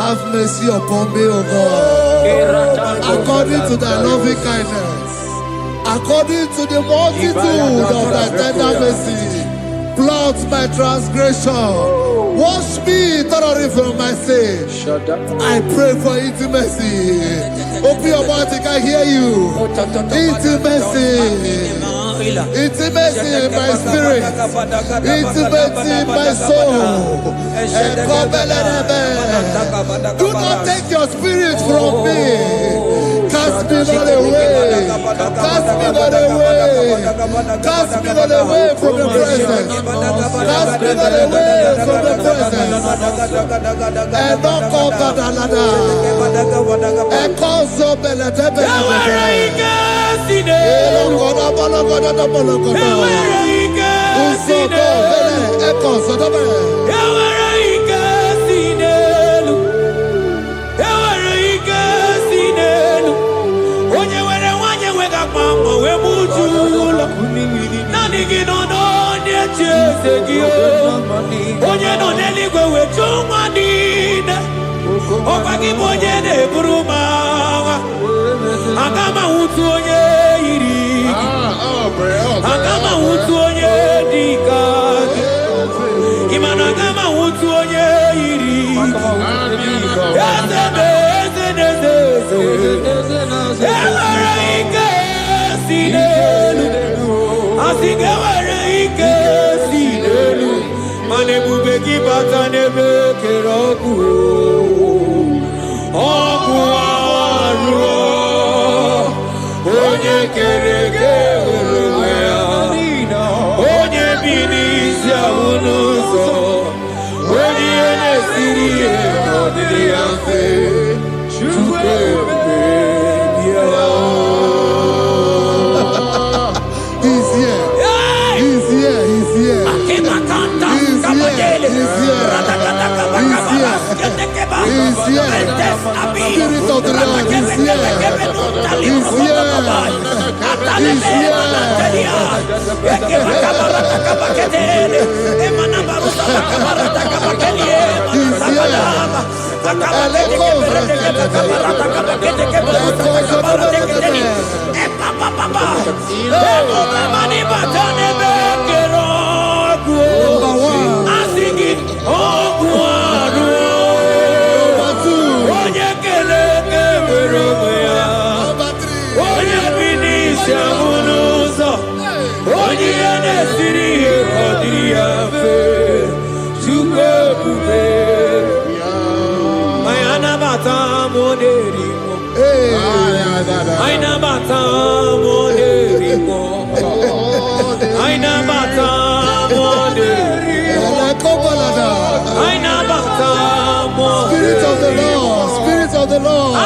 Have mercy upon me, O God, according to thy loving kindness, according to the multitude of thy tender mercy. Blot my transgression, wash me thoroughly from my sin. I pray for intimacy. Open your mouth, I can hear you. Intimacy. Intimacy in my spirit, intimacy in my soul. Do not take your spirit from me. Cast me not away. Cast me not away. Cast me not away from your presence. Cast me not away from the presence. And not come back another. And cause of Spirit of the Lord is here. He's here. He's Spirit of the Lord, Spirit of the Lord.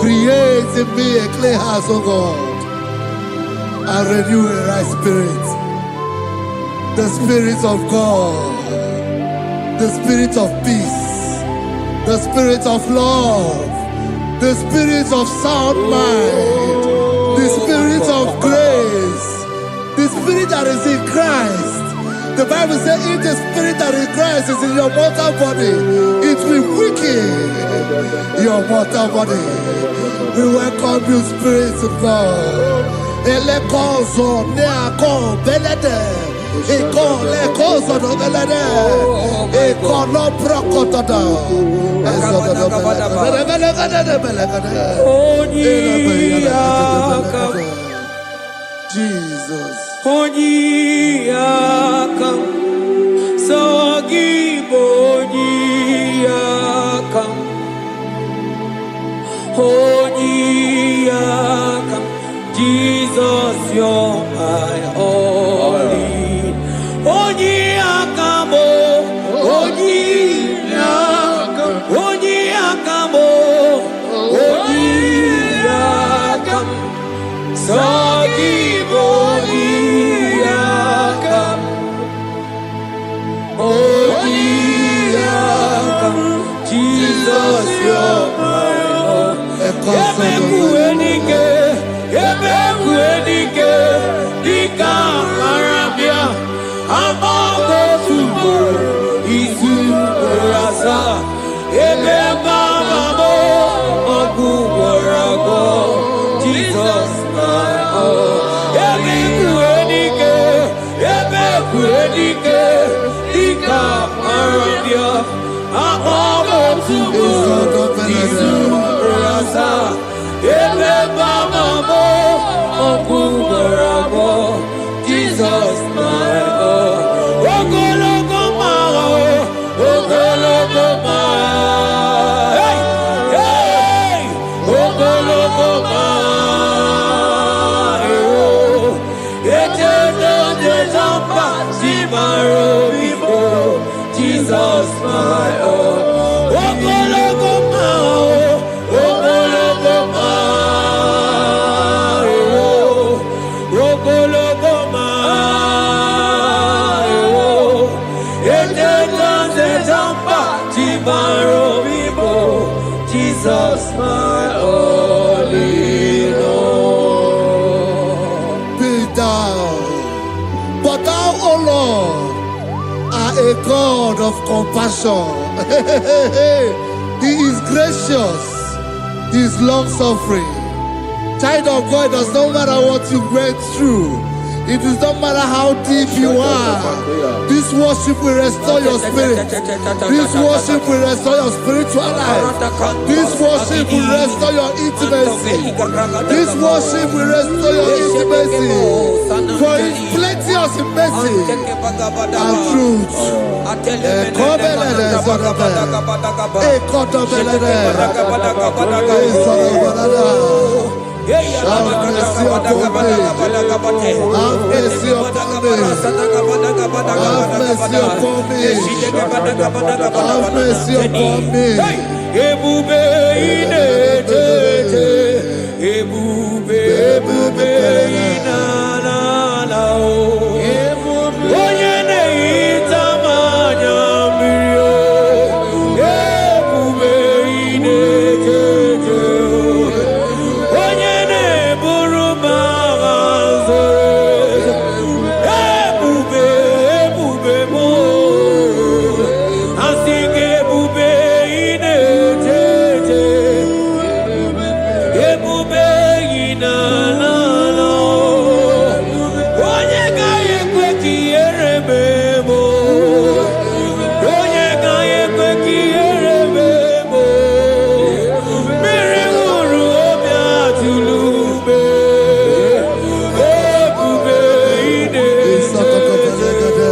Create in me a clean house, O God, and renew a right spirit. The Spirit of God, the Spirit of peace, the Spirit of love, the Spirit of sound mind, the Spirit of grace, the Spirit that is in Christ. The Bible says if the Spirit that is in Christ is in your mortal body, it will weaken your mortal body. We welcome you, Spirit of God. Elekozo neako belede, eko lekozo no belede, eko no prokotoda, ezodo no belede. Jesus. Onyiyakam, Sogibo Onyiyakam, Onyiyakam, Jesus, you're my only. Onyiyakam, Onyiyakam, Onyiyakam, Onyiyakam, Sogibo Onyiyakam, Onyiyakam, Jesus, you're my Lord. Ebekuenike, ebekuenike, dika marabia, amabo tubo, isu rasa, ebebamamo, oguwarago, Jesus, my Lord. Ebekuenike, dika marabia, amabo tubo, isu rasa, ebebamamo, oguwarago, Jesus, my Lord. Ogologo mara, ogologo mara, hey, hey, ogologo mara, eternal desamba, simaro vivo, Jesus, my Lord. Ogologo mara, ogologo mara, ogologo mara, a God of compassion. He is gracious. He is long-suffering. Child of God, it does not matter what you went through. It does not matter how deep you are. This worship will restore your spirit. This worship will restore your spiritual life. This worship will restore your intimacy. This worship will restore your intimacy. For His plenteous in mercy and truth. Have mercy upon me. Have mercy upon me. Have mercy upon me. Have mercy upon me. Ebube inetete, ebube inanana o. Onye na-ehita mmanya mmiri o. Ebube inetete o. Onye na-eburu m agha nzọrọ. Ebube m o. Asị gị ebube inetete. Ebube inanana o. Onye gaghị ekwe ka ihere mee m o. Onye gaghị ekwe ka ihere mee m o. Mmiri ṅụrụ obi atụrụ ume. Ebube inetete.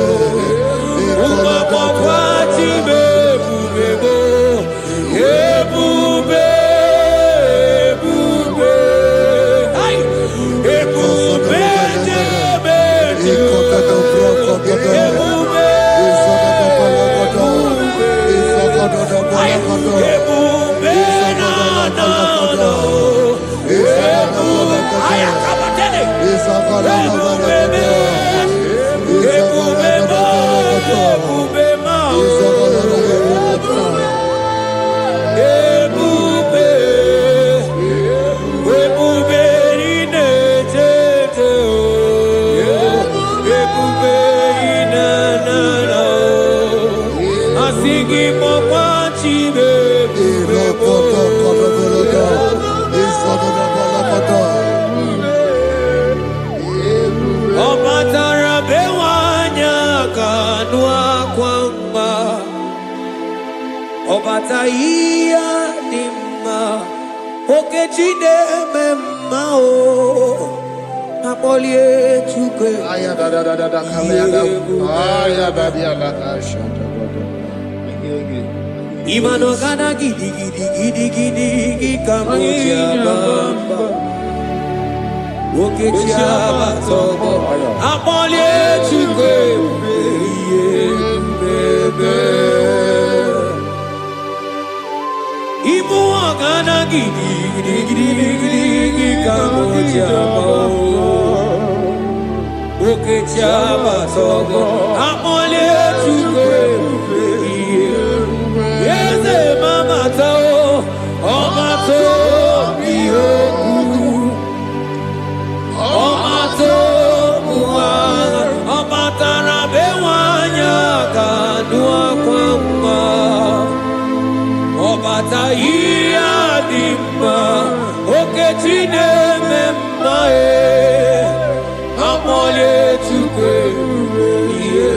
Ụmụakwụkwọ achịbe ebube m o. Ebube. Ai! Ebube jebe ebube. Ai! Ebube na-anọ. Ai, akabatele. Ebube me. Ebube mo. Ebube ma. Ebube. Ebube inetete o. Ebube inanana o. Asị gị mọkwa chibe ebube mo. Ọ batara be nwanyị aka nụ akwa mma. Ọ bata ihe dị mma. Okechi na-eme mma o. Akpọlie Chukwu. Imano gana gidi ka mo ji abamba. Okechi abatobo. Akpọlie Chukwu ebube. Ibu ọgana gidi ka mo ji abamba. Okechi abatobo. Akpọlie Chukwu ebube. Eze mama tao, ọma to bihoku, ọma to buwa, ọma tara be nwanyị aka nụ akwa mma, ọbata ihe dị mma, Okechi na-eme mma akpọlie Chukwu ihe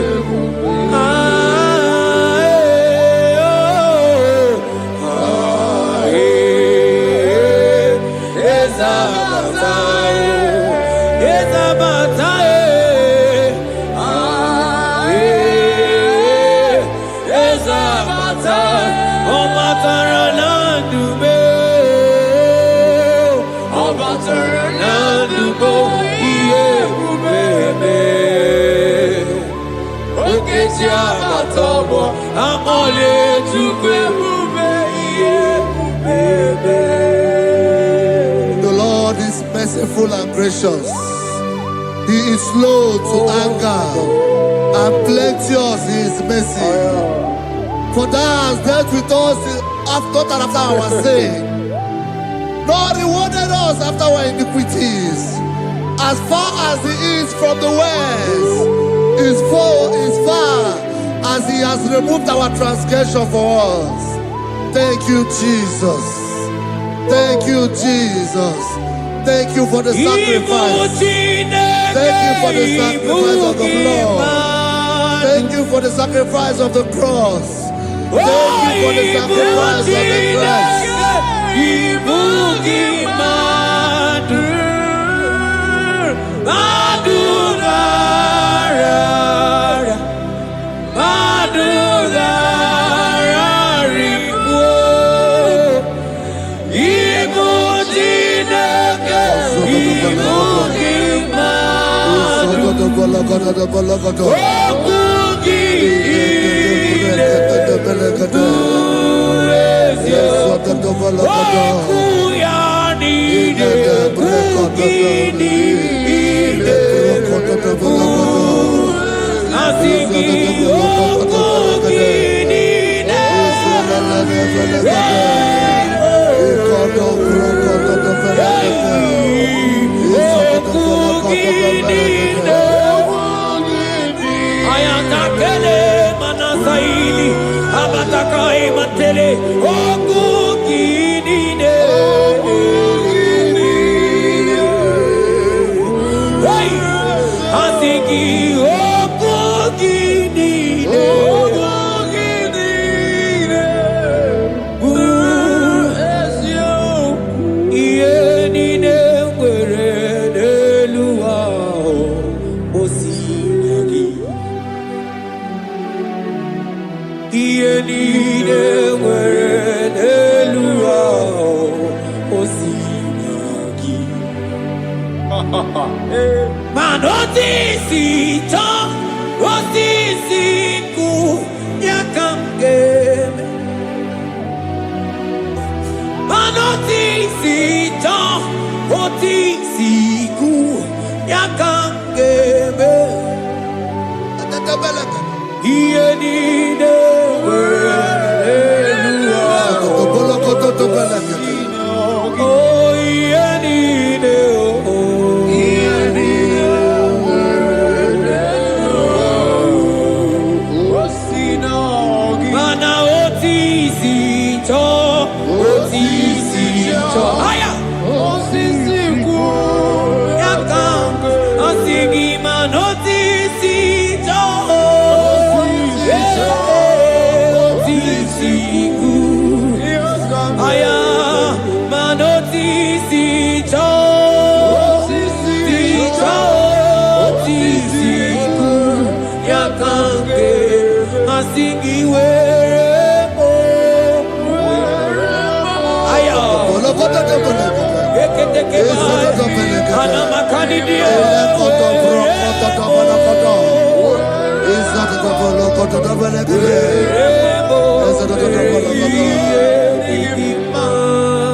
The Lord is merciful and gracious. He is slow to anger and plenteous in His mercy. For thou hast dealt with us after our sin, nor rewarded us after our iniquities. As far as the east from the west is far as the removed our transgression for us. Thank you, Jesus. Thank you, Jesus. Thank you for the sacrifice. Thank you for the sacrifice of the blood. Thank you for the sacrifice of the cross. Thank you for the sacrifice of the cross.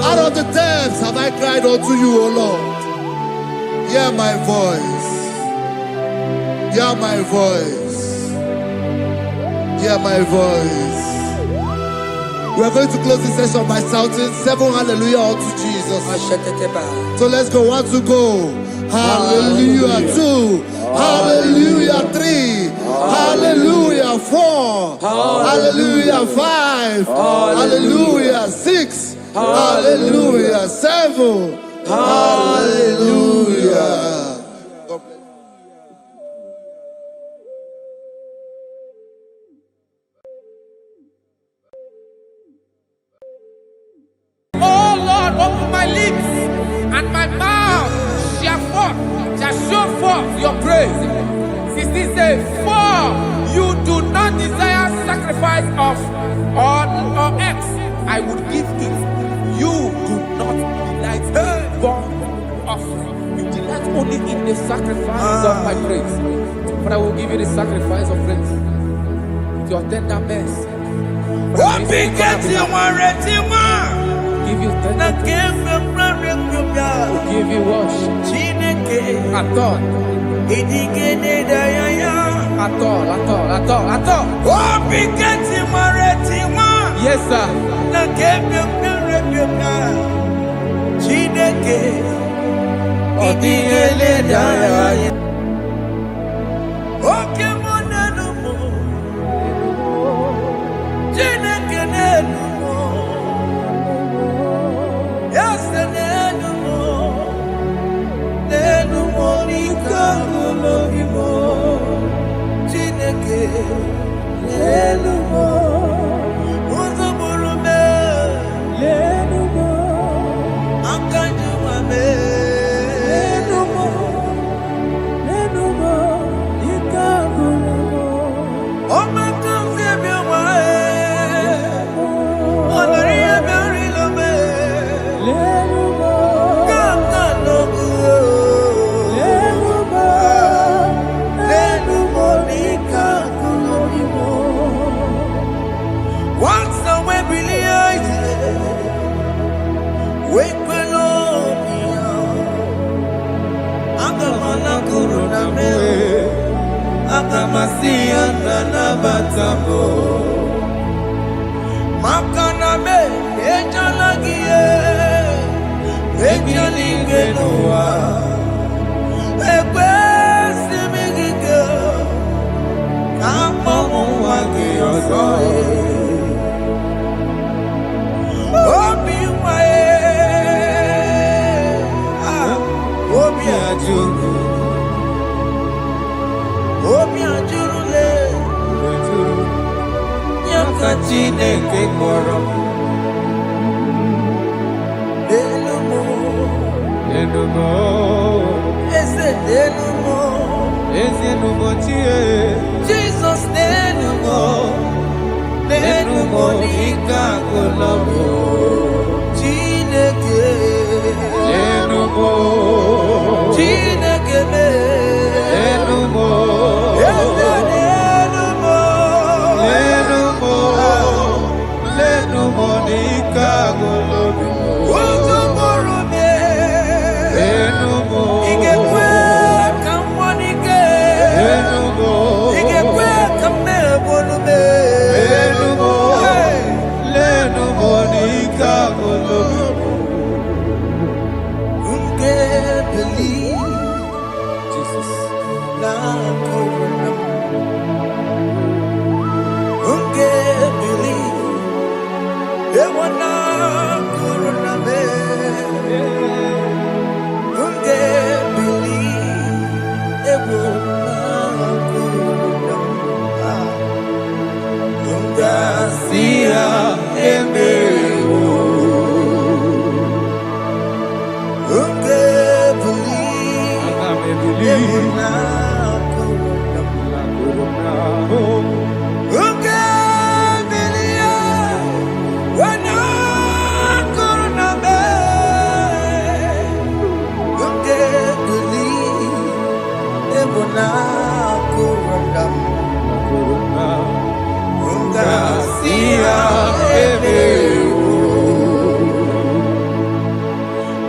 Out of the depths have I cried unto you, O Lord. Hear my voice. Hear my voice. Hear my voice. We are going to close this session by shouting 7 hallelujah unto Jesus. So let's go. 1, 2, go. Hallelujah. 2. Hallelujah. 3. Hallelujah. 4. Hallelujah. 5. Hallelujah. 6. Hallelujah. 7. Hallelujah. Open my lips, and my mouth shall show forth your praise. 16 says, for you do not desire sacrifice of or X, I would give it. You do not delight in burnt offering. You delight only in the sacrifice of my praise. But I will give you the sacrifice of praise with your tender mercy. Give you tender will give you worship. At all. Yes, sir.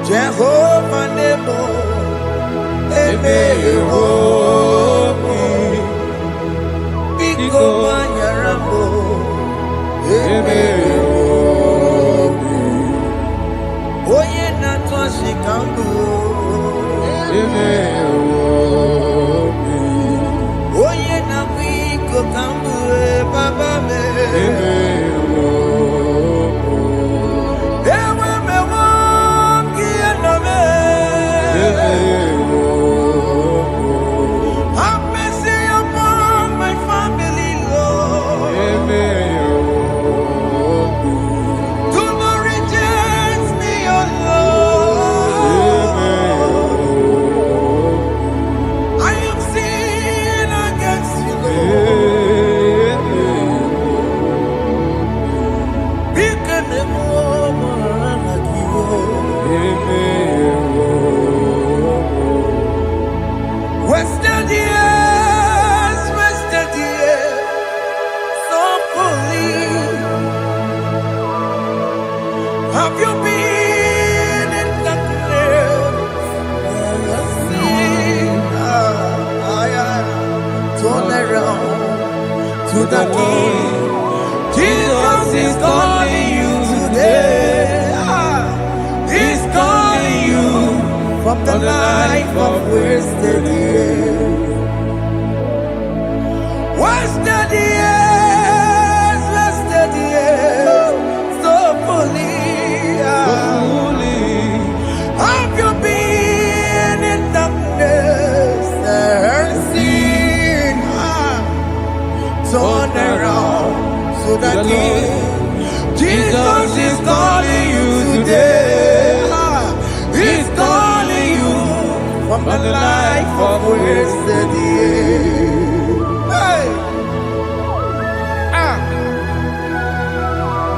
Jehovah Nebo, Biko Banyarambo, Oye Natwashi Kambu, Oye Nabiko Kambu, Baba me. Have mercy upon my family, Lord. Do not reject me, oh Lord. I am sin against you, Lord. Become a woman like you. Wasted years, so fully. Have you been in darkness? Turn around to the King. Jesus is calling you today. He's calling you from the life of wasted years. Wasted years, so fully. Have you been in darkness and seen? to the King. Jesus is calling you today. He's calling you from the life of wasted years. Hey!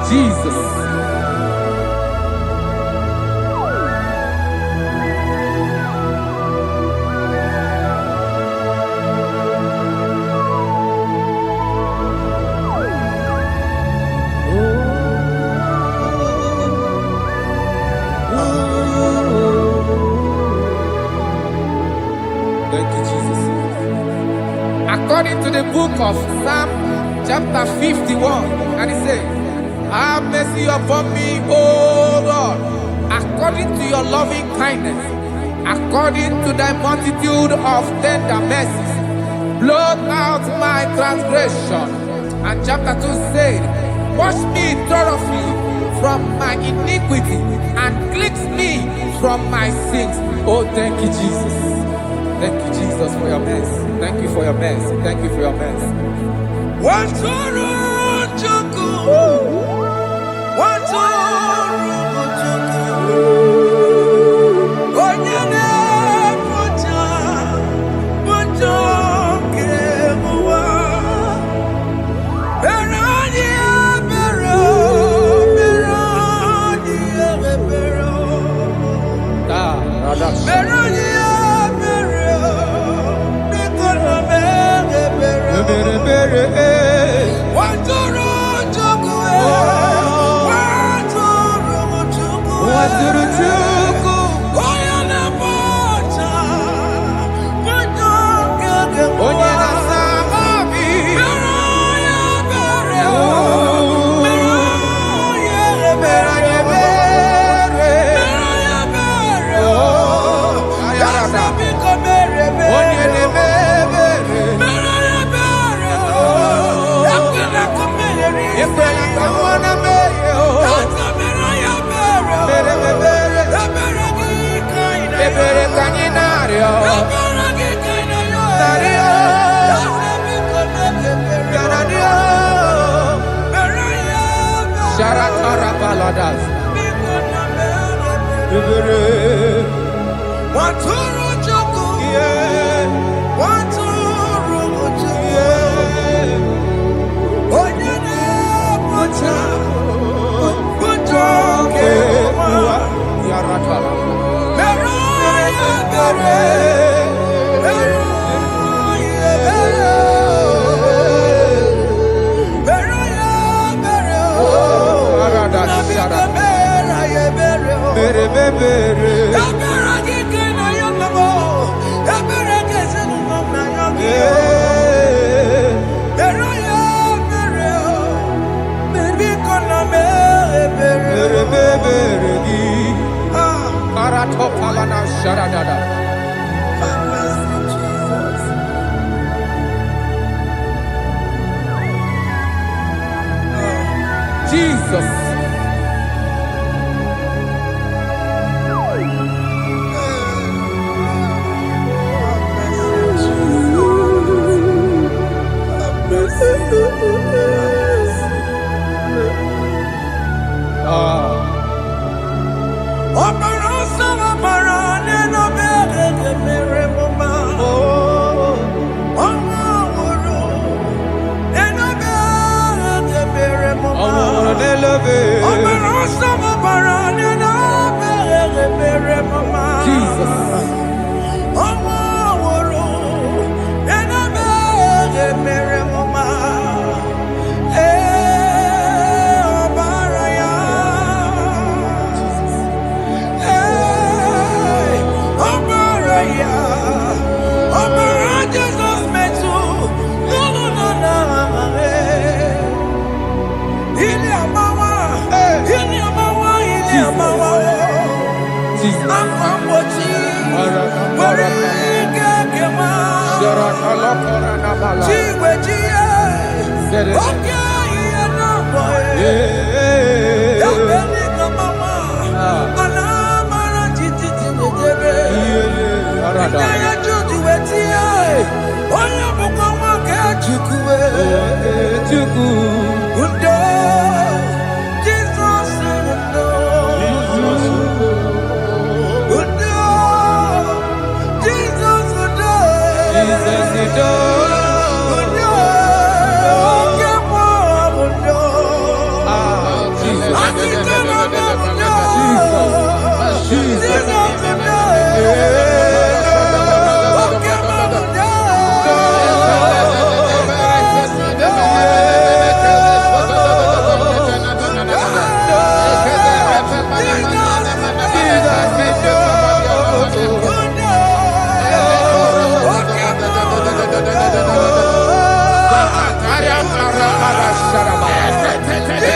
Jesus. Thank you, Jesus. According to the book of Psalm chapter 51, and it says, have mercy upon me, O Lord, according to your loving kindness, according to thy multitude of tender mercies, blot out my transgression. And chapter 2 said, wash me thoroughly from my iniquity and cleanse me from my sins. Oh, thank you, Jesus. Thank you, Jesus, for your mercy. Thank you for your mercy. Thank you for your mercy. Jesus. Chukwu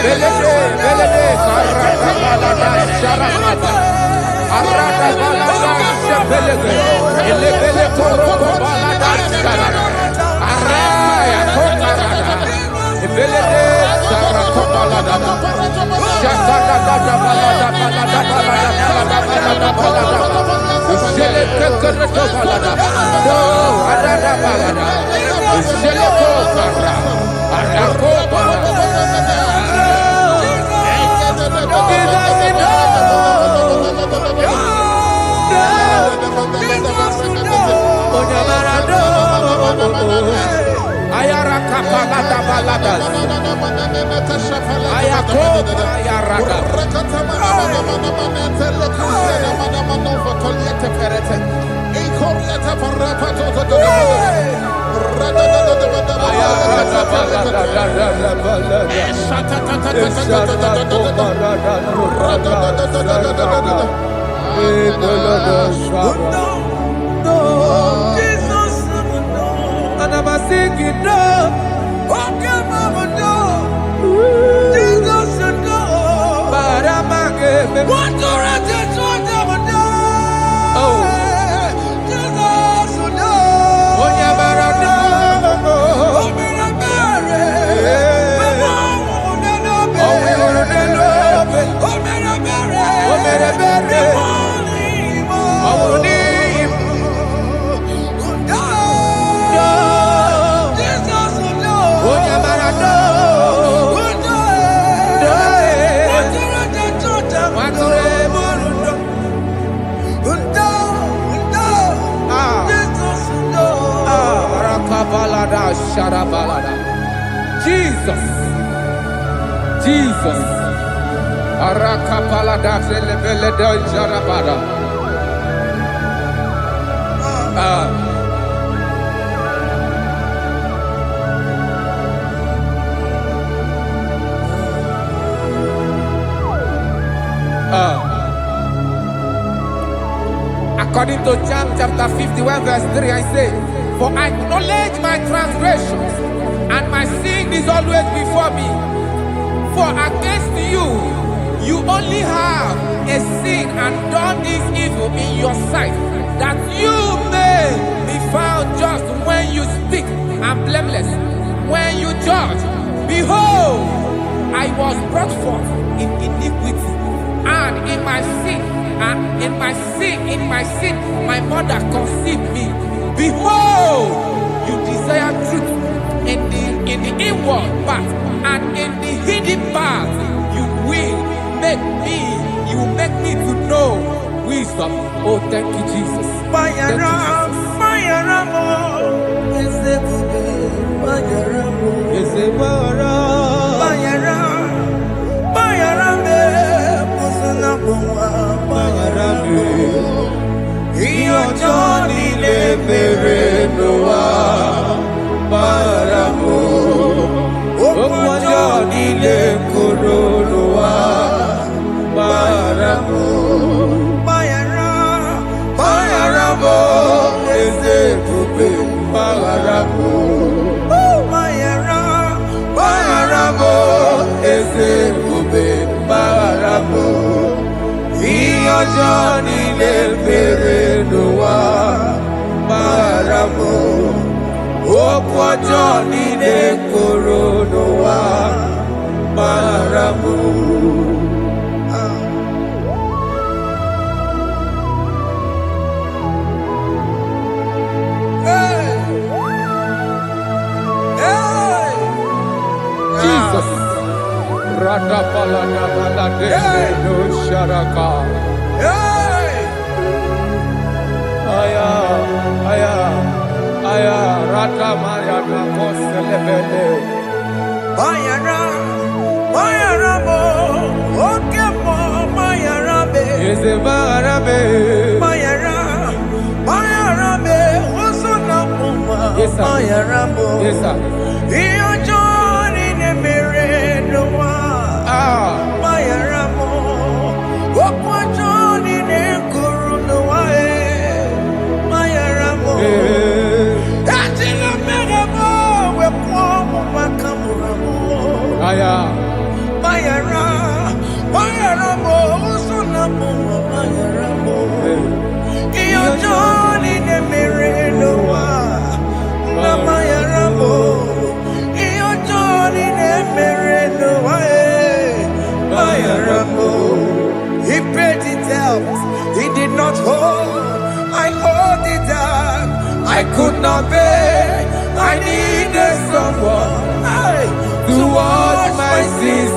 belede, karata balada, sharakata. Arada balada, shepelege. Elebele koroko balada, sharada. Araya kokarada. Belede, sarako balada. Shakada balada, balada, balada, balada, balada, balada. Sheleke koroko balada. No, arada balada. Sheleko kara. Arako balada. Ayara kapalada balada. Ayako ayaraka. And I'm singing no. Okay, mama, no. Jesus, no. But I'm again. What do I do? Oh, Jesus, no. Oh, yeah, but I know. Oh, me a berry. Oh, we are the love. Oh, me a berry. Oh, me a berry. Oh, me Jesus, Jesus, Arakapalada, Zelebeleda, Jarabada. According to John chapter 51 verse 3, I say, for I acknowledge my transgressions, and my sin is always before me. For against you, you only have a sin and done this evil in your sight, that you may be found just when you speak and blameless when you judge. Behold, I was brought forth in iniquity, and in my sin, my mother conceived me. Behold, you desire truth in the inward part, and in the hidden part you will make me to know wisdom. Oh, thank you, Jesus. Thank you, Johnny le mere noa paramu o Johnny le koronoa paramu bayaramo eze kupe bayaramo bayaramo eze kupe bayaramo Johnny le mere noa paramu o Johnny le koronoa paramu. Jesus. Radapalada balade no sharaka. Aya, rata maya na koselebele. Bayara mo, oke mo, bayara be. Eze bayara be, oso na puma. Bayara mo, yes sir. Iyo Johnny ne mere noa. Bayara mo, okwa Johnny ne kuru noa. Bayara mo. Aya.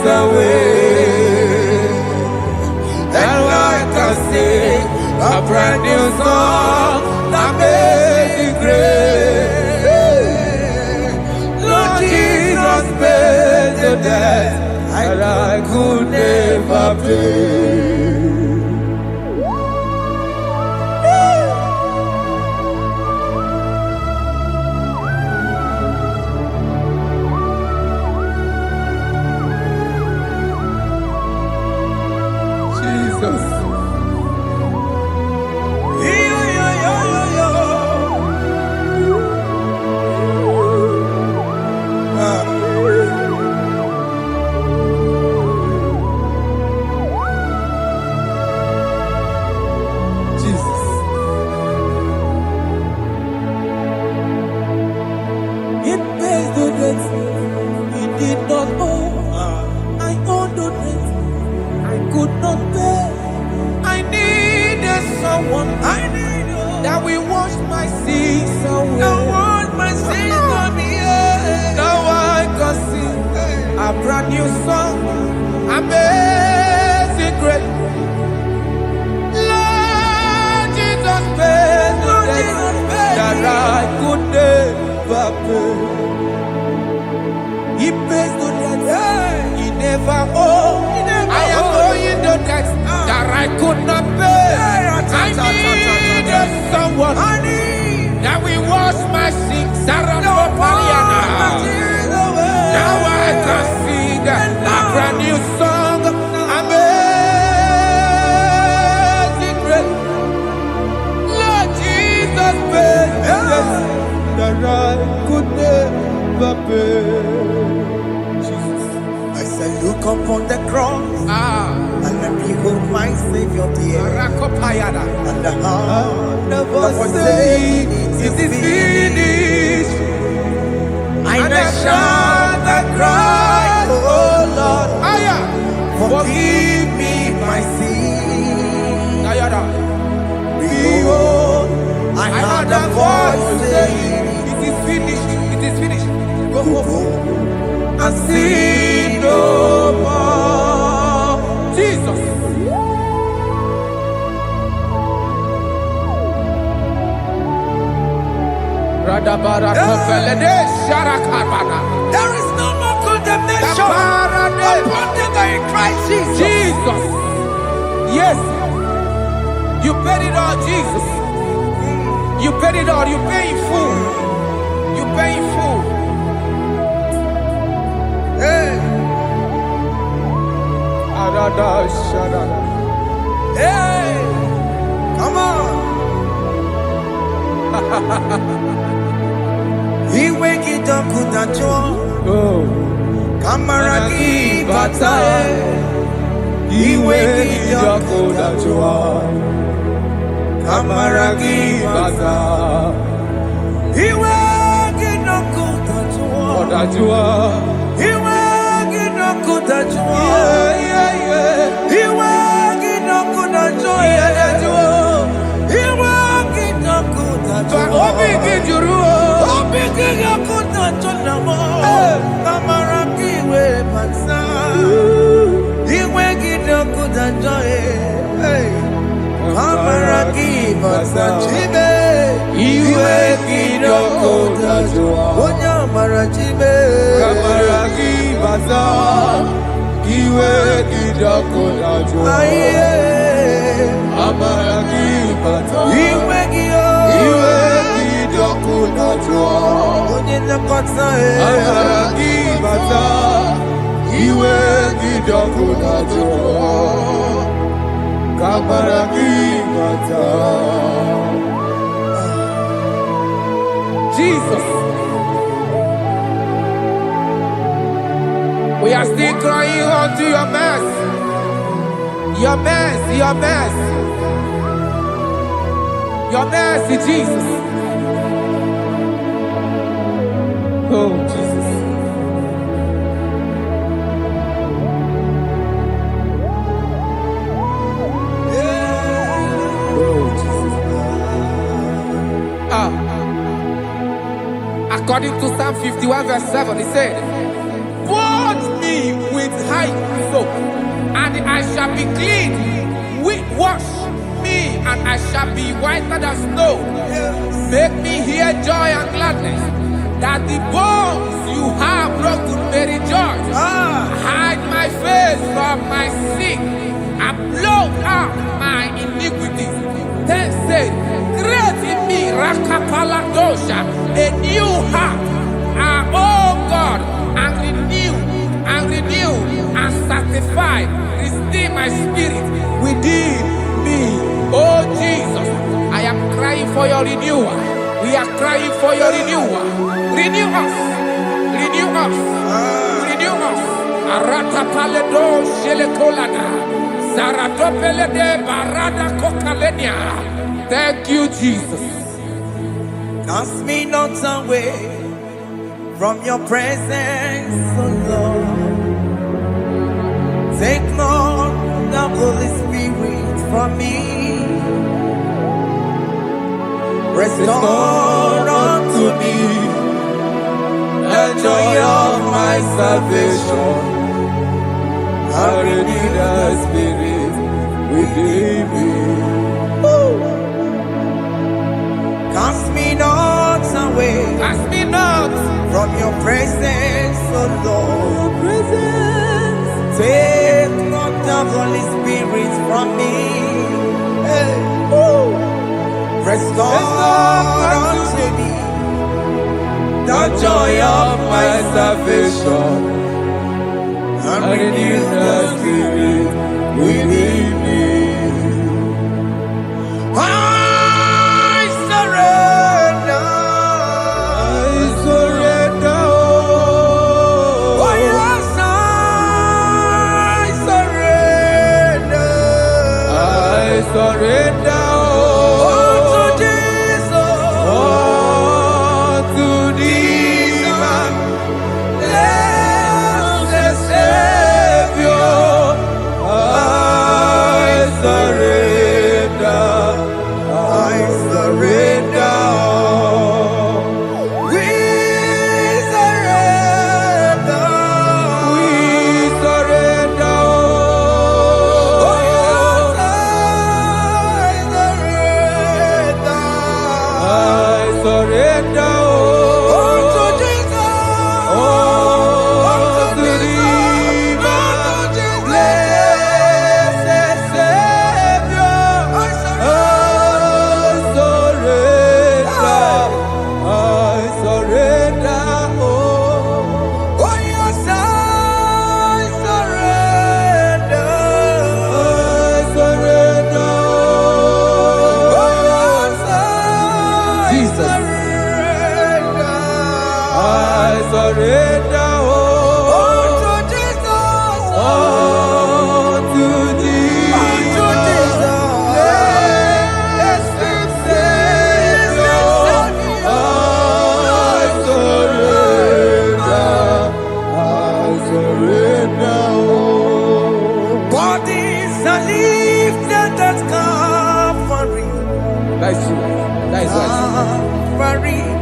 away. And I can sing a brand new song, Amazing Grace. Lord Jesus paid the debt that I could never pay. That we wash my sins away. Now I can sing a brand new song, Amazing Grace. Lord Jesus paid the debt that I could never pay. He pays the debt he never owed. I am owing the debt that I could not pay. I needed someone that will wash my sins. Now I can sing a brand new song, Amazing Grace. Lord Jesus paid the debt that I could never pay. I said, look upon the cross. And behold my Savior dear. And the heart of us saying, it is finished. And I shout and cry, oh Lord, forgive me my sin. Behold, I heard a voice saying, it is finished, it is finished. Go and sin no more. Jesus. There is no more condemnation upon them that in Christ Jesus. Jesus. Yes. You paid it all, Jesus. You paid it all. You pay in full. You pay in full. Hey. Hey. Come on. Iwe kitakunacho kamaraki batae. Iwe kitakunacho kamaraki batae. Iwe kitakunacho Iwe kitakunacho Iwe kitakunacho Obi kijuru, Obi kitakunacho namo kamaraki we pansa. Iwe kitakunacho kamaraki pansa chibe. Iwe kitakunacho Onya marachibe kamaraki basa. Iwe kitakunacho kamaraki basa. Iwe kitakunacho onye nakotsa kamaraki basa. Iwe kitakunacho kamaraki basa. Jesus. We are still crying unto your mercy. Your mercy, your mercy. Your mercy, Jesus. Oh, Jesus. Oh, Jesus. According to Psalm 51 verse 7, he said, "Watch me with white soap, and I shall be clean. Wash me, and I shall be whiter than snow. Make me hear joy and gladness, that the bones you have broken may rejoice. Hide my face from my sin, and blot out my iniquities. Then say, create in me, Rakapaladosha, a new heart, oh God, and renew, and sanctify, restore my spirit within me. Oh Jesus, I am crying for your renewal. We are crying for your renewal. Renew us, renew us, renew us. Arata paledo shelekolada, zaratopele de barada kokalenia. Thank you, Jesus. Cast me not away from your presence, oh Lord. Take not the Holy Spirit from me. Restore unto me the joy of my salvation. I renew the spirit within me. Cast me not away, Cast me not from your presence, oh Lord. Take not the Holy Spirit from me. Hey. Restore unto me the joy of my salvation, and renew the spirit within me. I surrender. Oh yes, I surrender.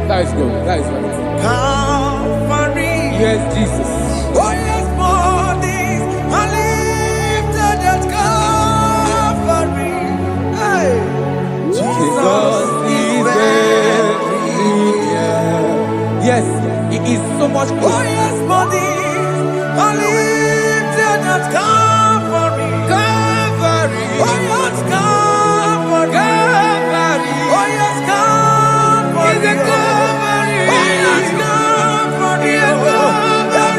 That is good. That is good. Calvary. Yes, Jesus. Oh yes, bodies are lifted at Calvary. Hey. Jesus is everywhere. Yes, it is so much good. Oh yes, bodies are lifted at Calvary. Calvary. Oh yes, Calvary. Calvary. Oh yes, Calvary. Is it Calvary? Oh yes, Calvary. Is it Calvary?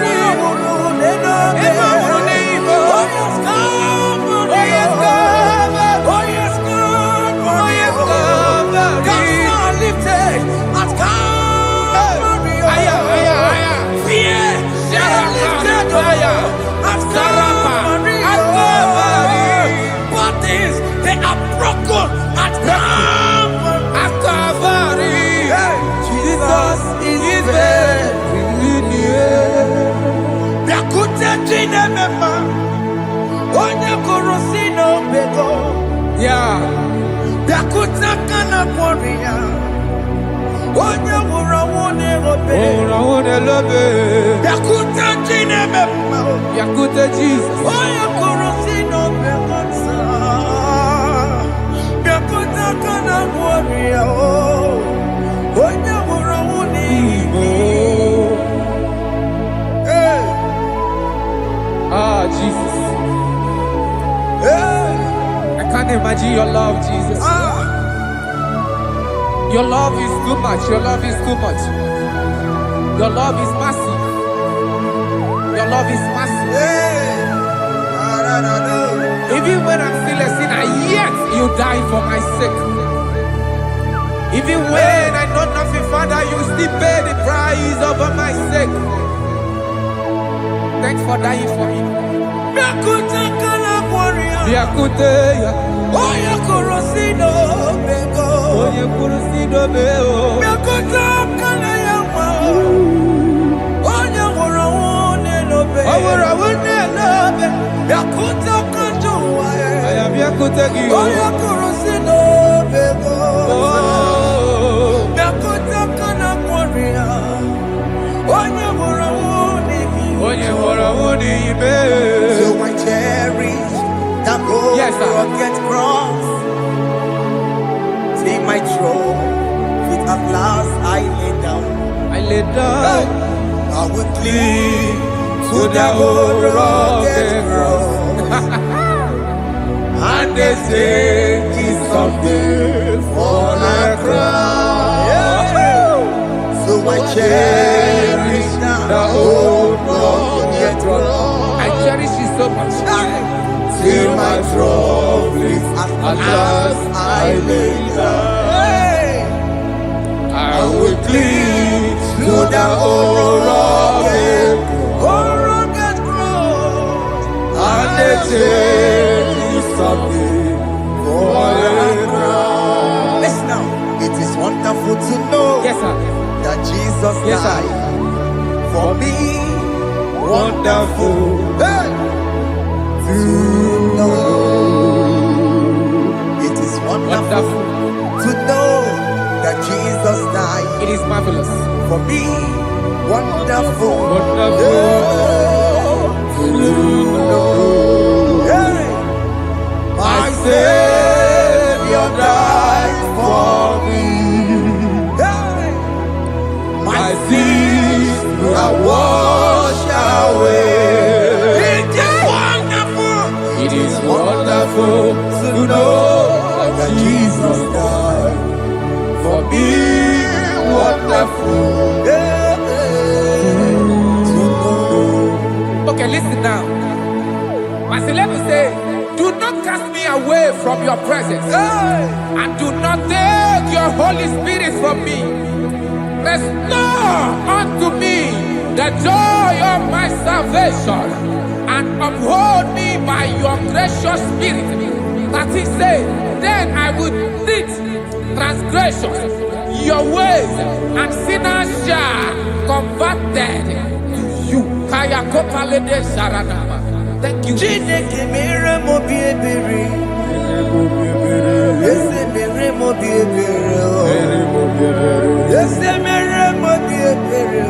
Yeah. Yakute Jesus. Oya korosino bekonsa. Yakuta kana warrior. Oya wurawuni Igbo. Hey. Ah, Jesus. Hey. I can't imagine your love, Jesus. Your love is too much. Your love is too much. Your love is massive. Your love is massive. Hey. Even when I'm still a sinner, yet you die for my sake. Even when I know nothing, Father, you still pay the price over my sake. Thanks for dying for me. Yakuta kana warrior. Yakute, Oya korosino beko. Oye kurusino beo. Yakuta kana yawa. Oya wurawuni lobe. Awura wune lobe. Yakuta kanjuwa. I am Yakute Gio. Oya korosino beko. Yakuta kana warrior. Oya wurawuni. Oye wurawuni ibe. So I cherish that road. Yes, sir. Rugged cross. See my throne. With at last I lay down. I lay down I will cling to the old rugged cross. and they say it's something for a crown. So I cherish The old rugged cross. I cherish it so much. Till my troubles at last I lay down. I will cling To the old rugged cross. and they say it's something for a crown. Listen now, it is wonderful to know Yes, sir. that Jesus Yes, sir. died for me. Wonderful. Hey! To know. It is wonderful Wonderful. to know that Jesus died It is marvelous. for me. Wonderful. Wonderful. Hey! My Savior died for me. Hey! My sins are washed away. It is wonderful. It is wonderful to know that Jesus died for me. Wonderful. To know. Okay, listen now. Masilenu say, do not cast me away from your presence, Hey! and do not take your Holy Spirit from me. Restore unto me the joy of my salvation, and uphold me by your gracious spirit. That he said, then I would teach transgressions your ways, and sinners shall converted to you. Kaya kopalede sharanama. Thank you. Chineke mere mo bi ebere. Ese mere mo bi ebere. Ese mere mo bi ebere.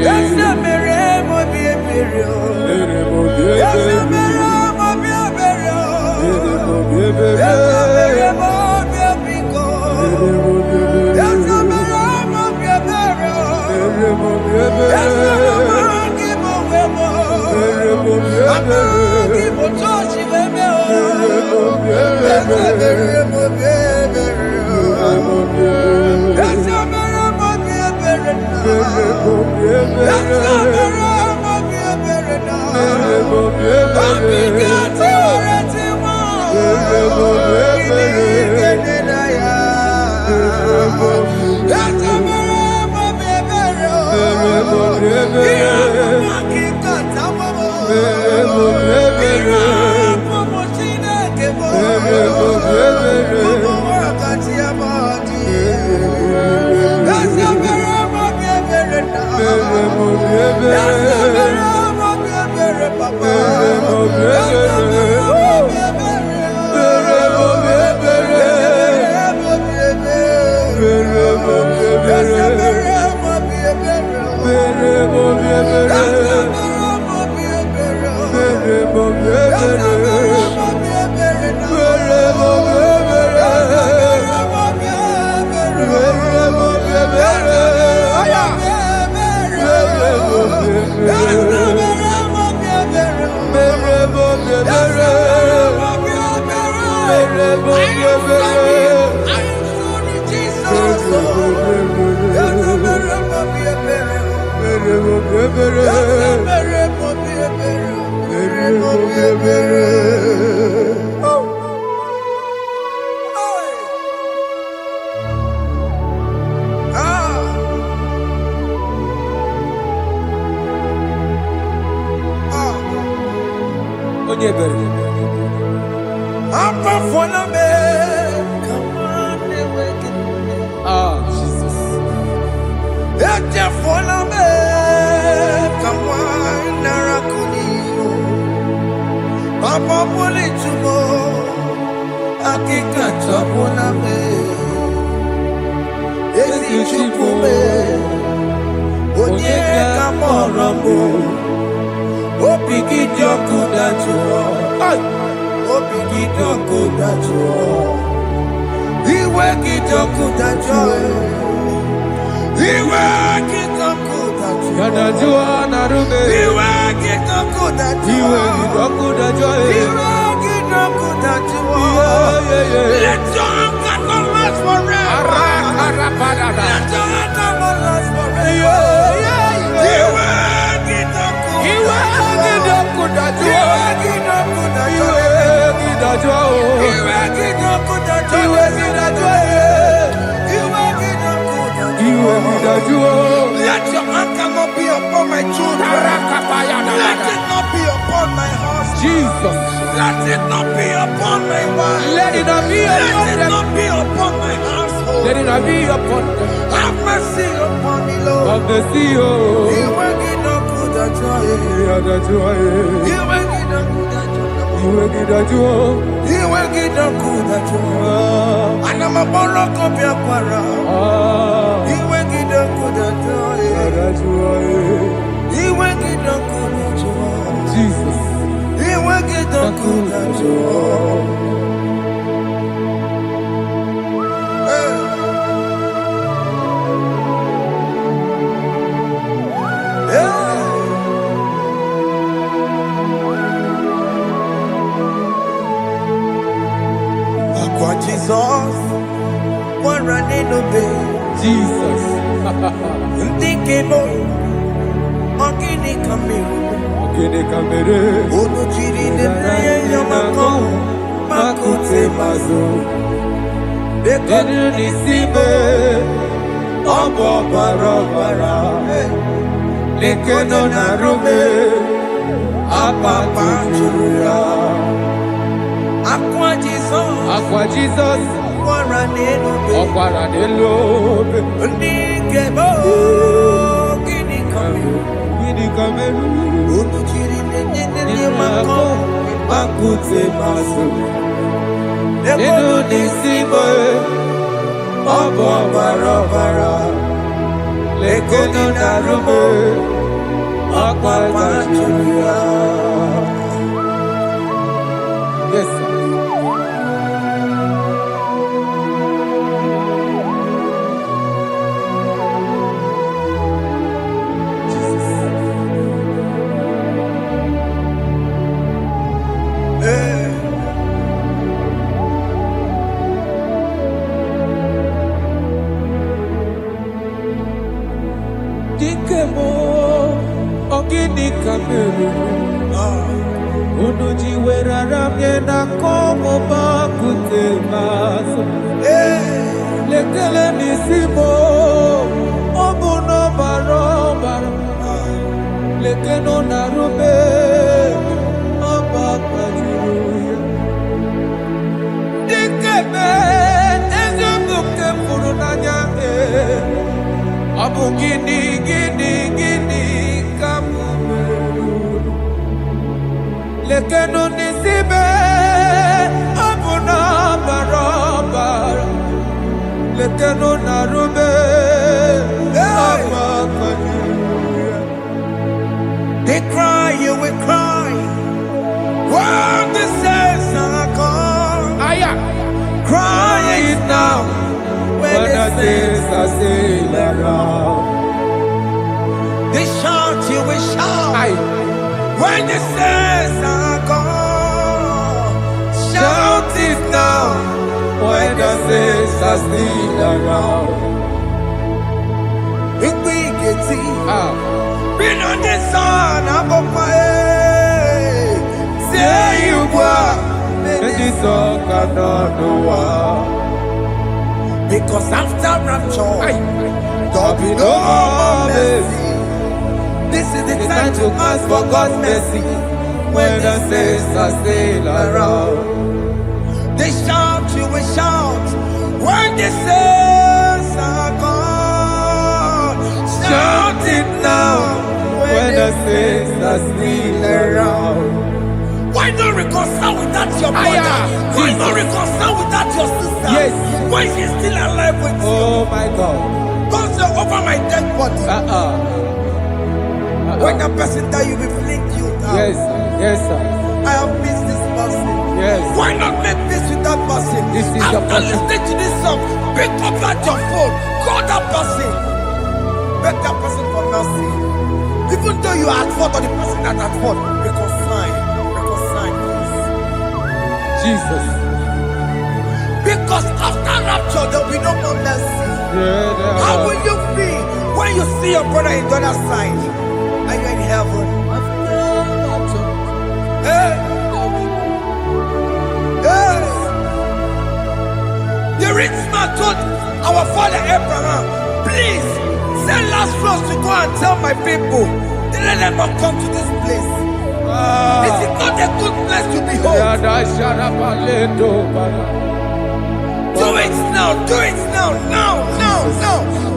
Ese mere mo bi ebere. Ese mere mo bi ebere. Ese mere mo bi ebiko. Ese mere mo bi ebere. Ese mere mo wemo. Amagi mo tochi weme o. Ese mere mo bi ebere. Ese mere mo bi ebere na. Ese mere mo bi ebere na. Abiga ti ore ti mo. Kini na ya. Ese mere mo bi ebere o. Iya mo ki kata mo. Iya mo Chineke mo. Mo wakati ya mati. Ese mere mo bi ebere na. Ese mere mo bi ebere papa. Ese mere mo bi ebere. Ese mere mo bi ebere. Let your anger not be upon my children. Let it not be upon my house. Jesus. Let it not be upon my wife. Let it not be upon Let it them. not be upon my household. Let it not be upon them. Have mercy upon me, Lord. Of the sea, You oh. make it not good at joy. Yeah, the joy. You make it not good at joy. You make it a joy. You make it not good at joy. And I'm a borrow copy of para. You make it not good at joy. The joy. You make it not good at joy. Jesus. You make it not good at joy. Jesus, one running obey. Jesus. Ndikemo, magini kamiru. Magini kamiru. Ono chiri nebreye yamako, makute mazo. Denu nisibe, obo barabara. Lekeno narube, apa churuya. Aqua Jesus, Okwara nelobe. Ndikemo, gini kamiru. Gini kamiru. Ono chiri nebreye yamako, makute mazo. Denu nisibe, obo barabara. Lekeno narube, apa churuya. Yes, sir. Dikemo, ogini kameru. Unuji werara miena komo bakute maso. Lekele nisimo, obuno barobara. Lekeno narube, abakajuya. Dikeme, ezobuke furunanya. Abu gini kamumeru. Lekeno nisibe, abu na barabara. Lekeno narube, abakajuya. They cry, you will cry. When the saints are gone, cry it now. When the saints are still around, They shout, you will we shout. When the saints are gone, shout it now. When the saints are still around. If we get it, been on the sun, I'm up my say you go, And the song cannot know why. because after rapture, there'll be no more mercy. This is the time to ask for God's mercy. When the saints are still around. They shout, you will shout. When the saints are gone, shout it now. When the saints are still around. Why not reconcile without your brother? Why not reconcile without your sister? Yes. Why she's still alive with you? Oh my God. Don't say over my dead body. When that person die, you will blink you down. Yes, yes, sir. I have missed this person. Yes. Why not make peace with that person? This is the After person. listening to this song, pick up that your phone, call that person, beg that person for mercy. Even though you are at fault or the person that at fault, reconcile, please. Jesus. Because after rapture, there will be no more mercy. Yeah, How will you feel when you see your brother in the other side and you're in heaven? Hey. Hey. The rich man told our father Abraham, please send Lazarus to go and tell my people to let them not come to this place. Is it not a good place to behold? Do it now, do it now, now.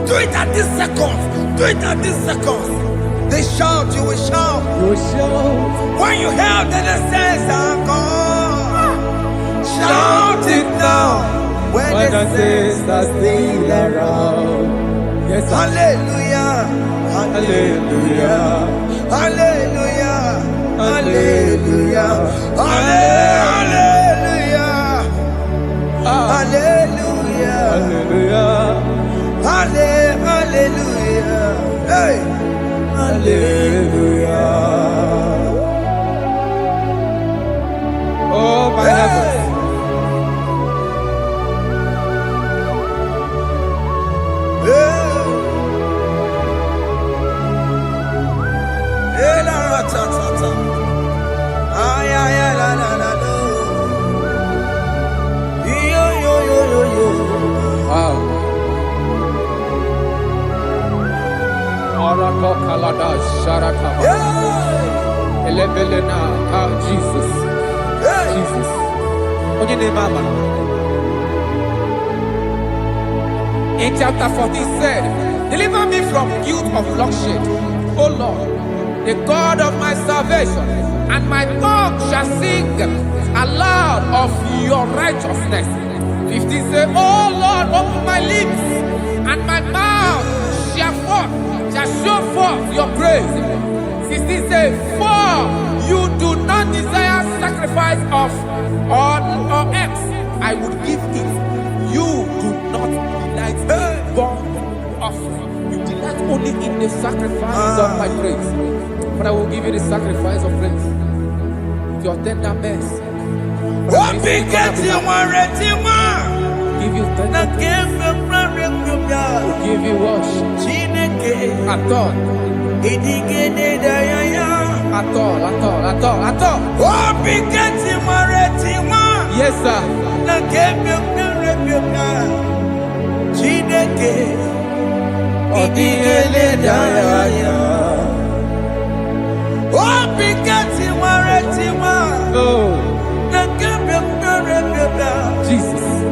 Do it at this second. Do it at this second. They shout, you will shout. When you hear that the saints are gone, shout it now. When the saints are still around. Yes, sir. Hallelujah. Hallelujah. Hallelujah. Hallelujah. Hallelujah. Hallelujah. Hallelujah. Hallelujah. Hey. Hallelujah. Oh my heavens. Wow. Jesus. Jesus. What's your name, Mama? In chapter 14 said, deliver me from guilt of bloodshed, O Lord, the God of my salvation, and my tongue shall sing aloud of your righteousness. 15 say, O Lord, open my lips, and my mouth shall show forth your praise. 16 say, for you do not desire sacrifice of or eggs, I would give it. You do not delight in burnt offering. You delight only in the sacrifice of my praise. But I will give you the sacrifice of praise. With your tender mercy. Give you tender give you worship. At all. At all. Yes, sir. Jesus.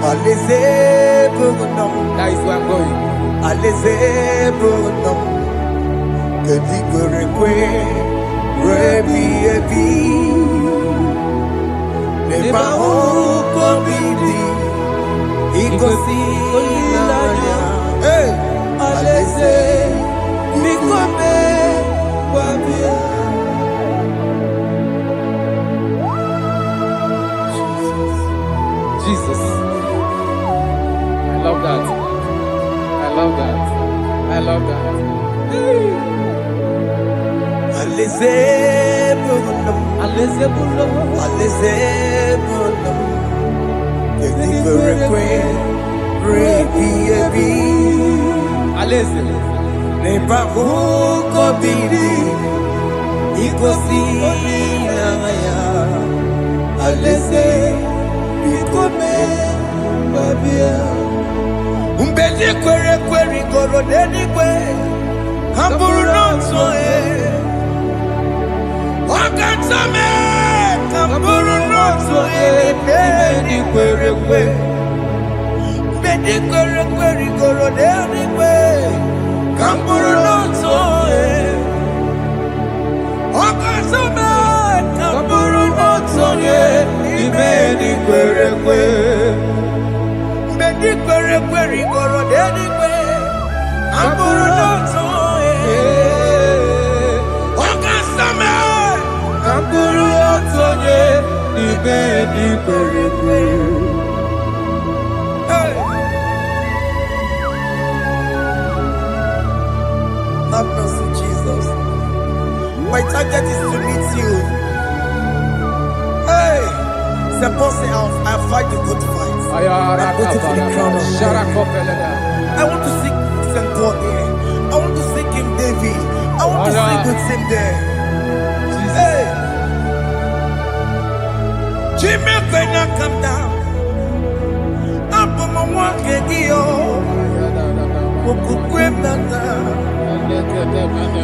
Aleze Bogunam. That is where I'm going. Aleze Bogunam. Kedigore Rebi Ebi. Neba Hoko Bidi. Ikosi Olilanya. Hey! Aleze Mikome Wabia. Jesus. I love that. I love that. I love that. Aleze Bogunam. Aleze Bogunam. Aleze Bogunam. Kedigore Rebi Ebi. Aleze. Neba Hoko Bidi. Ikosi Olilanya. Aleze Mikome Wabia. Umbedi kweri goro dedi kwe. Hamburu nonso Wakatame Hamburu nonso Bedi kweri Umbedi kweri goro dedi kwe. Hamburu nonso Wakatame Hamburu nonso Bedi kweri Bedi kweri goro dedi kwe. Hamburu nonso Wakasame Hamburu nonso Bedi kweri. Have mercy, Jesus. My target is to meet you. Hey, suppose I fight the good fight. I'm waiting for the crown of life. I want to seek St. Paul there. I want to seek King David. I want to seek with him there. Hey, Jimmy cannot come down. I'm on my walk again.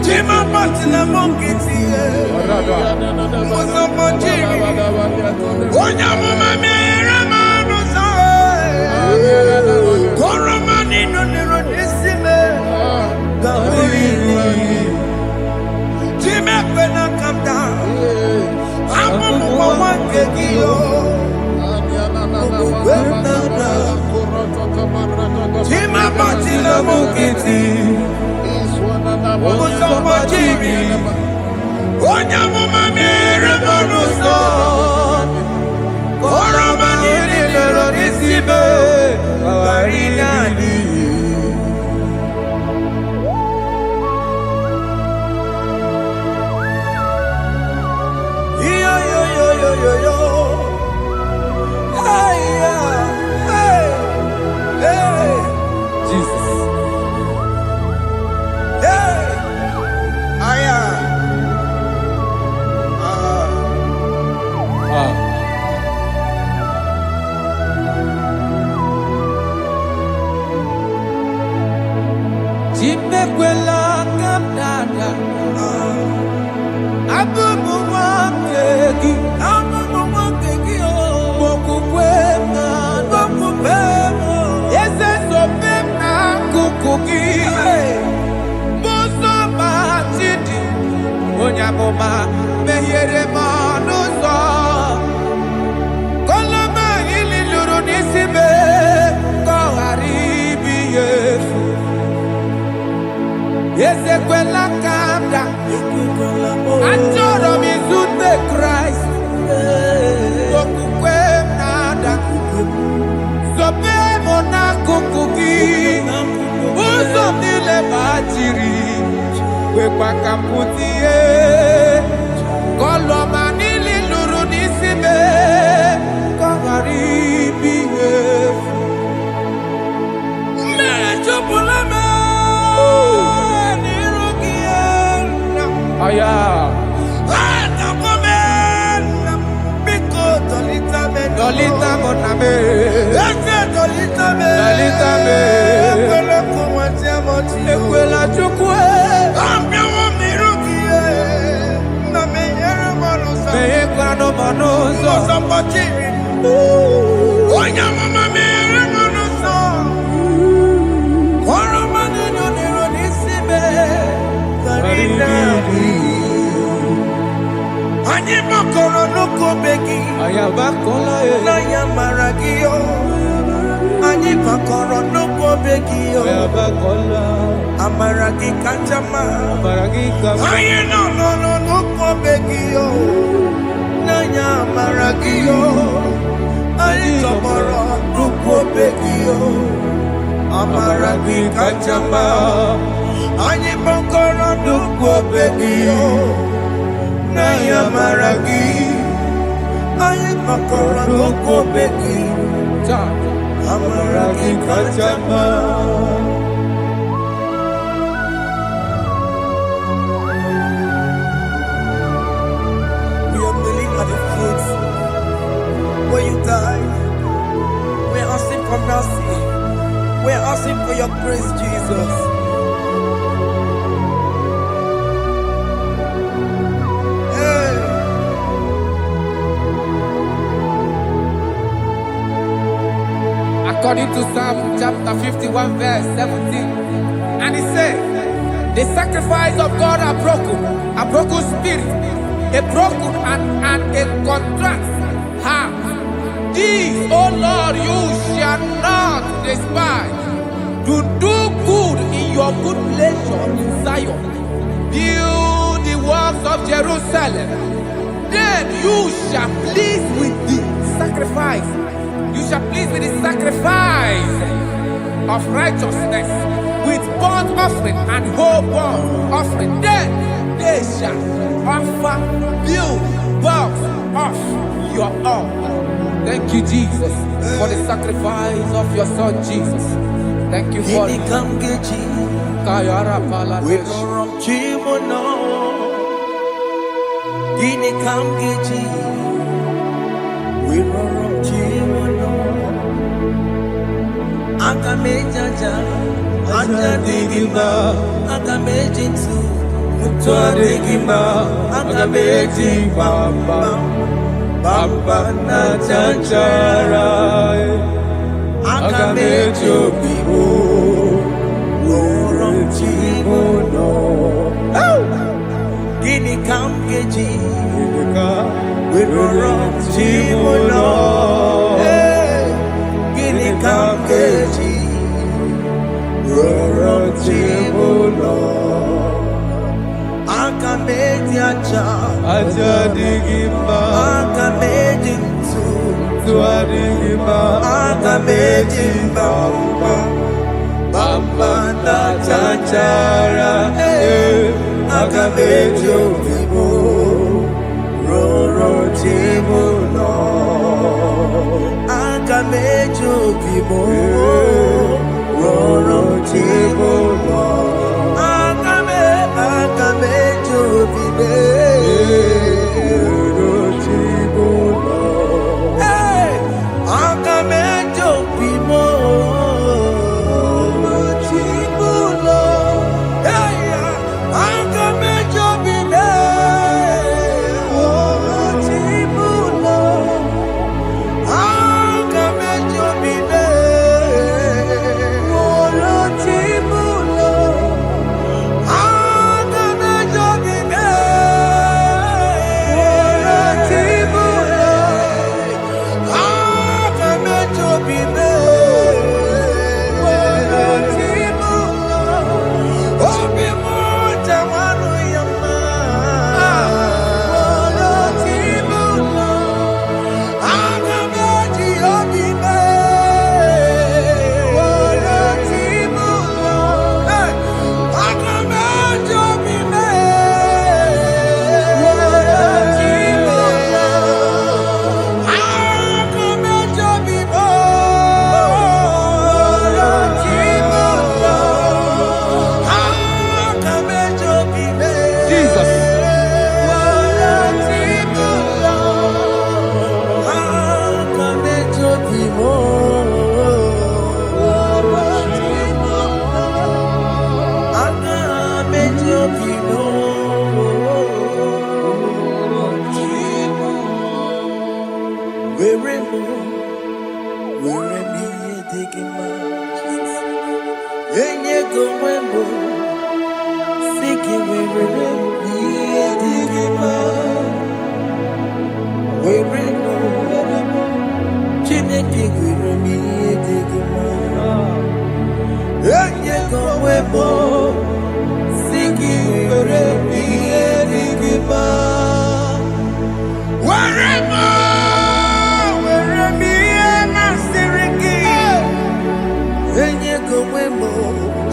Jima Martina Monkiti, Mosamajiri, Onyamama Meramosa, Koromani no Nerodisime, Jima Pena come down, I'm on Kegio, Jima Martina Monkiti. Mosamajiri, Onyamama Meramosa, Koromani no Nerodisime, Barinani. Yo. Hey. Jesus. Hey. Jimekwela kamdada. Abubu wakegi. Mokukwe Yese sopem na kukugi. Muso matidi. Onyamoma mehiere manuso. Koloma ili luru nisibe. Koharibi Yesu. Yese kwela kamda. Anjoro mizute Christ. Mokukwe nada. Sope mona kukugi. Uzo nile bajiri. Wekwa kamputie. Koloma nili luru nisibe. Koharibi Yesu. Mechopulame. Nirugiena. Aya. Dolita moname. Dolita me. Ekwela chukwe. Meyekwa no monoso. Onyamama mere. Anyị makọrọ n'okobe gị na ya mara gị o. Anyị makọrọ n'okobe gị o. Amara gị kacha mma. Anyị nọ n'okobe gị o. Na ya mara gị o. Anyị tọgbọrọ n'okobe gị o. Amara gị kacha mma. Anyị makọrọ n'okobe gị o. Na ya mara gị. Anyị makọrọ n'okobe gị. Amara gị kacha mma. We are kneeling at the foot where you died. We are asking for mercy. We are asking for your grace, Jesus. Hey. According to Psalm chapter 51 verse 17. And it says, the sacrifice of God are broken spirit, a broken and a contrite heart. These, O Lord, you shall not despise. To do good in your good pleasure in Zion. Build the walls of Jerusalem. Then you shall please with the sacrifice. You shall please with the sacrifice of righteousness, with burnt offering and whole burnt offering. Then they shall offer build works of your own. Thank you, Jesus, for the sacrifice of your Son, Jesus. Thank you for it. Kayara Pala. We from Chimono. Gini Kamgeji. We from Chimono. Akamejaja. Ajadigima. Akamejinsu. Mutwadigima. Akameji Bamba. Bamba na chanchara. Akamejo bibo. From Chimono. Gini Kamgeji. We from Chimono. Gini Kamgeji. We from Chimono. Akameji aja. Aja digima. Akameji ntu. Tuadigima. Akameji bamba. Bamba na chanchara. Akamejo vivo. Roro Chimono. Akamejo vivo. Roro Chimono. Akamejo vivo. Roro Chimono. Hey, Akamejo vivo.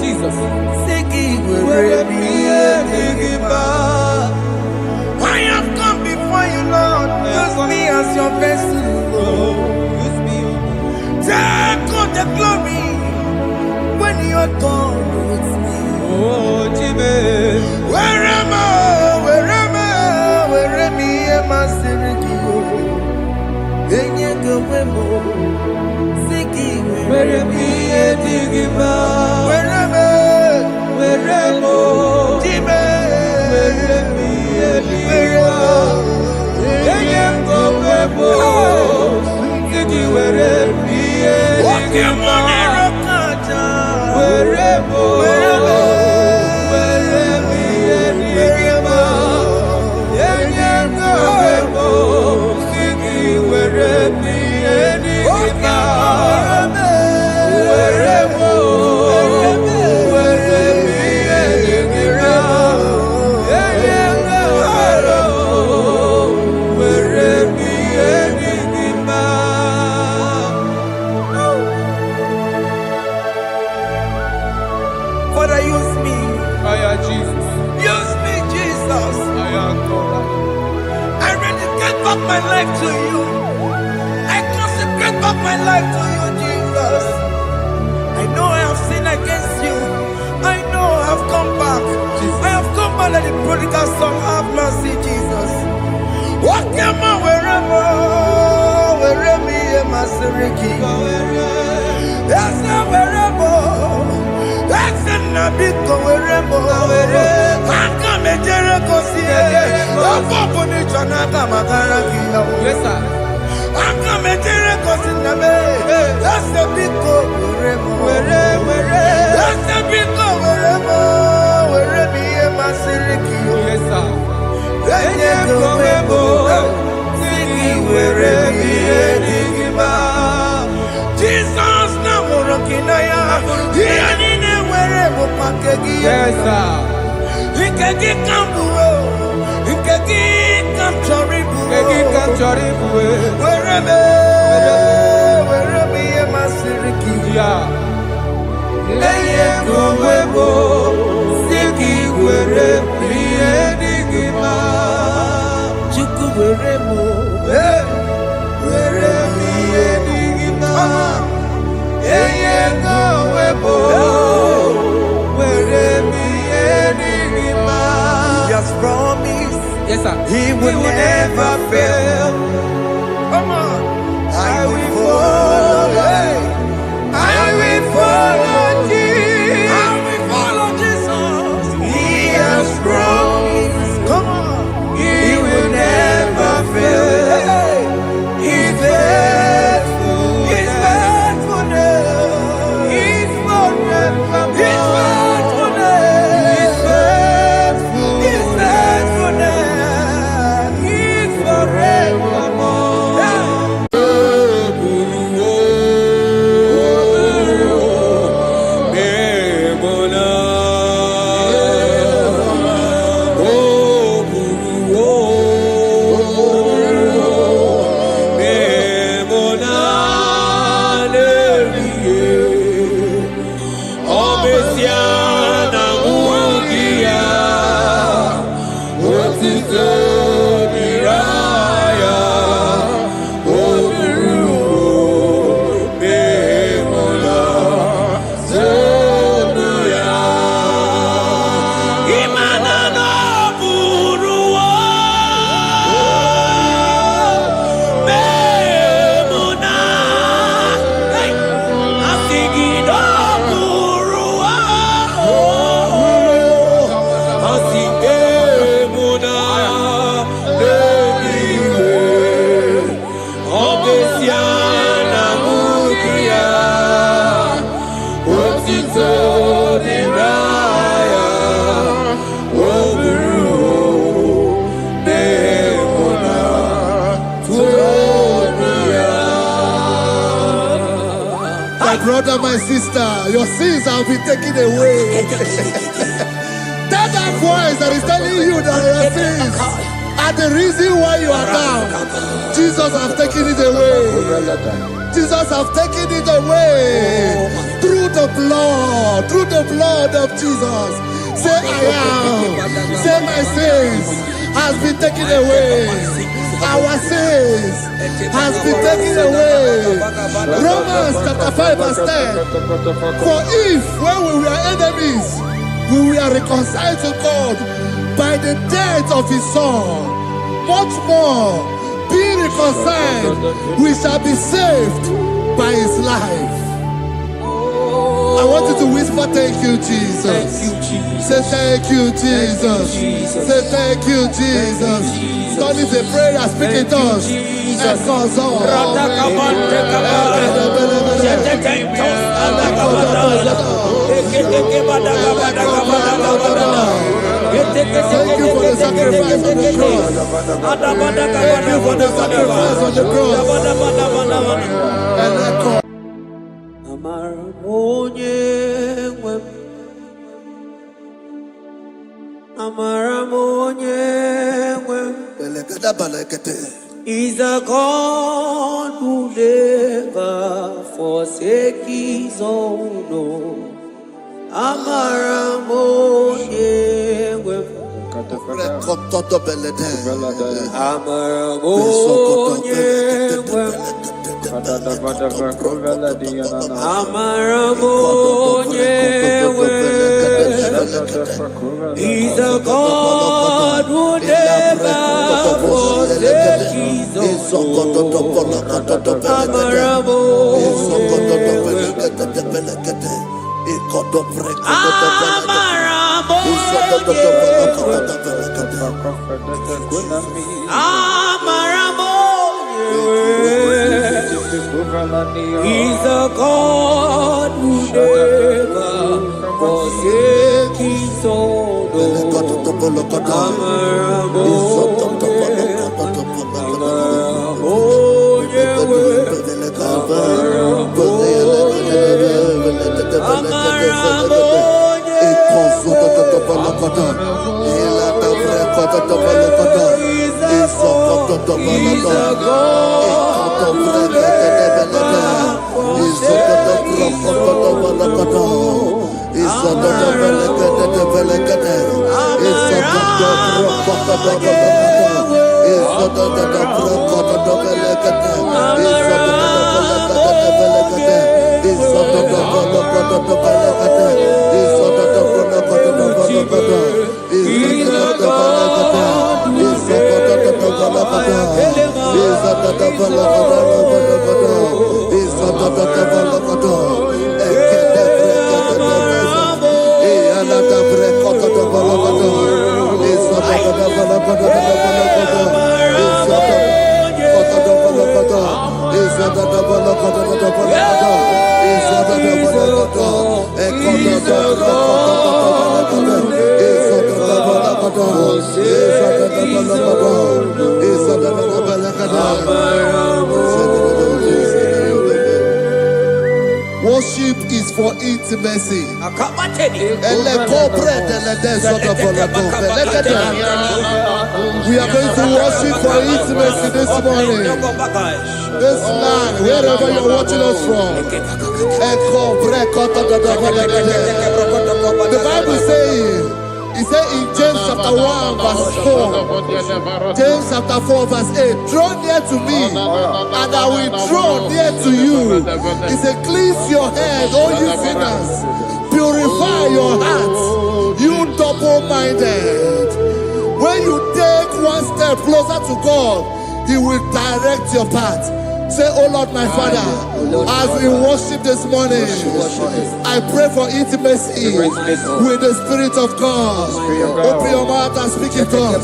Jesus. I have come before you, Lord. Use me as your vessel. Use me. Take all the glory when you are done with me. Oh, Jesus. Where am I? Am I Sirikio? Siki, where am I? Digima. where am I? Where am I? Jime, Where am I? Digima. Sigi where am I? Digima. Where am I? Father, use me. Jesus. Use me, Jesus. I dedicate back my life to you. I consecrate back my life to you, Jesus. I know I have sinned against you. I know I have come back. I have come back like the prodigal son. Have mercy, Jesus. What am I? Wherever am I? Siriki. Yes, wherever. That's a nabiko wherever. I come a Jericho see. Yes, sir. I come a Jericho see. That's a big go wherever. That's a big go wherever. Wherever am I? Siriki. Yes, sir. Jesus na morokinaya. Yanine wherever pakegi. Yes, sir. Ikegi kambuo. Ikegi kamchoribu. Wherever am I? Siriki. Yeah. He has promised Yes, sir. he will never fail. Come on, I will follow. I will follow Jesus. I will My brother, my sister, your sins have been taken away. That voice that is telling you that your sins are the reason why you are down. Jesus has taken it away. Jesus has taken it away. Through the blood of Jesus. Say I am. Say my sins has been taken away. Our sins has been taken away. Romans chapter 5 verse 10. For if when we were enemies, we were reconciled to God by the death of his son, much more, being reconciled, we shall be saved by his life. I want you to whisper, thank you, Jesus. Thank you, Jesus. Say thank you, Jesus. Thank you, Jesus. Say thank you, Jesus. God is a prayer, speak it us. Thank you for the sacrifice on the cross. Thank you for the sacrifice on the cross. And echo. He's a God who never forsake his own. He's a God who never forsake his He's a God who never forsake his own. Worship is for intimacy. We are going to worship for intimacy this morning. This land, wherever you're watching us from. The Bible says, it said in James chapter 1 verse 4, James chapter 4 verse 8, draw near to me and I will draw near to you. It said, cleanse your head, all you sinners, purify your hearts, you double-minded. When you take one step closer to God, he will direct your path. Say, oh Lord, my Father, as we worship this morning, I pray for intimacy with the Spirit of God. Open your mouth and speak in tongues.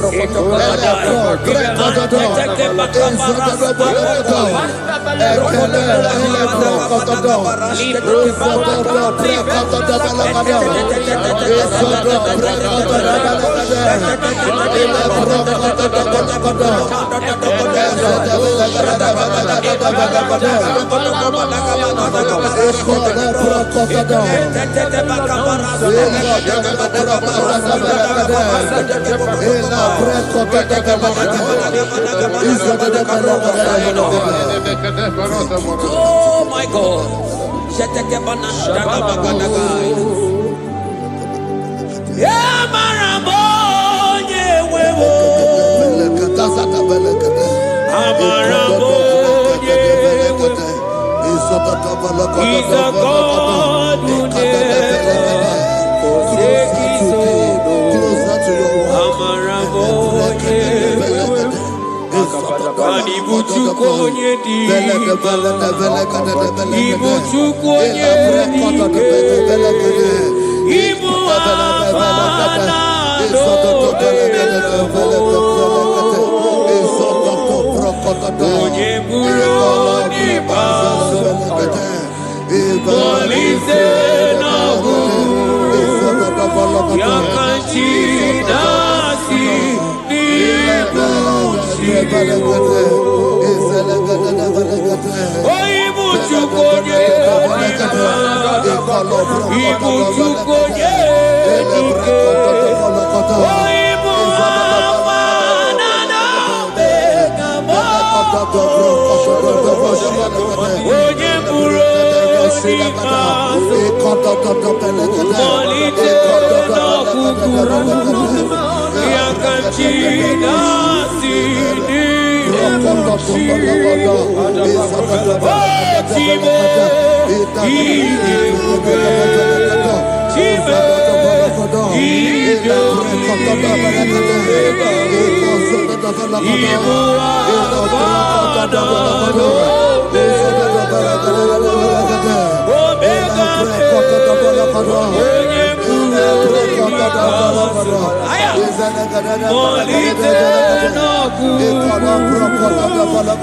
Oh my God. Yeah, Marabonye wewo. Amarabonye. He's a God who never forsakes his own. Amarabonye. Ibuchukonye diba, Ibuchukonye diba, Ibu afana onye buru diba, Molise nagu, Yakanchi nasi Ibuchukonye Ibuchukonye onye buru diba, Molise nagu, Yakanchi nasi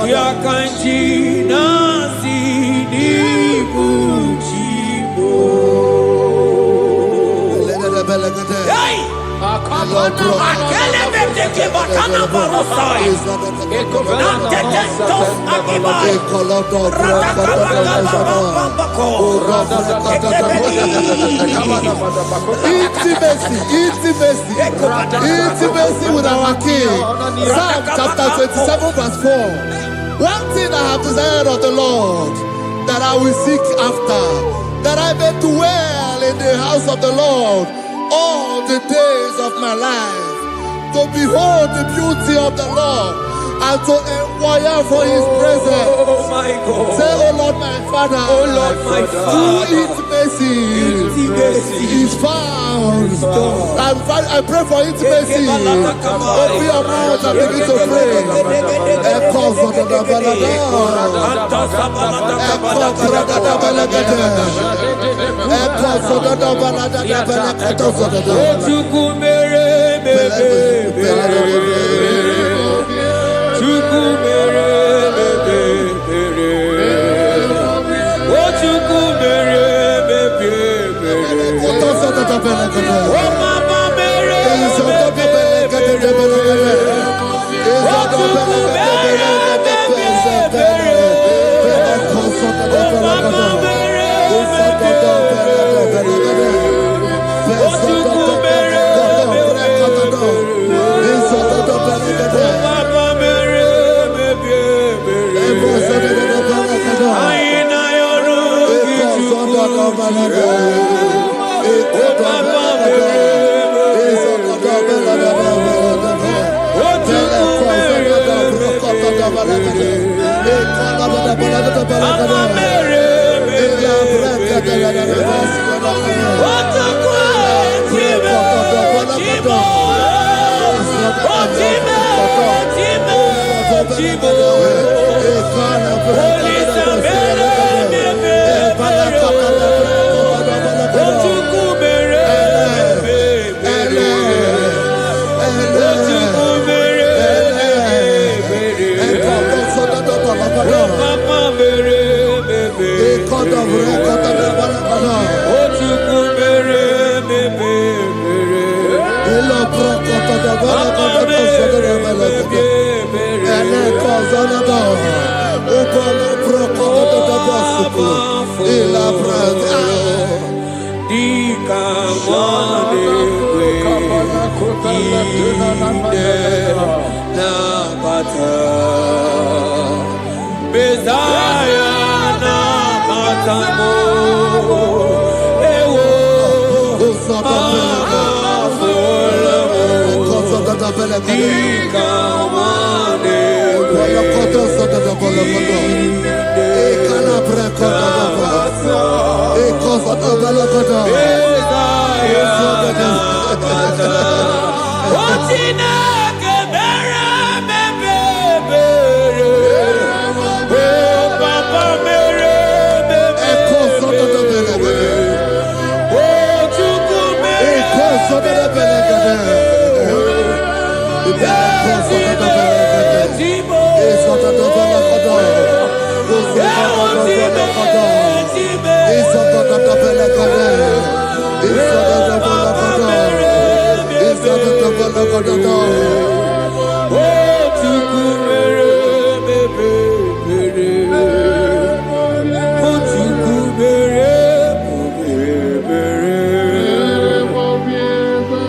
Yakanchi nasi dibuchibo. Hey! Akele beteke batana barosai. Nantetentos akibai. Intimacy with our King. Psalm chapter 27 verse 4. One thing I have desired of the Lord, that I will seek after, that I may dwell in the house of the Lord all the days of my life, to behold the beauty of the Lord and to inquire for his presence. Oh my God. Say, oh Lord my Father, Oh Lord my Father, intimacy is found. I pray for intimacy. Open your mouth and begin to pray. Echo for the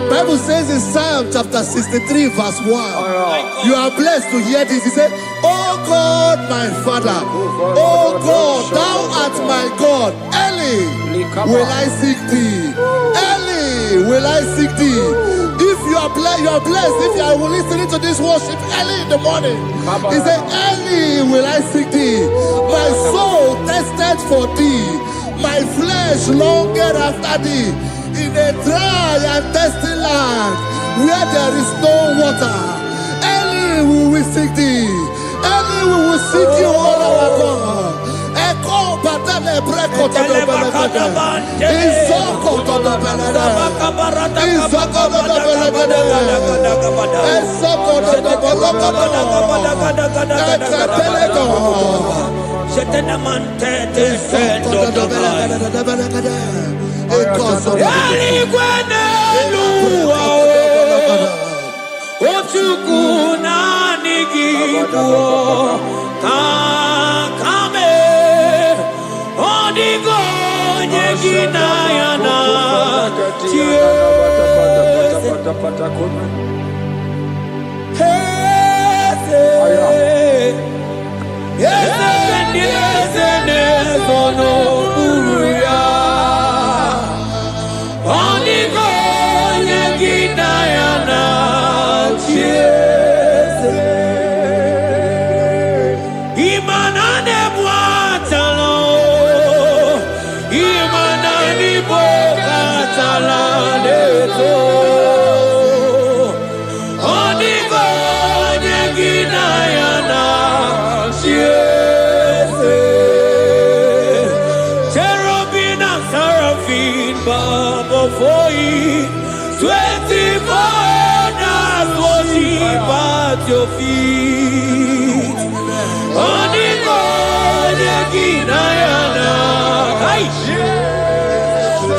Bible says in Psalm chapter 63 verse 1, you are blessed to hear this. He said, "Oh God, my Father, oh God, thou art my God. Early will I seek thee. Early will I seek thee." If you are blessed if you are listening to this worship early in the morning. He said, "Early will I seek thee. My soul thirsted for thee. My flesh longed after thee. In a dry and thirsty land where there is no water. Early will we seek thee. Early we will seek you, all our God. Echo batale breko to the belekade. Izoko to the belekade. Izoko to the belekade. Izoko to the belekade. For you, 24 hours worship at your feet. Onigo Yeginayana,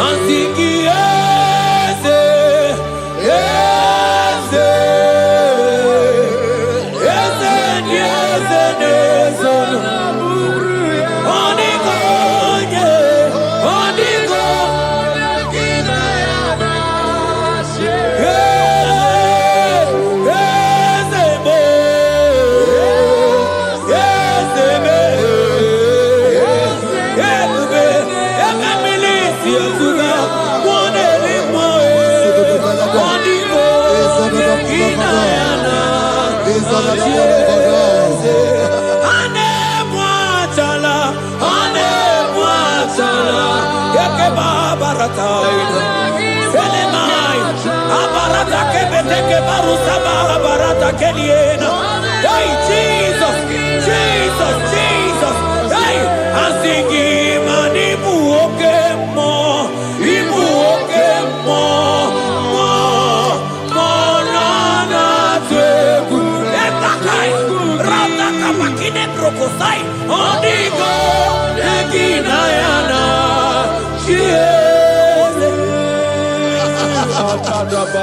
Antiki Eze, Eze, Eze, Eze, Eze, Onigo, Onigo. Hey, Jesus, Jesus, Jesus. Hey, I'm singing, man, Ibu okemo, na teku. Etakai, rata kamakine brokosai, onigo, eginayana,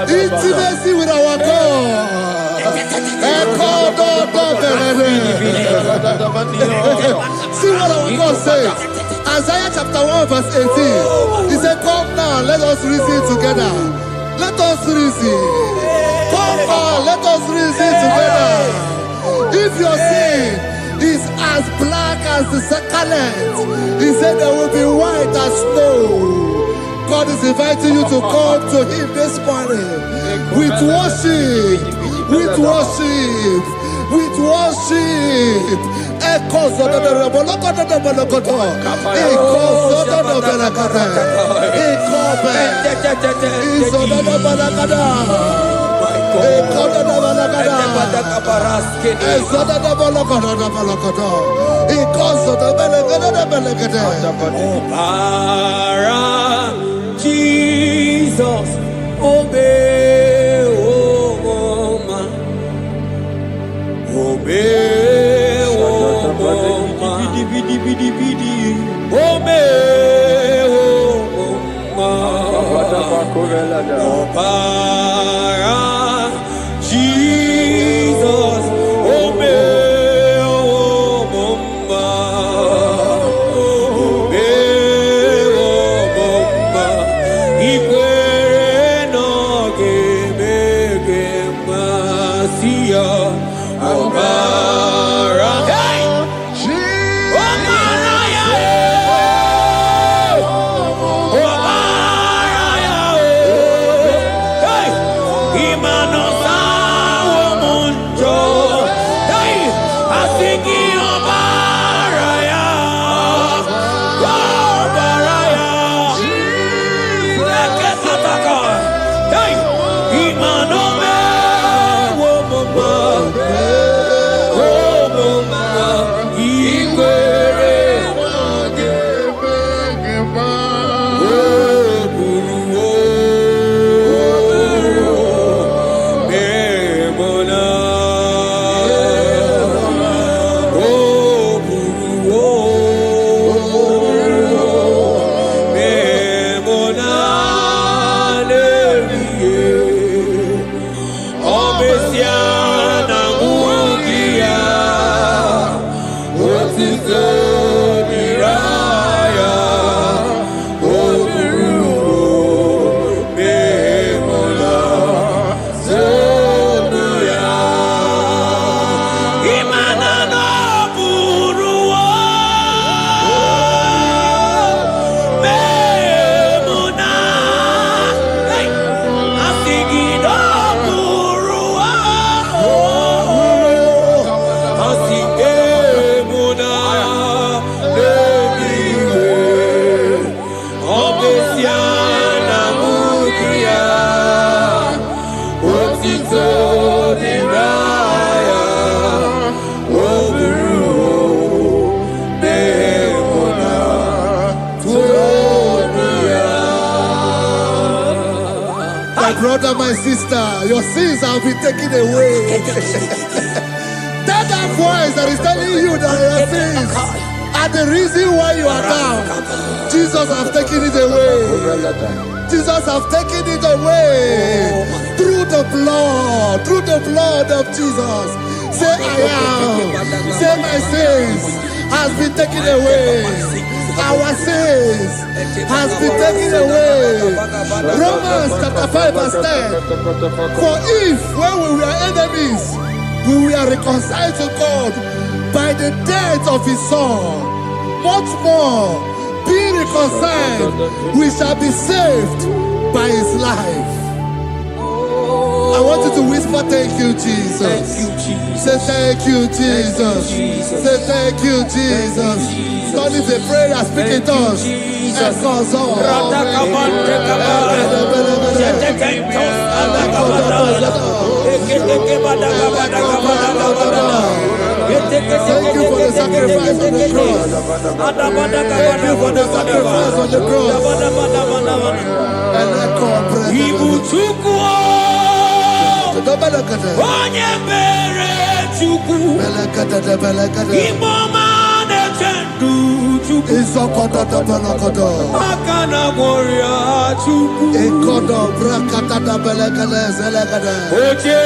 intimacy with our God. See what our God says. Isaiah chapter 1 verse 18. He said, come now, let us reason together. Let us reason. Come now, let us reason together. If your sin is as black as the scarlet, he said there will be white as snow. God is inviting you to come to him this morning with worship, with worship, with worship. Echoes of the Jesus, obey, oh man, obey, oh man, obey, oh man, Jesus, obey, oh brother, my sister, your sins have been taken away. That voice that is telling you that your sins are the reason why you are down. Jesus has taken it away. Jesus has taken it away through the blood of Jesus. Say I am. Say my sins has been taken away. Our sins has been taken away. Romans chapter 5 verse 10. For if when we were enemies, we were reconciled to God by the death of his son, much more, being reconciled, we shall be saved by his life. I want you to whisper, thank you, Jesus. Thank you, Jesus. Say thank you, Jesus. Say thank you, Jesus. Turn it a prayer, speak in tongues. Echoes on. Thank you for the sacrifice on the cross. Thank you for the sacrifice on the cross. Onye mere Chukwu Imoma na-echendu Chukwu Aka na gboria Chukwu Oche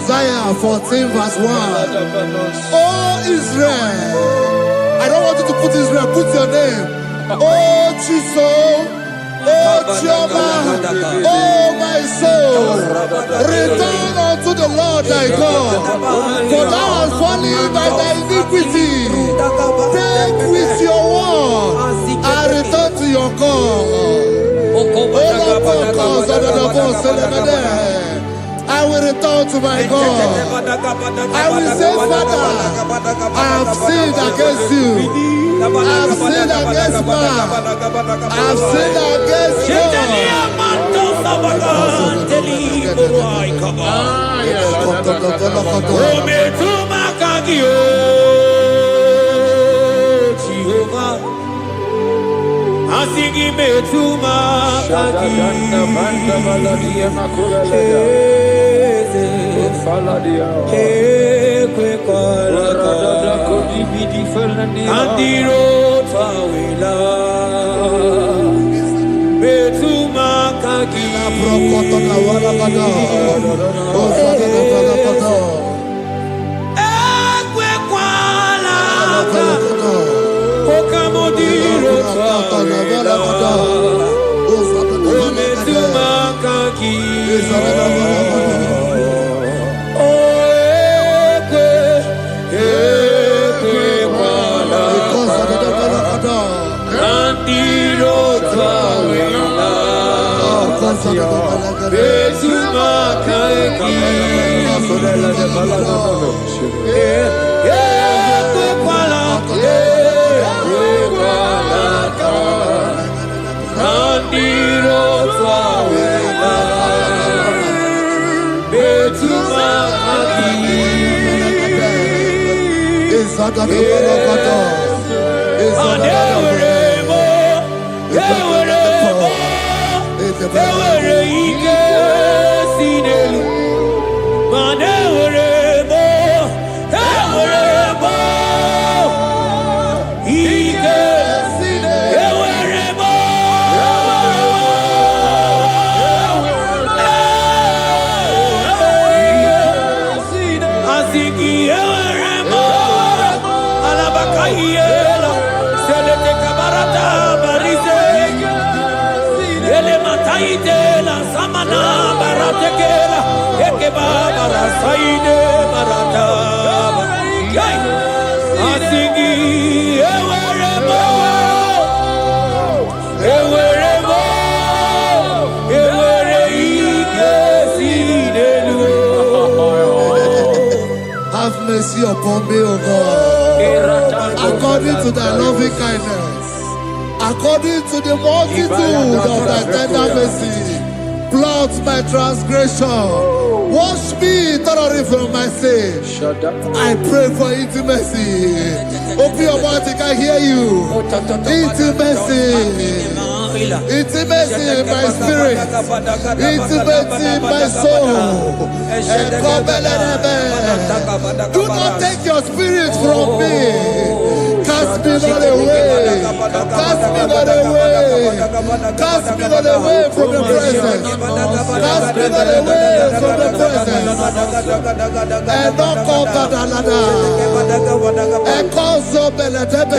Isaiah 14 verse 1. Oh Israel, I don't want you to put Israel, put your name. Oh Chiso, oh Chioma, oh my soul, return unto the Lord thy God, for thou hast fallen by thy iniquity. Take with your word and return to your God. I will return to my God. I will say, Father, I have sinned against you. I have sinned against man. I have sinned against Asigi metuma kagi kwe kola andiro tawila metuma kagi ekwe kola okamodiro tawila metuma kagi itela samana baratekela ekeba barasaide barata asingi ewerebo ewere ike sinelu. Have mercy upon me, O God, according to thy loving kindness, according to the multitude of thy tender mercy. Blot my transgression, wash me thoroughly from my sin. I pray for intimacy. Open your mouth, I can hear you. Intimacy. Intimacy in my spirit, intimacy in my soul. Do not take your spirit from me. Cast me not away. Cast me not away. Cast me not away from the presence. Cast me not away from the presence. And not come back another. And cause up and let them be.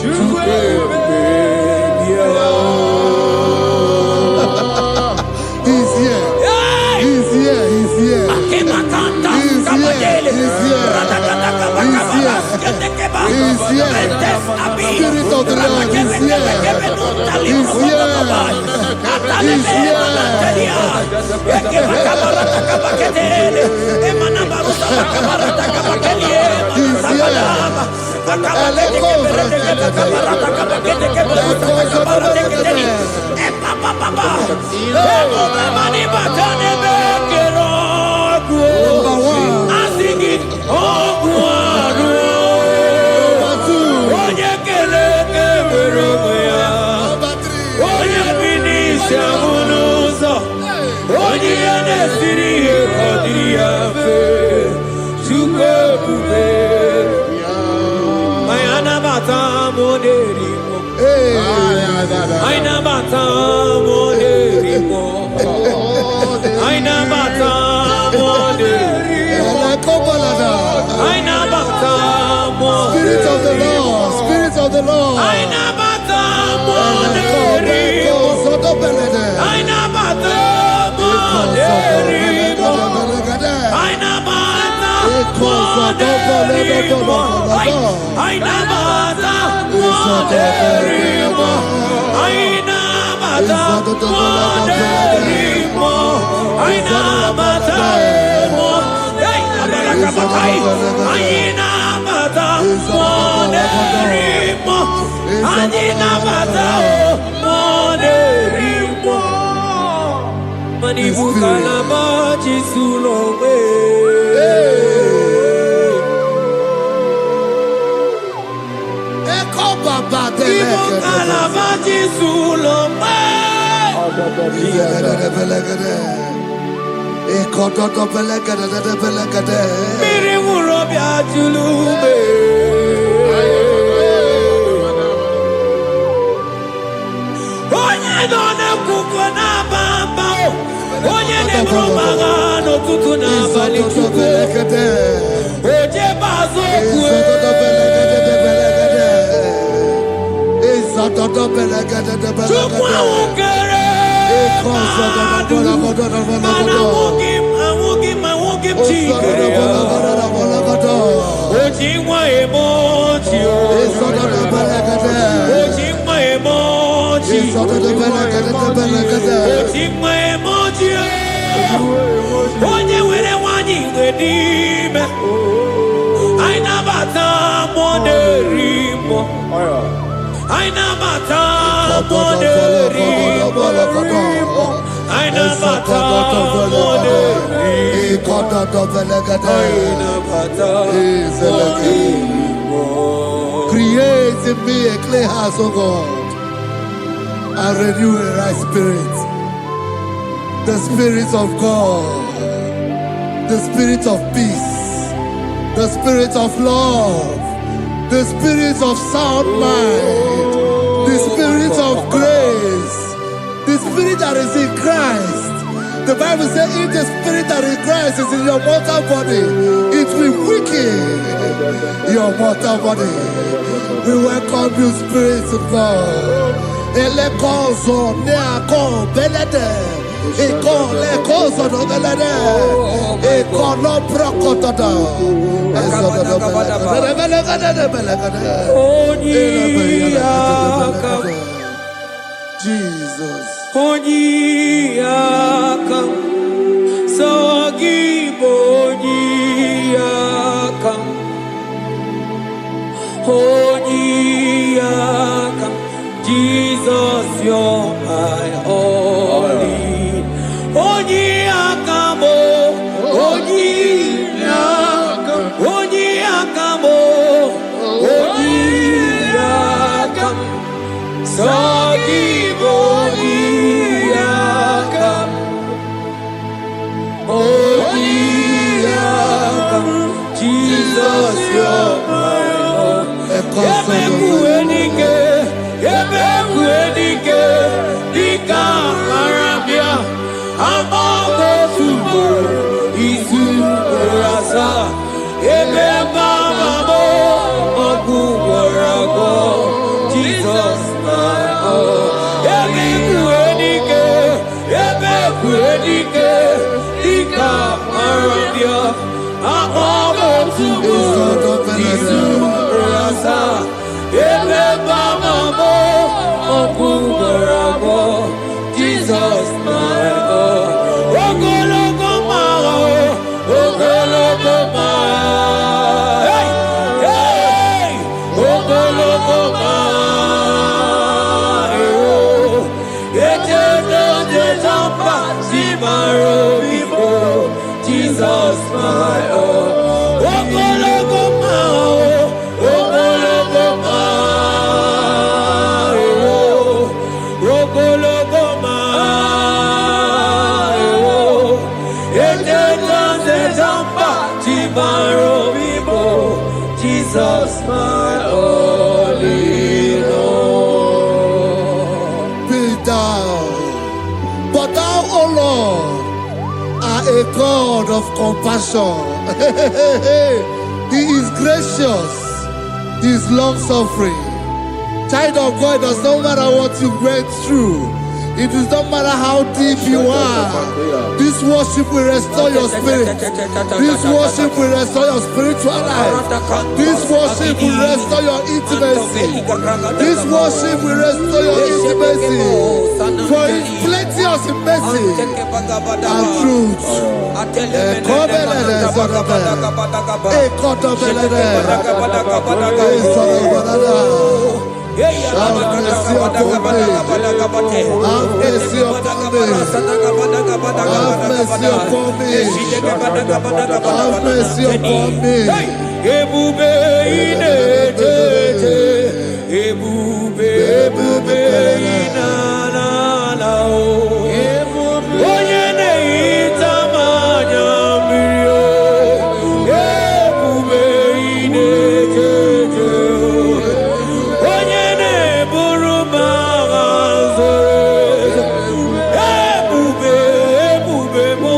Spirit of the Lord is here. He's here. He's here. Spirit of the Lord, Spirit of the Lord. won't give chicken. Ojingwa emoji. Ojingwa emoji. Ojingwa emoji. Onye were wanyi wedime. Aina bata moderimo. Aina bata moderimo. Aina bata moderimo. Create in me a clay house, O God, and renew a right spirit. The spirit of God, the spirit of peace, the spirit of love, the spirit of sound mind, the spirit of grace, the spirit that is in Christ. The Bible says if the spirit that is in Christ is in your mortal body, it will weaken your mortal body. We welcome you, Spirit of God. Elekozo neako belede. Eko lekozo no belede. Eko no prokotoda. Jesus. Onyiyakam, Sagibo Onyiyakam, Onyiyakam, Jesus, you're my only. Onyiyakam, Onyiyakam, Onyiyakam, Onyiyakam, Sagibo Onyiyakam, Onyiyakam, Jesus, you're my own. Yebekuenike, Dika Arabia, Amabo Subo, Isu Rasa, Yebebamo, Oguwarago, Jesus, my own. Yebekuenike, Dika Arabia, Amabo Subo, Isu Rasa, Yebebamo, Oguwarago, Jesus, my God. Ogologoma, Ogologoma, hey, hey, Ogologoma, oh, Ejetampa, Simaro, Jesus, my God. Ogologoma, Ogologoma, Ogologoma, Ejetampa, Simaro, Jesus, my only Lord. Be thou, but thou, O Lord, are a God of compassion. He is gracious, He is long suffering. Child of God, it does not matter what you went through. It does not matter how deep you are. This worship will restore your spirit. This worship will restore your spiritual life. This worship will restore your intimacy. This worship will restore your intimacy. For His plenty of mercy and truth. Have mercy upon me. Have mercy upon me. Have mercy upon me. Have mercy upon me. Ebube inetete, ebube, ebube inanana o. Onye na-ehita mmanya mmiri o. Ebube inetete o. Onye na-eburu m agha zoro ezo. Ebube, ebube m o.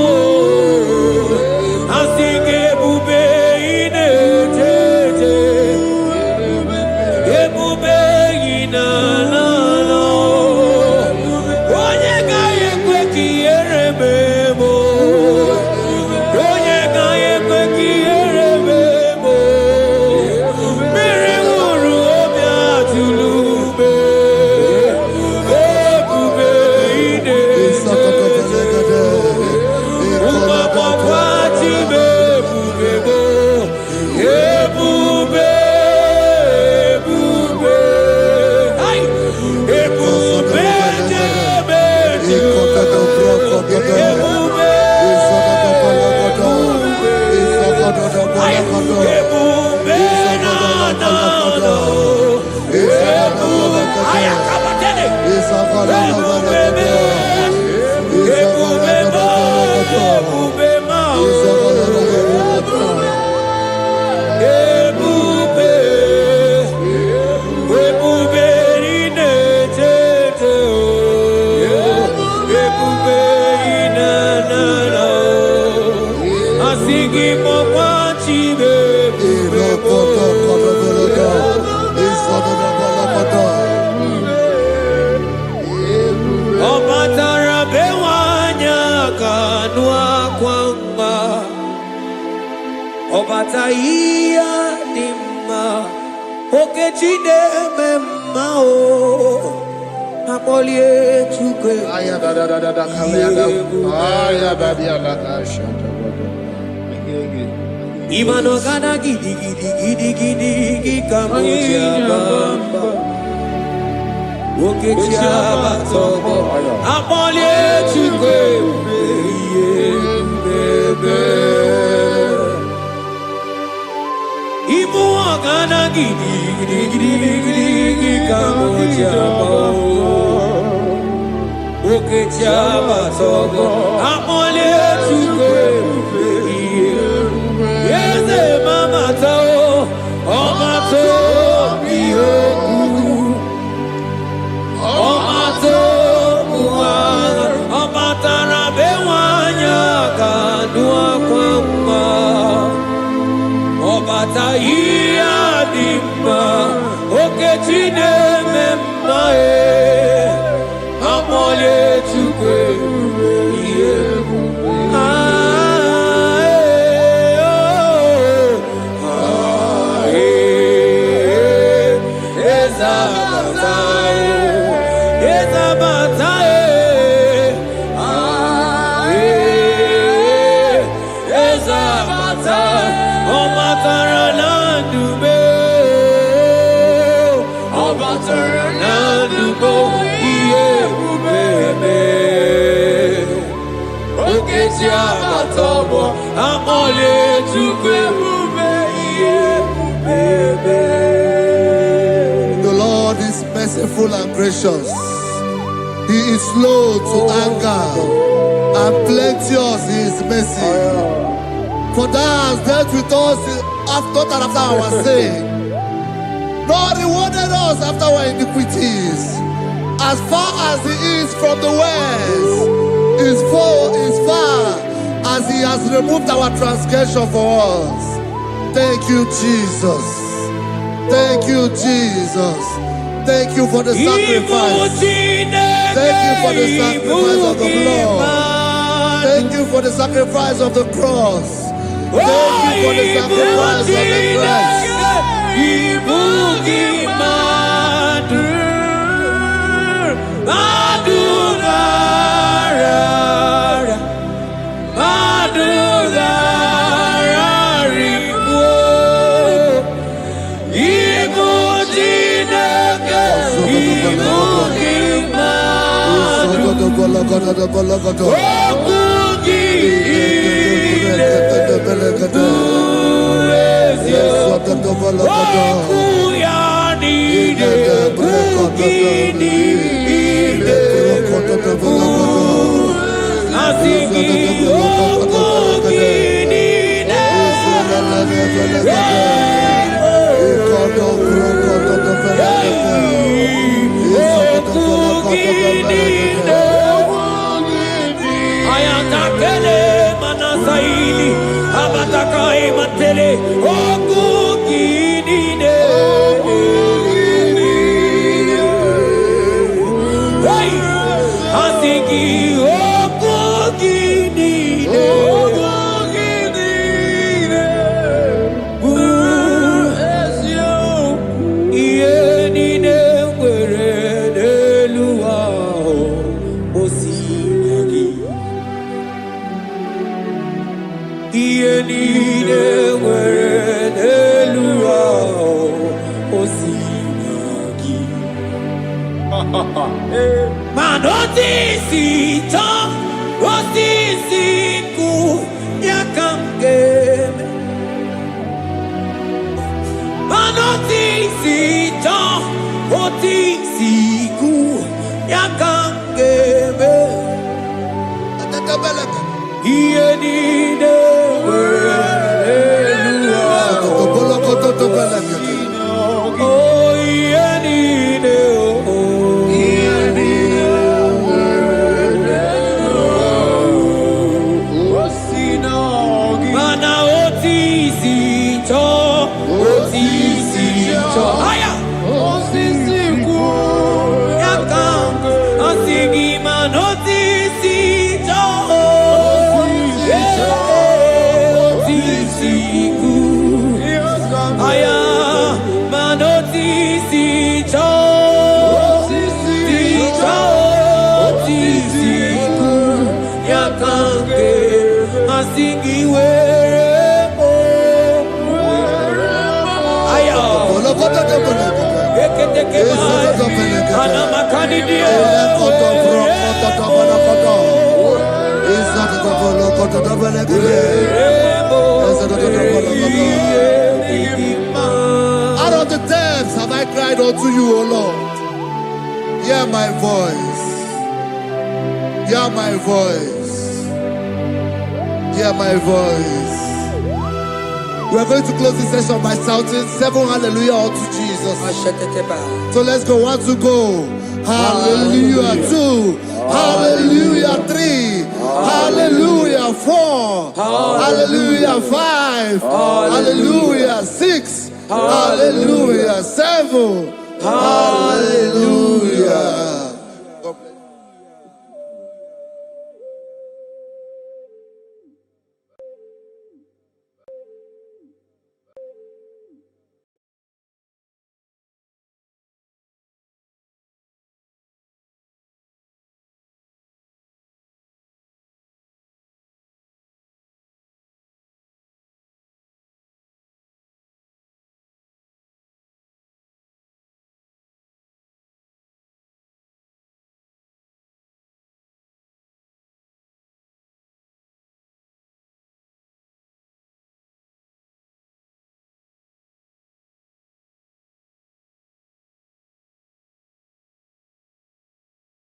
Asị gị ebube inetete. Ebube inanana o. Obataia dimma okechide memma o apolie chukwe aya da kalenda aya badia la shata imano kana gidi kamoja bamba okechia batobo apolie chukwe bebe Ibu agana gidi kamoja bamba okechia batobo apolie chukwe Yeze mama tao, omato biyoku, omato kuanga, omatara bewanya kadua kwamba, obata iya dimba, okechine memae, amole chukwe yeku. The Lord is merciful and gracious. He is slow to anger and plenteous in his mercy. For thou hast dealt with us after our sin, nor rewarded us after our iniquities. As far as he is from the west, is far as he has removed our transgression for us. Thank you, Jesus. Thank you, Jesus. Thank you for the sacrifice. Thank you for the sacrifice of the blood. Thank you for the sacrifice of the cross. Thank you for the sacrifice of the Christ. yakangebe iyenide oh iyenide mana otisi cho aya osisi ku yakang asigi manotisi cho osisi ku aya manotisi cho osisi ku yakang asigi out of the depths have I cried unto you, O Lord. Hear my voice. Hear my voice. Hear my voice. We are going to close this session by shouting 7 hallelujah unto Jesus. So let's go. 1 to go. Hallelujah. 2. Hallelujah. 3. Hallelujah. 4. Hallelujah. 5. Hallelujah. 6. Hallelujah. 7. Hallelujah.